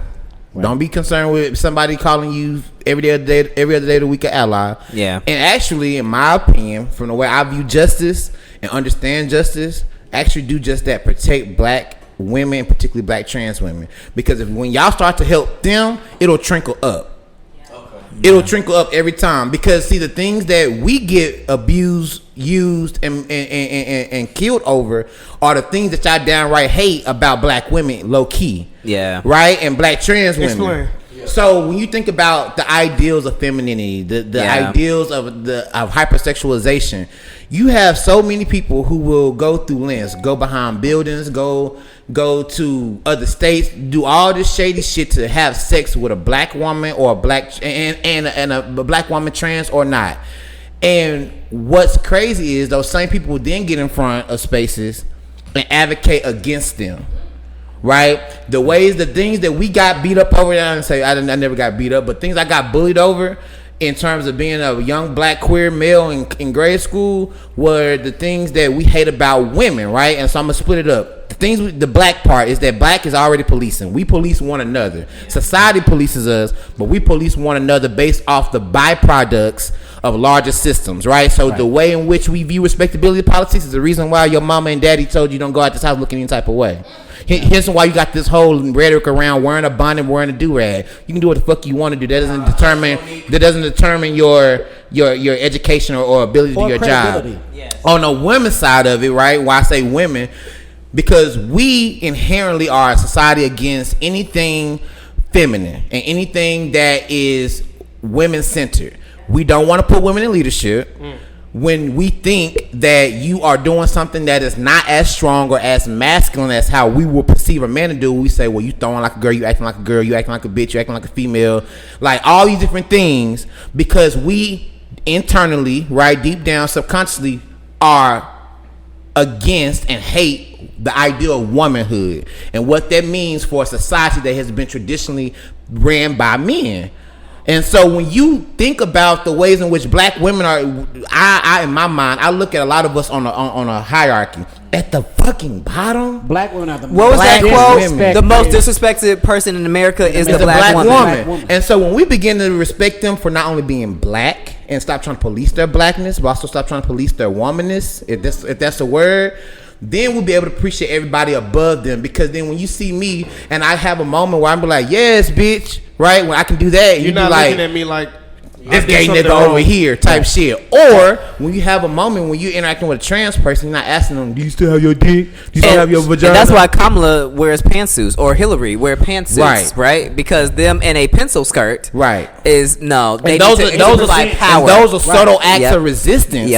[SPEAKER 6] Right. Don't be concerned with somebody calling you every other day of the week an ally.
[SPEAKER 3] Yeah. And
[SPEAKER 6] actually, in my opinion, from the way I view justice and understand justice, actually do just that: protect black women, particularly black trans women. Because when y'all start to help them, it'll trickle up. It'll trickle up every time, because see, the things that we get abused, used, and killed over are the things that y'all downright hate about black women, low key.
[SPEAKER 3] Yeah.
[SPEAKER 6] Right? And black trans women.
[SPEAKER 2] Explain.
[SPEAKER 6] So when you think about the ideals of femininity, the ideals of hypersexualization, you have so many people who will go through lengths, go behind buildings, go to other states, do all this shady shit to have sex with a black woman or a black and a black woman, trans or not. And what's crazy is those same people will then get in front of spaces and advocate against them. Right? The things that we got beat up over, and say I never got beat up, but things I got bullied over, in terms of being a young black queer male in grade school were the things that we hate about women, right? And so I'm gonna split it up. The things with the black part is that black is already policing. We police one another. Society polices us, but we police one another based off the byproducts of larger systems, right? So the way in which we view respectability politics is the reason why your mama and daddy told you don't go out this house looking any type of way. Here's why you got this whole rhetoric around wearing a bonnet, wearing a do-rag. You can do what the fuck you want to do. That doesn't determine your education or ability to do your job. Yes. On the women's side of it, right? Why I say women, because we inherently are a society against anything feminine and anything that is women-centered. We don't want to put women in leadership. When we think that you are doing something that is not as strong or as masculine as how we will perceive a man to do, we say, well, you throwing like a girl, you acting like a girl, you acting like a bitch, you acting like a female, like all these different things, because we internally, right, deep down, subconsciously, are against and hate the idea of womanhood and what that means for a society that has been traditionally ran by men. And so when you think about the ways in which black women are, I in my mind, I look at a lot of us on a hierarchy. At the fucking bottom,
[SPEAKER 4] black women are the
[SPEAKER 3] what was that quote? The most disrespected person in America is the black woman.
[SPEAKER 6] And so when we begin to respect them for not only being black and stop trying to police their blackness, but also stop trying to police their womanness, if that's a word, then we'll be able to appreciate everybody above them. Because then when you see me and I have a moment where I'm like, yes, bitch, right? When I can do that,
[SPEAKER 2] you're not looking at me like
[SPEAKER 6] this gay nigga over here type shit. Or when you have a moment when you're interacting with a trans person, you're not asking them, do you still have your dick? Do you still have your vagina?
[SPEAKER 3] And that's why Kamala wears pantsuits, or Hillary wear pantsuits, right? Because them in a pencil skirt, is no. They
[SPEAKER 6] those are subtle acts of resistance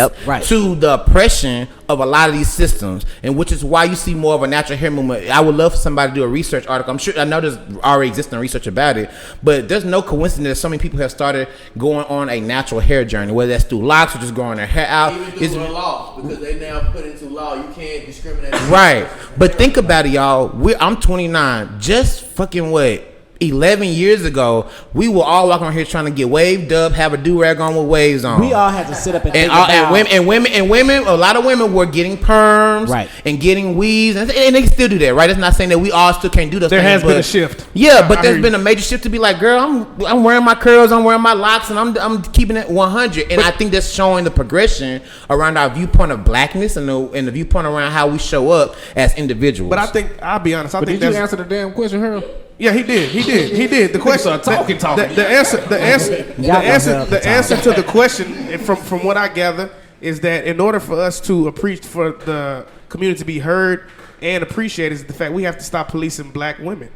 [SPEAKER 6] to the oppression of a lot of these systems, and which is why you see more of a natural hair movement. I would love for somebody to do a research article. I know there's already existing research about it, but there's no coincidence that so many people have started going on a natural hair journey, whether that's through locks or just growing their hair out.
[SPEAKER 5] Even through law, because they now put into law you can't discriminate.
[SPEAKER 6] Right, but think about it, y'all. I'm 29. Just fucking what? 11 years ago, we were all walking around here trying to get waved up, have a do-rag on with waves on.
[SPEAKER 4] We all had to sit up and
[SPEAKER 6] women, a lot of women were getting perms and getting weaves, and they can still do that, right? It's not saying that we all still can't do those things.
[SPEAKER 2] There has been a shift.
[SPEAKER 6] Yeah, but there's been a major shift to be like, girl, I'm wearing my curls, I'm wearing my locks, and I'm keeping it 100. And I think that's showing the progression around our viewpoint of blackness and the viewpoint around how we show up as individuals.
[SPEAKER 2] But I think, I'll be honest,
[SPEAKER 1] did you answer the damn question, Harold?
[SPEAKER 2] Yeah, he did. The question,
[SPEAKER 1] talking.
[SPEAKER 2] The answer to the question, from what I gather, is that in order for us to for the community to be heard and appreciated, is the fact we have to stop policing black women.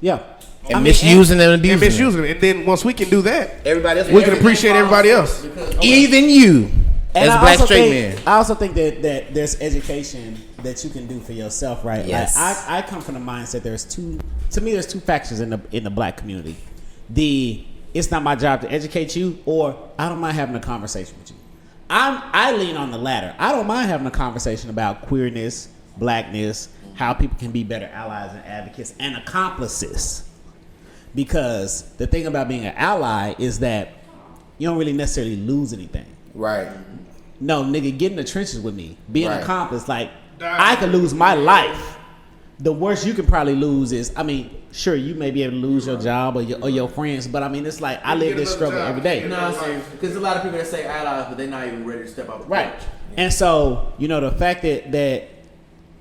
[SPEAKER 4] Yeah.
[SPEAKER 6] And misusing them and abusing
[SPEAKER 2] them. And then once we can do that,
[SPEAKER 6] everybody else,
[SPEAKER 2] we can appreciate everybody else.
[SPEAKER 6] Even you. As a black straight man.
[SPEAKER 4] I also think that there's education that you can do for yourself, right?
[SPEAKER 3] Yes.
[SPEAKER 4] Like I come from the mindset there's two factions in the black community. It's not my job to educate you, or I don't mind having a conversation with you. I lean on the latter. I don't mind having a conversation about queerness, blackness, how people can be better allies and advocates and accomplices. Because the thing about being an ally is that you don't really necessarily lose anything.
[SPEAKER 6] Right.
[SPEAKER 4] No, nigga, get in the trenches with me. Be an accomplice. Like, I could lose my life. The worst you can probably lose is, sure, you may be able to lose your job or your friends, but it's like, I live this struggle every day.
[SPEAKER 5] You know what I'm saying? Because a lot of people that say allies, but they're not even ready to step out.
[SPEAKER 4] Right. And so, the fact that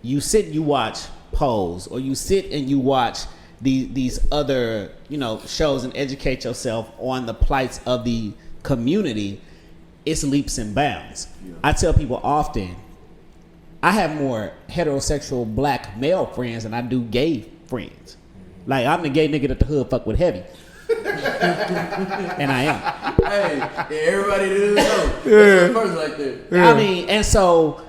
[SPEAKER 4] you sit and you watch Pose, or you sit and you watch these other, shows and educate yourself on the plights of the community, it's leaps and bounds. Yeah. I tell people often, I have more heterosexual black male friends than I do gay friends. Like, I'm the gay nigga that the hood fuck with heavy. And I am.
[SPEAKER 5] Hey, everybody do know. That's a person like that.
[SPEAKER 4] Yeah. And so,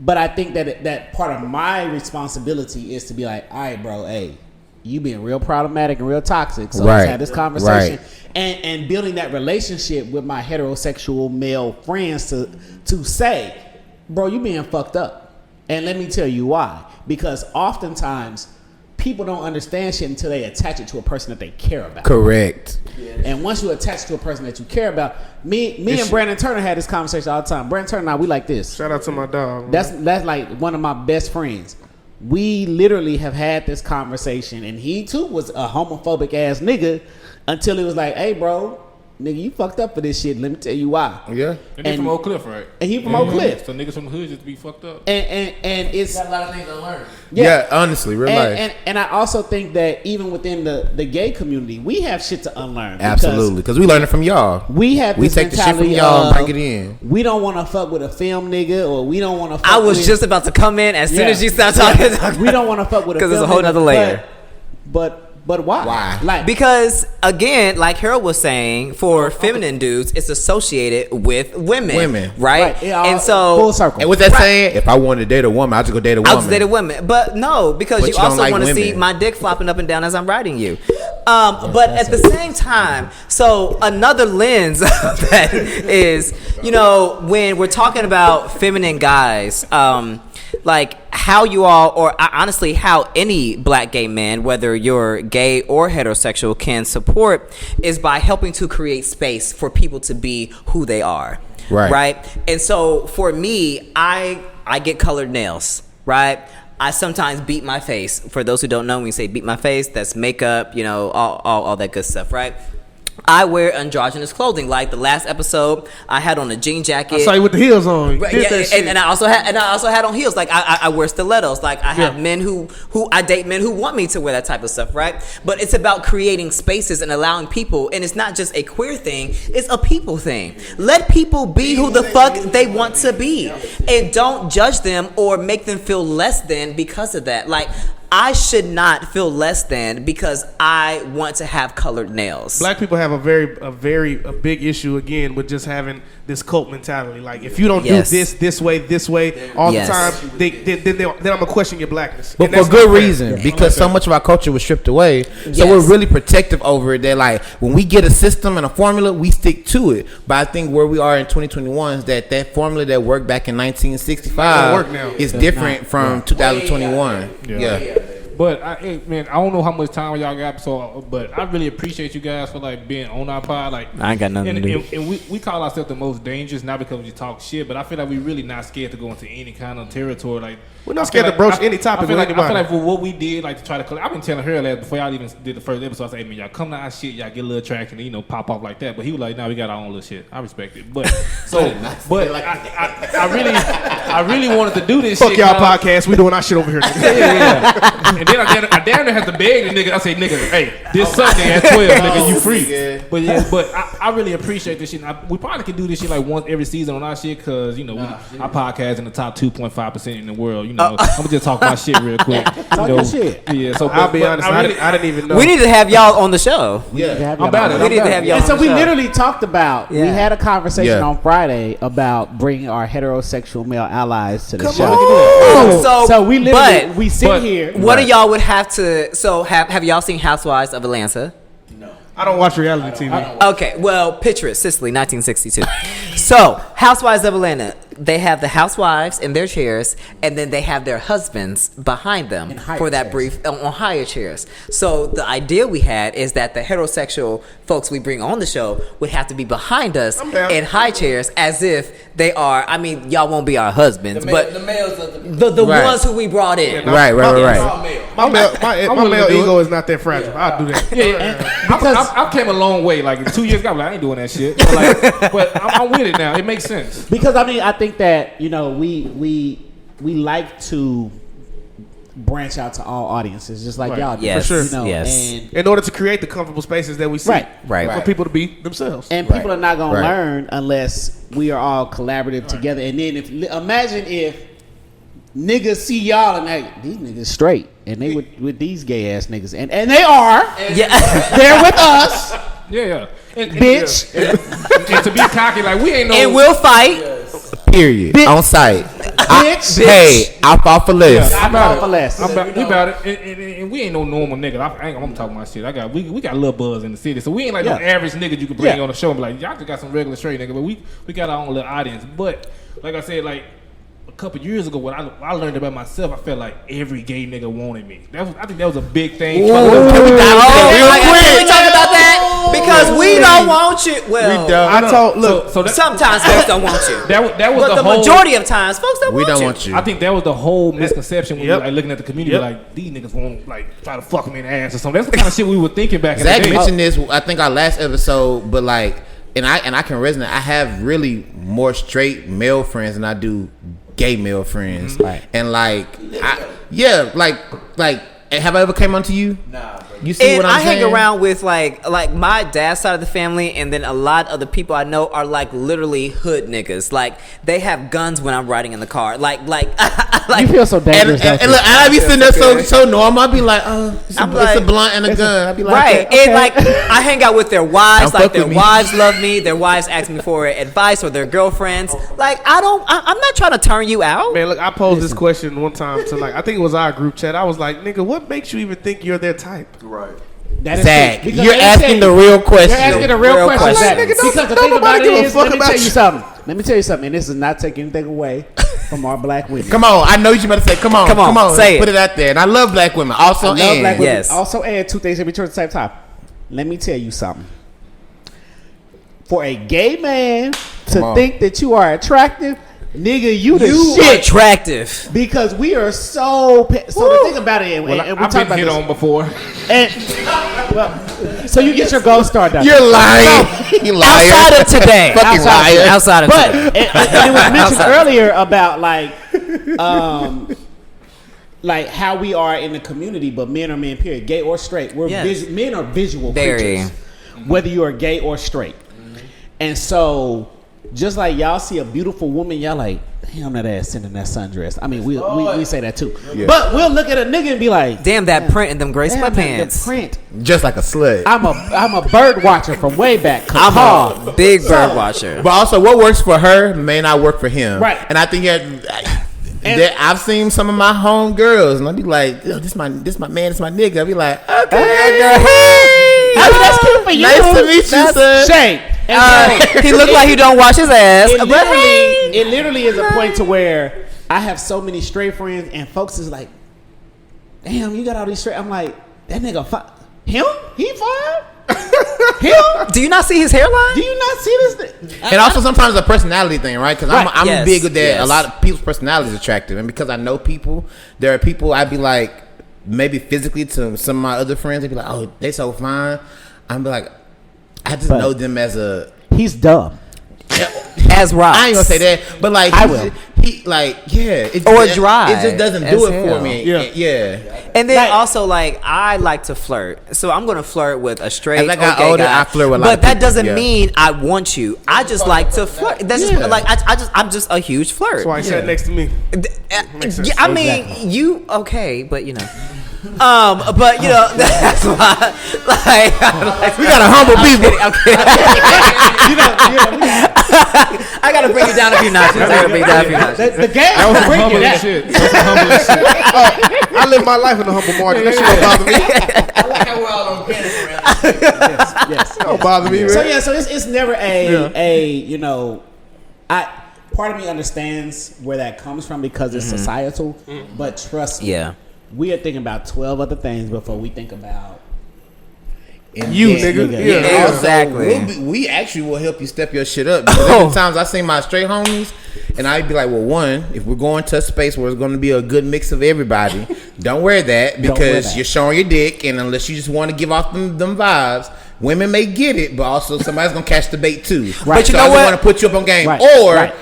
[SPEAKER 4] but I think that part of my responsibility is to be like, all right, bro, hey, you being real problematic and real toxic. So let's have this conversation. Right. And building that relationship with my heterosexual male friends to say, bro, you being fucked up. And let me tell you why. Because oftentimes people don't understand shit until they attach it to a person that they care about.
[SPEAKER 6] Correct.
[SPEAKER 4] And once you attach to a person that you care about, me and Brandon Turner had this conversation all the time. Brandon Turner and I, we like this.
[SPEAKER 2] Shout out to my dog.
[SPEAKER 4] That's like one of my best friends. We literally have had this conversation, and he too was a homophobic ass nigga until he was like, "Hey, bro, nigga, you fucked up for this shit. Let me tell you why."
[SPEAKER 2] Yeah.
[SPEAKER 1] And he from Oak Cliff, right?
[SPEAKER 4] And he from Oak Cliff.
[SPEAKER 1] So niggas from the hood just be fucked up.
[SPEAKER 4] And it's
[SPEAKER 5] Got a lot of things to learn.
[SPEAKER 6] Yeah, honestly, real life.
[SPEAKER 4] And I also think that even within the gay community, we have shit to unlearn.
[SPEAKER 6] Absolutely, because we learn it from y'all.
[SPEAKER 4] We have this
[SPEAKER 6] take the shit from
[SPEAKER 4] mentality
[SPEAKER 6] y'all and
[SPEAKER 4] of,
[SPEAKER 6] bring it in.
[SPEAKER 4] We don't want to fuck with a film nigga, or we don't want to fuck
[SPEAKER 3] I was
[SPEAKER 4] with,
[SPEAKER 3] just about to come in as soon as you start talking.
[SPEAKER 4] we don't want to fuck with a film
[SPEAKER 3] because it's a whole
[SPEAKER 4] nigga,
[SPEAKER 3] nother layer.
[SPEAKER 4] But why?
[SPEAKER 6] Why?
[SPEAKER 4] Like,
[SPEAKER 3] Because again, like Harold was saying, for feminine dudes, it's associated with women, right?
[SPEAKER 4] Right.
[SPEAKER 3] And so
[SPEAKER 4] full circle.
[SPEAKER 6] And what's that saying? If I wanted to date a woman, I just go date a woman.
[SPEAKER 3] I'll just date a woman, but no, because
[SPEAKER 6] But
[SPEAKER 3] you
[SPEAKER 6] you don't
[SPEAKER 3] also
[SPEAKER 6] like
[SPEAKER 3] want to see
[SPEAKER 6] women.
[SPEAKER 3] my dick flopping up and down as I'm riding you. But at the same time, so another lens of that is, you know, when we're talking about feminine guys, like how you all, or honestly, how any black gay man, whether you're gay or heterosexual, can support is by helping to create space for people to be who they are. Right. And so for me, I get colored nails, right? I sometimes beat my face. For those who don't know, when we say beat my face, that's makeup, you know, all that good stuff, right? I wear androgynous clothing. Like the last episode, I had on a jean jacket.
[SPEAKER 2] I saw you with the heels on.
[SPEAKER 3] Right, yeah, and I also had on heels. Like I wear stilettos. Like I have men who I date men who want me to wear that type of stuff, right? But it's about creating spaces and allowing people, and it's not just a queer thing, it's a people thing. Let people be who the fuck they want to be, and don't judge them or make them feel less than because of that. Like, I should not feel less than because I want to have colored nails.
[SPEAKER 2] Black people have a very big issue again with just having this cult mentality. Like, if you don't do this way all the time, then I'm gonna question your blackness.
[SPEAKER 6] But for good reason, because so much of our culture was stripped away. So we're really protective over it. That like when we get a system and a formula, we stick to it. But I think where we are in 2021 is that formula that worked back in 1965 is different from 2021. Yeah.
[SPEAKER 1] But I don't know how much time y'all got, but I really appreciate you guys for like being on our pod. Like,
[SPEAKER 3] I ain't got nothing to do.
[SPEAKER 1] And we call ourselves the most dangerous, not because we talk shit, but I feel like we really not scared to go into any kind of territory. Like,
[SPEAKER 2] we're not scared to broach any topic with anybody.
[SPEAKER 1] I feel like for what we did, like to try to, I've been telling her that before y'all even did the first episode. I said, hey man, y'all come to our shit, y'all get a little traction, and, you know, pop off like that. But he was like, nah, we got our own little shit. I respect it. But I really wanted to do this.
[SPEAKER 2] Fuck
[SPEAKER 1] shit.
[SPEAKER 2] Y'all podcast. We doing our shit over here.
[SPEAKER 1] Yeah. And then I damn near had to beg the nigga. I say, nigga, hey, this Sunday at 12, nigga, you free. But I really appreciate this shit. We probably can do this shit like once every season on our shit, because, you know, our podcast in the top 2.5% in the world. You know, I'm gonna just talk my shit real quick.
[SPEAKER 4] Talk your shit.
[SPEAKER 1] Yeah. So
[SPEAKER 2] I'll be honest, I didn't even know.
[SPEAKER 3] We need to have y'all on the show.
[SPEAKER 2] Yeah,
[SPEAKER 1] I'm about it.
[SPEAKER 3] We need to have y'all
[SPEAKER 4] And
[SPEAKER 3] on
[SPEAKER 4] so
[SPEAKER 3] the
[SPEAKER 4] we
[SPEAKER 3] show.
[SPEAKER 4] literally talked about. We had a conversation
[SPEAKER 6] Yeah.
[SPEAKER 4] on Friday about bringing our heterosexual male allies to the show.
[SPEAKER 3] So
[SPEAKER 4] we literally we sit here.
[SPEAKER 3] What do y'all would have to? So have y'all seen Housewives of Atlanta?
[SPEAKER 2] I don't watch reality TV.
[SPEAKER 3] Okay, well, picture it, Sicily, 1962. So, Housewives of Atlanta, they have the housewives in their chairs, and then they have their husbands behind them for that brief, on higher chairs. So, the idea we had is that the heterosexual folks we bring on the show would have to be behind us in high chairs, as if they are, I mean, y'all won't be our husbands, but
[SPEAKER 5] the males of
[SPEAKER 3] the ones who we brought in.
[SPEAKER 6] Right.
[SPEAKER 2] My male ego is not that fragile. I'll do that.
[SPEAKER 1] Because I came a long way. Like 2 years ago, I ain't doing that shit. But I'm with it now. It makes sense.
[SPEAKER 4] Because I mean, I think that, you know, we like to branch out to all audiences, just like y'all do.
[SPEAKER 3] Yes.
[SPEAKER 2] For sure.
[SPEAKER 4] You know, and
[SPEAKER 2] in order to create the comfortable spaces that we see, for people to be themselves.
[SPEAKER 4] And people are not gonna learn unless we are all collaborative together. And then imagine if niggas see y'all and like, these niggas straight, and they with these gay ass niggas, and they are, they're with us,
[SPEAKER 1] and,
[SPEAKER 4] bitch.
[SPEAKER 1] And to be cocky, like we ain't no.
[SPEAKER 3] And we'll fight.
[SPEAKER 6] Period. On site.
[SPEAKER 4] Bitch.
[SPEAKER 6] Hey, alfalfa list.
[SPEAKER 4] Alfalfa list.
[SPEAKER 1] We about it, and we ain't no normal nigga. I'm talking my shit. We got a little buzz in the city, so we ain't like no average nigga you can bring on the show and be like, y'all just got some regular straight nigga, but we got our own little audience. But like I said, like a couple years ago when I learned about myself, I felt like every gay nigga wanted me. I think that was a big thing.
[SPEAKER 3] Can we talk about that? Because we don't want you. Well,
[SPEAKER 2] we don't. I told look.
[SPEAKER 1] So
[SPEAKER 3] sometimes folks don't want you.
[SPEAKER 1] That was
[SPEAKER 3] but the
[SPEAKER 1] whole,
[SPEAKER 3] majority of times, folks don't
[SPEAKER 6] we
[SPEAKER 3] want
[SPEAKER 6] don't
[SPEAKER 3] you.
[SPEAKER 6] want you.
[SPEAKER 1] I think that was the whole misconception when we were like looking at the community, like these niggas won't like try to fuck them in the ass or something. That's the kind of shit we were thinking back in the day.
[SPEAKER 6] Zach mentioned this, I think our last episode, but like, and I can resonate. I have really more straight male friends than I do gay male friends, and like, have I ever came onto you? Nah. You see what I'm saying?
[SPEAKER 3] I hang around with like my dad's side of the family, and then a lot of the people I know are like literally hood niggas. Like they have guns when I'm riding in the car. Like
[SPEAKER 4] you feel so dangerous.
[SPEAKER 6] And look, I be sitting there so normal. I be like, it's a blunt and a gun. I be like,
[SPEAKER 3] right.
[SPEAKER 6] Okay.
[SPEAKER 3] And like I hang out with their wives. Like their wives love me. Their wives ask me for advice, or their girlfriends. Like I'm not trying to turn you out.
[SPEAKER 2] Man, look, I posed this question one time to I think it was our group chat. I was like, nigga, what makes you even think you're their type?
[SPEAKER 5] Right.
[SPEAKER 4] That is
[SPEAKER 6] Zach,
[SPEAKER 4] true.
[SPEAKER 6] you're asking the real question.
[SPEAKER 4] You're asking the real question.
[SPEAKER 2] Zach. Because
[SPEAKER 4] the thing about it is, let me tell you something. And this is not taking anything away from our black women.
[SPEAKER 6] Come on, I know you better say. Come on,
[SPEAKER 3] say
[SPEAKER 6] put it out there. And I love black women. Also,
[SPEAKER 4] Also, and two things that we turn at the same time. Let me tell you something. For a gay man to think that you are attractive, nigga, you shit.
[SPEAKER 3] Attractive.
[SPEAKER 4] Because we are so the thing about it, and we
[SPEAKER 1] I've
[SPEAKER 4] talk
[SPEAKER 1] been
[SPEAKER 4] about
[SPEAKER 1] hit
[SPEAKER 4] this,
[SPEAKER 1] on before.
[SPEAKER 4] and so you get your gold star done.
[SPEAKER 6] You're lying. You liar.
[SPEAKER 3] Outside of today.
[SPEAKER 6] Fucking liar.
[SPEAKER 3] Outside of today.
[SPEAKER 4] And it was mentioned earlier about like how we are in the community, but men are men, period. Gay or straight. Men are visual creatures. Whether you are gay or straight. And so just like y'all see a beautiful woman, y'all like, damn, that ass sitting in that sundress. I mean, we say that too. Yeah. But we'll look at a nigga and be like,
[SPEAKER 3] damn that print in them gray sweatpants.
[SPEAKER 4] The print.
[SPEAKER 6] Just like a slut.
[SPEAKER 4] I'm a bird watcher from way back.
[SPEAKER 3] I'm a big bird watcher.
[SPEAKER 6] But also, what works for her may not work for him.
[SPEAKER 4] Right.
[SPEAKER 6] And I think I've seen some of my home girls, and I'll be like, this my man, this my nigga. I'll be like, okay, hey,
[SPEAKER 4] that's cute for you.
[SPEAKER 6] Nice to meet you, son.
[SPEAKER 4] Shane.
[SPEAKER 3] He looked like he don't wash his ass.
[SPEAKER 4] It literally is a point to where I have so many straight friends, and folks is like, damn, you got all these straight. I'm like, that nigga fine. Him? He fine? Him?
[SPEAKER 3] Do you not see his hairline?
[SPEAKER 4] Do you not see this thing?
[SPEAKER 6] And also sometimes a personality thing, right? Because I'm big with that.
[SPEAKER 3] Yes.
[SPEAKER 6] A lot of people's personality is attractive, and because I know people, there are people I'd be like, maybe physically to some of my other friends, they'd be like, oh, they so fine. I'm be like, I just know them as a.
[SPEAKER 4] He's dumb.
[SPEAKER 3] As rocks.
[SPEAKER 6] I ain't gonna say that, but like
[SPEAKER 4] I will.
[SPEAKER 6] He like
[SPEAKER 3] or dry.
[SPEAKER 6] It just doesn't do it for me. Yeah.
[SPEAKER 3] And then also like I like to flirt, so I'm gonna flirt with a straight
[SPEAKER 6] As I got
[SPEAKER 3] gay
[SPEAKER 6] older,
[SPEAKER 3] guy.
[SPEAKER 6] I flirt with a lot
[SPEAKER 3] but
[SPEAKER 6] of
[SPEAKER 3] that
[SPEAKER 6] people,
[SPEAKER 3] doesn't mean I want you. I just like to flirt. That's just like I'm just a huge flirt.
[SPEAKER 2] That's why he sat next to me.
[SPEAKER 3] I mean, you okay, but you know. But you know that's why. Like
[SPEAKER 6] we got a humble people.
[SPEAKER 3] Okay. I gotta bring you down a few notches.
[SPEAKER 4] The game.
[SPEAKER 1] That was some humble shit.
[SPEAKER 2] I live my life in a humble margin. That shit don't bother me.
[SPEAKER 5] I like how we're all on camera.
[SPEAKER 4] Yes.
[SPEAKER 2] It don't bother me, man.
[SPEAKER 4] So it's never part of me understands where that comes from because it's societal, but trust me, we are thinking about 12 other things before we think about
[SPEAKER 2] you, nigga.
[SPEAKER 6] Yeah,
[SPEAKER 3] exactly.
[SPEAKER 6] We actually will help you step your shit up. Because every times I see my straight homies, and I'd be like, well, one, if we're going to a space where it's going to be a good mix of everybody, don't wear that because you're showing your dick, and unless you just want to give off them vibes, women may get it, but also somebody's going to catch the bait too.
[SPEAKER 3] Right. But you
[SPEAKER 6] so
[SPEAKER 3] know
[SPEAKER 6] I
[SPEAKER 3] what?
[SPEAKER 6] want to put you up on game.
[SPEAKER 4] Right.
[SPEAKER 6] Or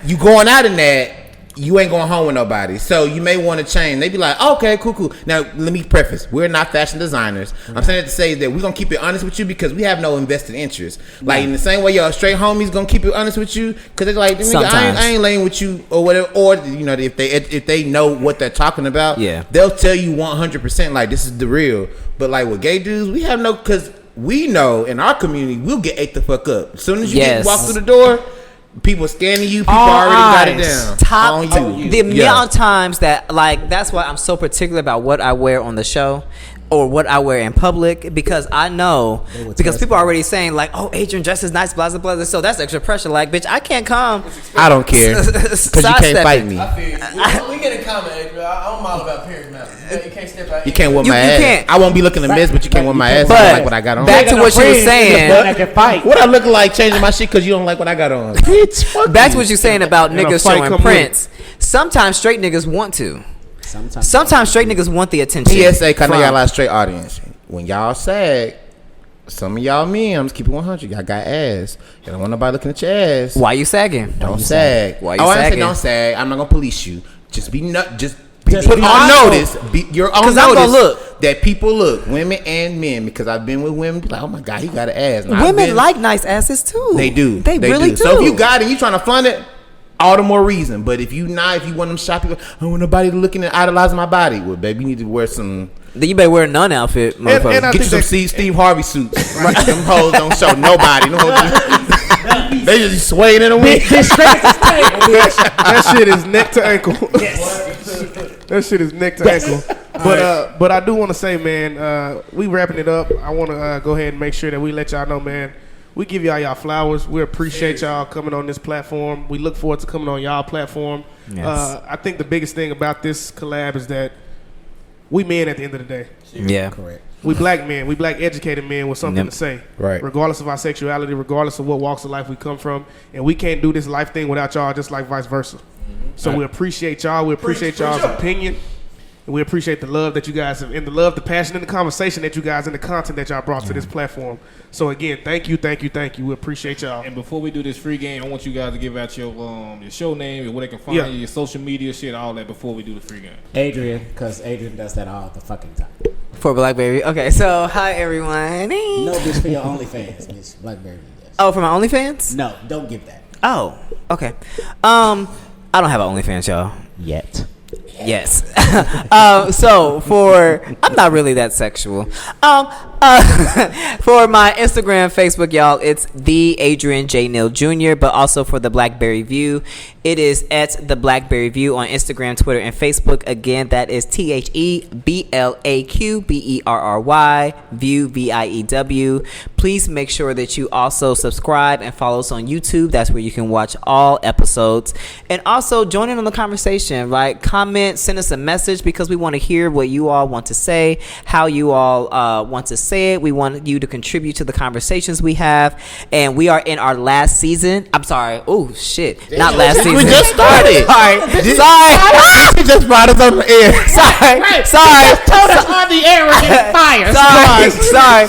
[SPEAKER 6] you going out in that, you ain't going home with nobody. So you may want to change. They be like, okay, cool. Now, let me preface. We're not fashion designers. I'm saying it to say that we're going to keep it honest with you because we have no invested interest. Like, in the same way your straight homies going to keep it honest with you because they're like, I ain't laying with you or whatever. Or, you know, if they know what they're talking about, they'll tell you 100% like, this is the real. But, like, with gay dudes, we have no, because we know in our community, we'll get ate the fuck up. As soon as you walk through the door, people scanning you. People already got it down.
[SPEAKER 3] The amount of times that, like, that's why I'm so particular about what I wear on the show. or what I wear in public, because I know, because people are already saying like, oh, Adrian dresses nice, blah blah blah. So that's extra pressure. Like, bitch, I can't come.
[SPEAKER 6] I don't care because you can't fight me.
[SPEAKER 5] I feel we get a comment, Adrian. I'm all about appearance now. You can't step out.
[SPEAKER 6] You can't whip my ass.
[SPEAKER 3] Can't.
[SPEAKER 6] I won't be looking a mess, but you can't whip my ass.
[SPEAKER 3] But
[SPEAKER 6] I don't like what I got on.
[SPEAKER 3] Back to what you were saying.
[SPEAKER 6] What I look like changing my shit because you don't like what I got on.
[SPEAKER 3] Back to what you're saying about niggas showing prints. Sometimes straight niggas want to. Sometimes straight niggas want the attention.
[SPEAKER 6] PSA, cause I know y'all a lot of straight audience. When y'all sag, some of y'all memes keep it 100. Y'all got ass. You don't want nobody looking at your ass.
[SPEAKER 3] Why you sagging?
[SPEAKER 6] Don't sag.
[SPEAKER 3] Why you sagging?
[SPEAKER 6] I say don't sag. I'm not gonna police you. Just be put on notice. You're on notice that people look, women and men, because I've been with women like, oh my god, he got an ass. And
[SPEAKER 3] women like nice asses too.
[SPEAKER 6] They do.
[SPEAKER 3] They really do.
[SPEAKER 6] So if you got it, you trying to flaunt it, all the more reason. But if you want them shop people, I don't want nobody looking and idolizing my body. Well, baby, you need to wear some.
[SPEAKER 3] Then you better wear a nun outfit, motherfucker.
[SPEAKER 6] And get you some Steve Harvey suits. Right? Them hoes don't show nobody. They just swaying in the wind.
[SPEAKER 2] That shit is neck to ankle. That shit is neck to ankle. But I do want to say, man, we wrapping it up. I want to go ahead and make sure that we let y'all know, man, we give y'all flowers. We appreciate y'all coming on this platform. We look forward to coming on y'all platform. Yes. I think the biggest thing about this collab is that we men at the end of the day.
[SPEAKER 3] Yeah.
[SPEAKER 6] Correct.
[SPEAKER 2] We black men. We black educated men with something to say.
[SPEAKER 6] Right.
[SPEAKER 2] Regardless of our sexuality, regardless of what walks of life we come from. And we can't do this life thing without y'all, just like vice versa. So we appreciate y'all. We appreciate y'all's opinion. And we appreciate the love that you guys have, and the love, the passion, and the conversation that you guys, and the content that y'all brought to this platform. So again, thank you. We appreciate y'all.
[SPEAKER 1] And before we do this free game, I want you guys to give out your show name and where they can find you, your social media shit, all that before we do the free game.
[SPEAKER 4] Adrian, because Adrian does that all the fucking time.
[SPEAKER 3] For BlaQberry. Okay, so hi everyone.
[SPEAKER 4] No, bitch, for your OnlyFans, bitch. BlaQberry. Yes.
[SPEAKER 3] Oh, for my OnlyFans?
[SPEAKER 4] No, don't give that.
[SPEAKER 3] Oh, okay. I don't have an OnlyFans, y'all.
[SPEAKER 4] Yet.
[SPEAKER 3] Yes. So I'm not really that sexual. For my Instagram, Facebook, y'all, it's the Adrian J. Neal Jr. But also for the BlaQberry View, it is at TheBlaqberryView on Instagram, Twitter, and Facebook. Again, that is TheBlaqberry View, VIEW. Please make sure that you also subscribe and follow us on YouTube. That's where you can watch all episodes. And also join in on the conversation. Like, comment, send us a message, because we want to hear what you all want to say, how you all want to say it. We want you to contribute to the conversations we have. And we are in our last season. I'm sorry. Oh, shit. Not last season.
[SPEAKER 6] We just started.
[SPEAKER 3] Sorry.
[SPEAKER 6] You just brought us on the air.
[SPEAKER 3] Sorry.
[SPEAKER 4] Just told us on the air we're getting fired.
[SPEAKER 3] Sorry.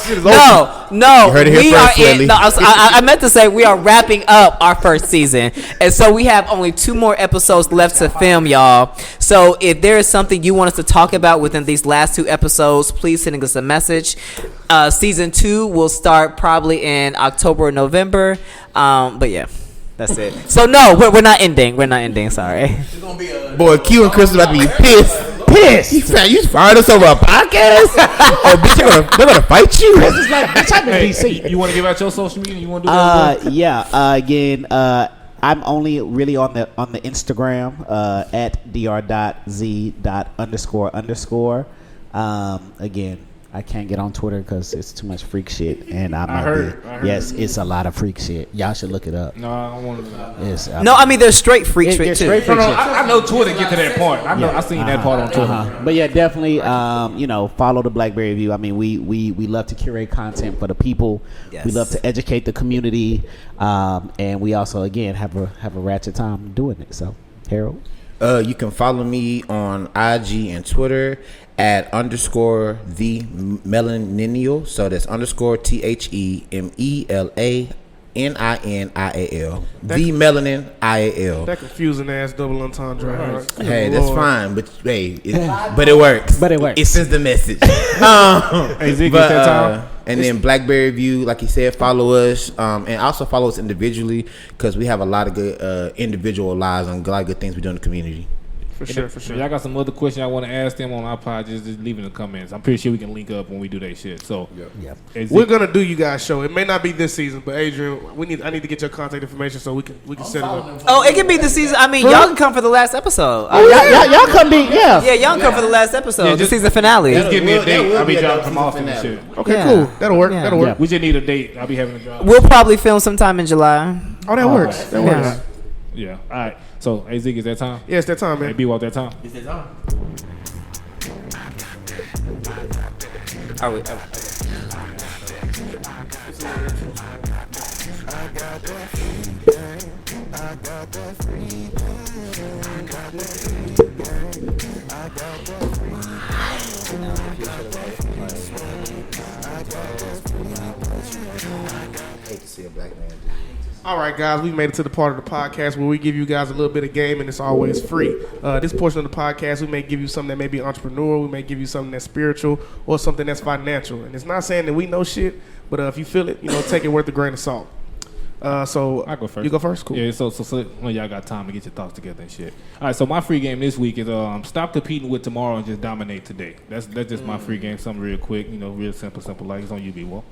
[SPEAKER 3] No.
[SPEAKER 6] You heard it here first, Swelly.
[SPEAKER 3] I meant to say we are wrapping up our first season. And so we have only 2 more episodes left to film, y'all. So if there is something you want us to talk about within these last 2 episodes, please send us a message. Season 2 will start probably in October or November. But yeah. That's it. So no, we're not ending. Sorry.
[SPEAKER 6] Boy, Q and Chris is about to be pissed. You fired us over a podcast? Oh, bitch, they're gonna fight you.
[SPEAKER 4] This is like, bitch, I'm in DC.
[SPEAKER 1] You want to give out your social media? You want to do that?
[SPEAKER 4] Yeah. Again, I'm only really on the Instagram at dr.z.__. Again, I can't get on Twitter because it's too much freak shit, and I heard. Yes, it's a lot of freak shit. Y'all should look it up.
[SPEAKER 1] No, I don't want to.
[SPEAKER 3] I mean, there's straight freak shit too.
[SPEAKER 1] I know Twitter get to that point. I seen that part on Twitter.
[SPEAKER 4] But yeah, definitely, follow the BlaQberry View. I mean, we love to curate content for the people. Yes. We love to educate the community, and we also again have a ratchet time doing it. So, Harold.
[SPEAKER 6] You can follow me on IG and Twitter at _TheMelaninnial. So that's _TheMelaninnial. The Melanin IAL.
[SPEAKER 2] That confusing ass double entendre. Right?
[SPEAKER 6] Hey, that's fine, but but it works. It sends the message. And then BlaQberry View, like you said, follow us, and also follow us individually, because we have a lot of good individual lives and a lot of good things we do in the community.
[SPEAKER 2] For sure, for sure.
[SPEAKER 1] If y'all got some other questions I want to ask them on our pod, just leave in the comments. I'm pretty sure we can link up when we do that shit. So
[SPEAKER 2] we're gonna do you guys show. It may not be this season, but Adrian, I need to get your contact information so we can set it up.
[SPEAKER 3] Oh, it can be the season. I mean, y'all can come for the last episode.
[SPEAKER 4] Y'all come be
[SPEAKER 3] y'all can come for the last episode. The season finale.
[SPEAKER 1] Just give me a date. I'll be dropping some off and shit.
[SPEAKER 2] Okay, cool. That'll work. That'll work.
[SPEAKER 1] We just need a date. I'll be having a drop.
[SPEAKER 3] We'll probably film sometime in July.
[SPEAKER 2] Oh, that works. That works.
[SPEAKER 1] Yeah. All right. So, hey, Ziggy, is that time?
[SPEAKER 2] Yeah, it's that time, man.
[SPEAKER 1] Hey, B-Walk, that time?
[SPEAKER 5] It's that time.
[SPEAKER 3] Are we?
[SPEAKER 6] Hate to see a black man do.
[SPEAKER 2] All right, guys, we made it to the part of the podcast where we give you guys a little bit of game, and it's always free. This portion of the podcast, we may give you something that may be entrepreneurial, we may give you something that's spiritual, or something that's financial. And it's not saying that we know shit, but if you feel it, take it with a grain of salt. So
[SPEAKER 1] I go first.
[SPEAKER 2] You go first? Cool.
[SPEAKER 1] Yeah, so when y'all got time to get your thoughts together and shit. All right, so my free game this week is stop competing with tomorrow and just dominate today. That's just my free game. Something real quick, real simple like it's on you, B-Walk.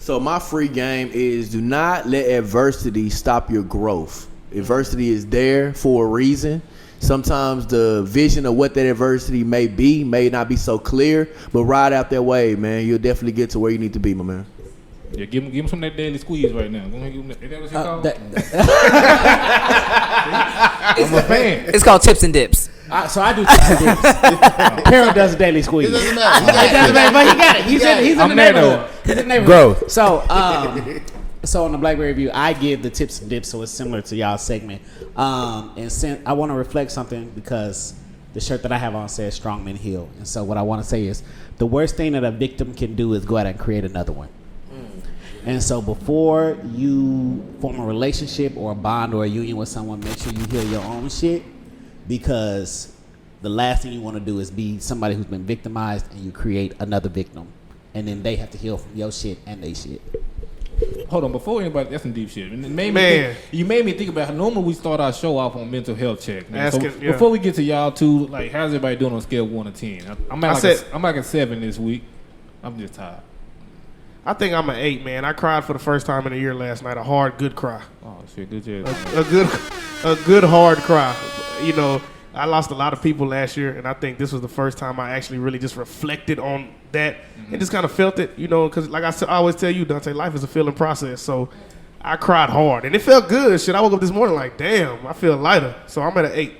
[SPEAKER 5] So my free game is do not let adversity stop your growth. Adversity is there for a reason. Sometimes the vision of what that adversity may be may not be so clear, but ride out that wave, man. You'll definitely get to where you need to be, my man.
[SPEAKER 1] Yeah, give him some of that daily squeeze right now. Go ahead, give him that. Is that what you call it? I'm a fan.
[SPEAKER 3] It's called tips and dips.
[SPEAKER 4] So I do tips and dips. Harold does a daily squeeze. It doesn't matter. But he got it. He's in the neighborhood. He's in the neighborhood.
[SPEAKER 6] Growth.
[SPEAKER 4] So, so on the BlaQberry View, I give the tips and dips, so it's similar to y'all's segment. And I want to reflect something because the shirt that I have on says "Strong Men Heal," and so what I want to say is the worst thing that a victim can do is go out and create another one. And so before you form a relationship or a bond or a union with someone, make sure you heal your own shit, because the last thing you want to do is be somebody who's been victimized and you create another victim, and then they have to heal from your shit and they shit.
[SPEAKER 1] Hold on, before anybody, that's some deep shit. You made me think about how normally we start our show off on mental health check. Before we get to y'all two, like, how's everybody doing on a scale of 1 to 10? I'm like a 7 this week. I'm just tired.
[SPEAKER 2] I think I'm an 8, man. I cried for the first time in a year last night. A hard, good cry.
[SPEAKER 1] Oh shit, good job.
[SPEAKER 2] A good hard cry. I lost a lot of people last year, and I think this was the first time I actually really just reflected on that and just kind of felt it. Because like I always tell you, Dante, life is a feeling process. So I cried hard, and it felt good. Shit, I woke up this morning like, damn, I feel lighter. So I'm at an 8.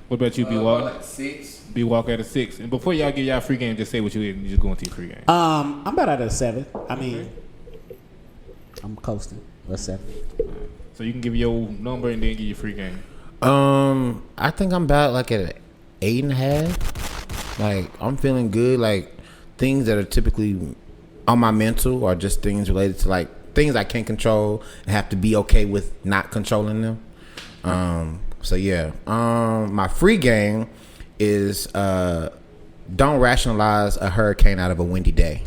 [SPEAKER 1] What about you, B-Walk?
[SPEAKER 5] Like 6.
[SPEAKER 1] B-Walk at a 6. And before y'all get y'all free game, just say what you is and you just go into your free game.
[SPEAKER 4] I'm about at a 7. I mean, I'm coasting. What's 7?
[SPEAKER 1] So you can give your number and then give your free game.
[SPEAKER 6] I think I'm about like at an 8.5. Like, I'm feeling good. Like, things that are typically on my mental are just things related to like things I can't control and have to be okay with not controlling them. So yeah. My free game is don't rationalize a hurricane out of a windy day.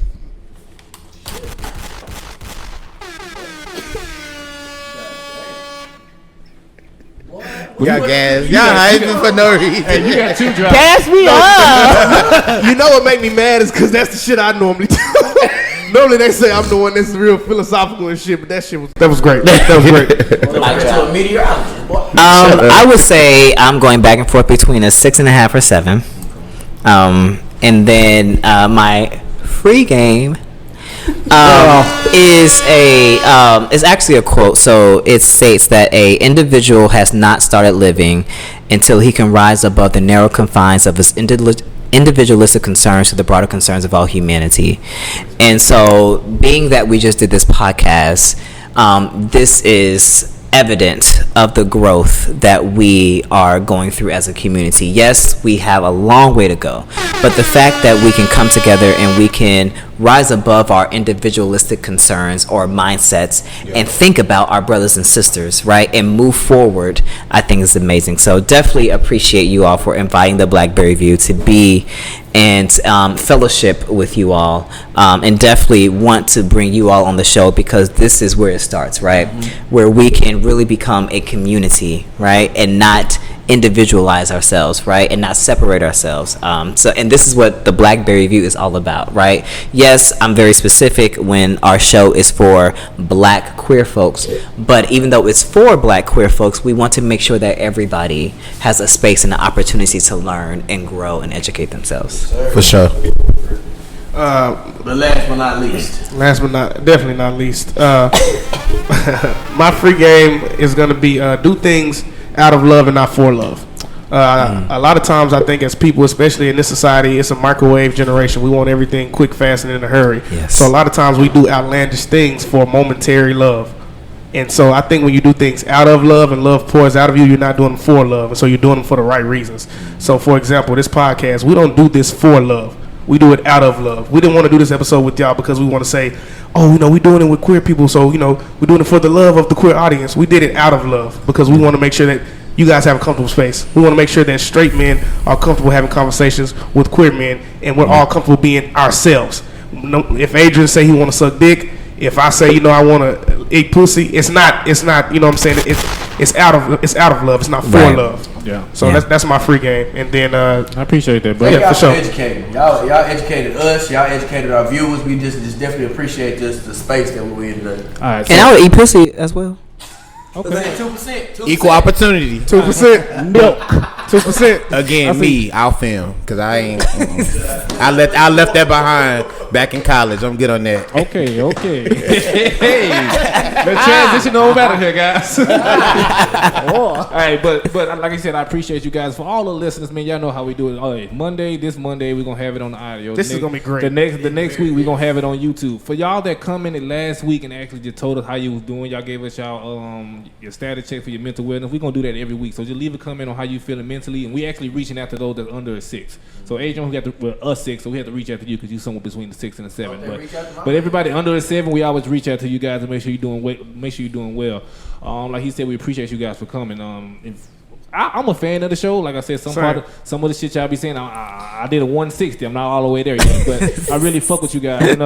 [SPEAKER 6] We got gas. Y'all hyping for no reason.
[SPEAKER 1] Hey, you got 2 drops.
[SPEAKER 3] Gas me up.
[SPEAKER 2] You know what make me mad is because that's the shit I normally do. Normally they say I'm the one that's real philosophical and shit, but that was great. That was great.
[SPEAKER 5] To a meteorologist, boy.
[SPEAKER 3] I would say I'm going back and forth between a 6.5 or 7. And then my free game is actually a quote. So it states that a individual has not started living until he can rise above the narrow confines of his individualistic concerns to the broader concerns of all humanity. And so, being that we just did this podcast, this is evidence of the growth that we are going through as a community. Yes, we have a long way to go, but the fact that we can come together and we can rise above our individualistic concerns or mindsets and think about our brothers and sisters, right, and move forward, I think is amazing. So definitely appreciate you all for inviting the BlaQberry View to be and fellowship with you all, and definitely want to bring you all on the show because this is where it starts, right? Where we can really become a community, right, and not individualize ourselves, right, and not separate ourselves. And this is what the BlaQberry View is all about, right? Yes, I'm very specific when our show is for Black queer folks, but even though it's for Black queer folks, we want to make sure that everybody has a space and an opportunity to learn and grow and educate themselves.
[SPEAKER 6] For sure.
[SPEAKER 5] But last but not least.
[SPEAKER 2] Definitely not least. My free game is gonna be do things out of love and not for love. A lot of times I think as people, especially in this society, it's a microwave generation. We want everything quick, fast, and in a hurry.
[SPEAKER 3] Yes.
[SPEAKER 2] So a lot of times we do outlandish things for momentary love. And so I think when you do things out of love and love pours out of you, you're not doing them for love. And so you're doing them for the right reasons. So for example, this podcast, we don't do this for love. We do it out of love. We didn't want to do this episode with y'all because we want to say, oh, we're doing it with queer people. So, we're doing it for the love of the queer audience. We did it out of love because we want to make sure that you guys have a comfortable space. We want to make sure that straight men are comfortable having conversations with queer men, and we're all comfortable being ourselves. If Adrian say he want to suck dick, if I say, I want to eat pussy, it's not, you know what I'm saying? It's out of love. It's not for love.
[SPEAKER 1] Yeah.
[SPEAKER 2] So that's my free game. And then
[SPEAKER 1] I appreciate that, bro.
[SPEAKER 5] Thank
[SPEAKER 2] Yeah,
[SPEAKER 5] y'all
[SPEAKER 2] for sure.
[SPEAKER 5] Educating. Y'all educated us. Y'all educated our viewers. We just definitely appreciate the space that we're in today.
[SPEAKER 1] All right.
[SPEAKER 3] And I would eat pussy as well.
[SPEAKER 1] Okay.
[SPEAKER 5] 2%.
[SPEAKER 6] Equal opportunity.
[SPEAKER 2] 2% milk. 2%.
[SPEAKER 6] Again, me, I'll film because I ain't. I left that behind back in college. I'm good on that.
[SPEAKER 1] Okay. Hey, let's transition over out of here, guys. All right, but like I said, I appreciate you guys for all the listeners, man. Y'all know how we do it. All right, this Monday we're gonna have it on the audio.
[SPEAKER 2] This is gonna be great.
[SPEAKER 1] The next week we're gonna have it on YouTube. For y'all that commented last week and actually just told us how you was doing, y'all gave us your status check for your mental wellness. We're gonna do that every week. So just leave a comment on how you feeling mentally, and we actually reaching out to those that's under a 6. So Adrian, we got us 6, so we have to reach out to you because you're somewhere between the 6 and the 7. But everybody under a 7, we always reach out to you guys and make sure you're doing well. Like he said, we appreciate you guys for coming. I'm a fan of the show. Like I said, some of the shit y'all be saying, I did a 160. I'm not all the way there yet, but I really fuck with you guys. And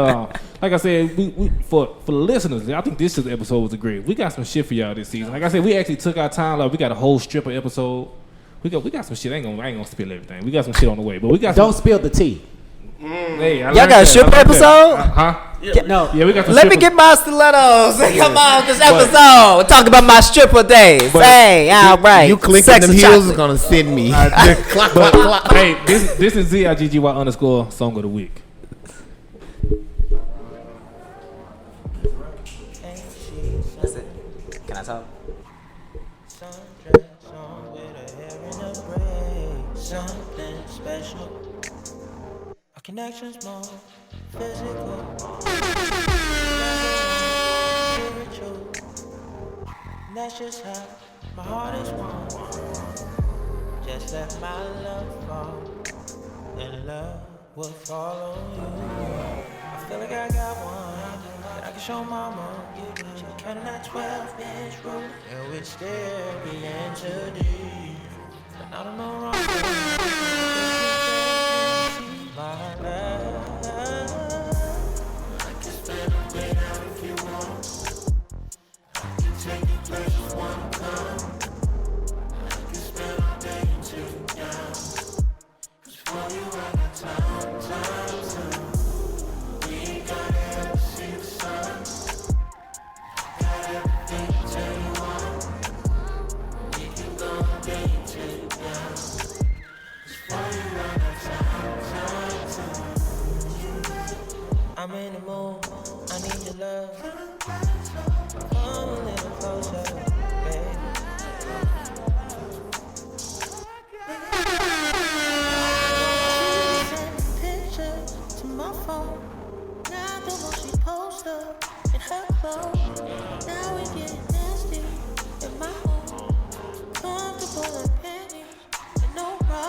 [SPEAKER 1] like I said, we for the listeners, I think this episode was great. We got some shit for y'all this season. Like I said, we actually took our time. Like we got a whole stripper episode. We got some shit. I ain't gonna spill everything. We got some shit on the way, but we got.
[SPEAKER 4] Don't spill the tea.
[SPEAKER 1] Hey,
[SPEAKER 3] Y'all got a stripper episode?
[SPEAKER 1] Huh?
[SPEAKER 4] No.
[SPEAKER 1] Yeah, we got.
[SPEAKER 3] Let me get my stilettos. Come on, this episode. Talk about my stripper days. Hey, all right.
[SPEAKER 6] You clicking
[SPEAKER 3] Sex
[SPEAKER 6] them
[SPEAKER 3] and
[SPEAKER 6] heels
[SPEAKER 3] chocolate.
[SPEAKER 6] is gonna send me.
[SPEAKER 1] But, hey, this is ZIGGY_ song of the week.
[SPEAKER 3] That's it. Can I talk?
[SPEAKER 8] Something special. Our connections more physical. Spiritual. And that's just how my heart is warm. Just let my love fall, and love will follow you. I feel like I got one that I can show mama. She be counting that 12-inch rule, and we still be into deep. But I don't know wrong. My love, I can spend a day out if you want. I can take you places you wanna come. I can spend all day until you're down. 'Cause for you I got time. We ain't gotta ever see the sun. Got everything to tell you want. We can go all day until you're down. 'Cause for you I got time. I'm in the mood, I need your love. Come a little closer, baby. Send pictures to my phone. Now the one she posts up in her clothes. Now we get nasty in my home. Comfortable like panties and no bra.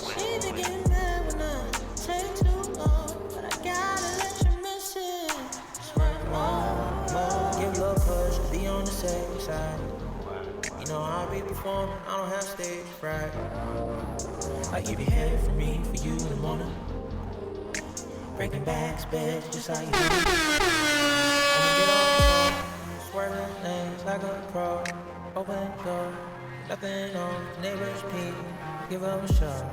[SPEAKER 8] She been getting mad when I take too long, but I gotta let you miss it. Swear more. Give a little push, be on the safe side. You know I'll be performing, I don't have stage fright. Like you be headed for me, for you in the morning. Breaking backs, beds, just how you do. I'ma get on the floor, swerving lanes like a pro. Open door, nothing on, neighbor HP, give up a show.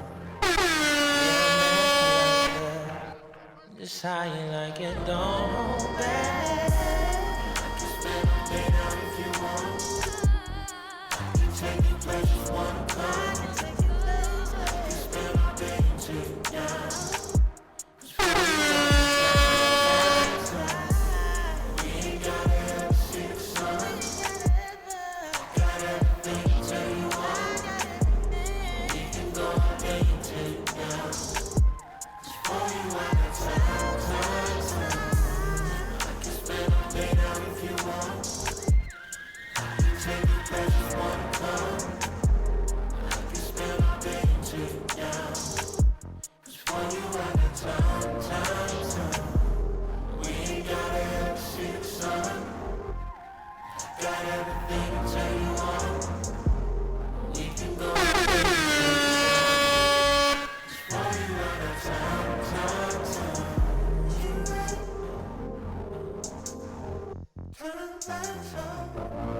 [SPEAKER 8] Just how you like it, don't hold back. I can spend all day down if you want. I can take you places one time. I can spend all day and take you down. We ain't gotta ever see the sun. Got everything to tell you on. We can go all day and take you down. For you I got time. I can spend all day down if you want. I can take you places one time. I can spend all day and take you down. For you I got time. We ain't gotta ever see the sun. Got everything to tell you on. We can go all day and take you down. For you I got time. From the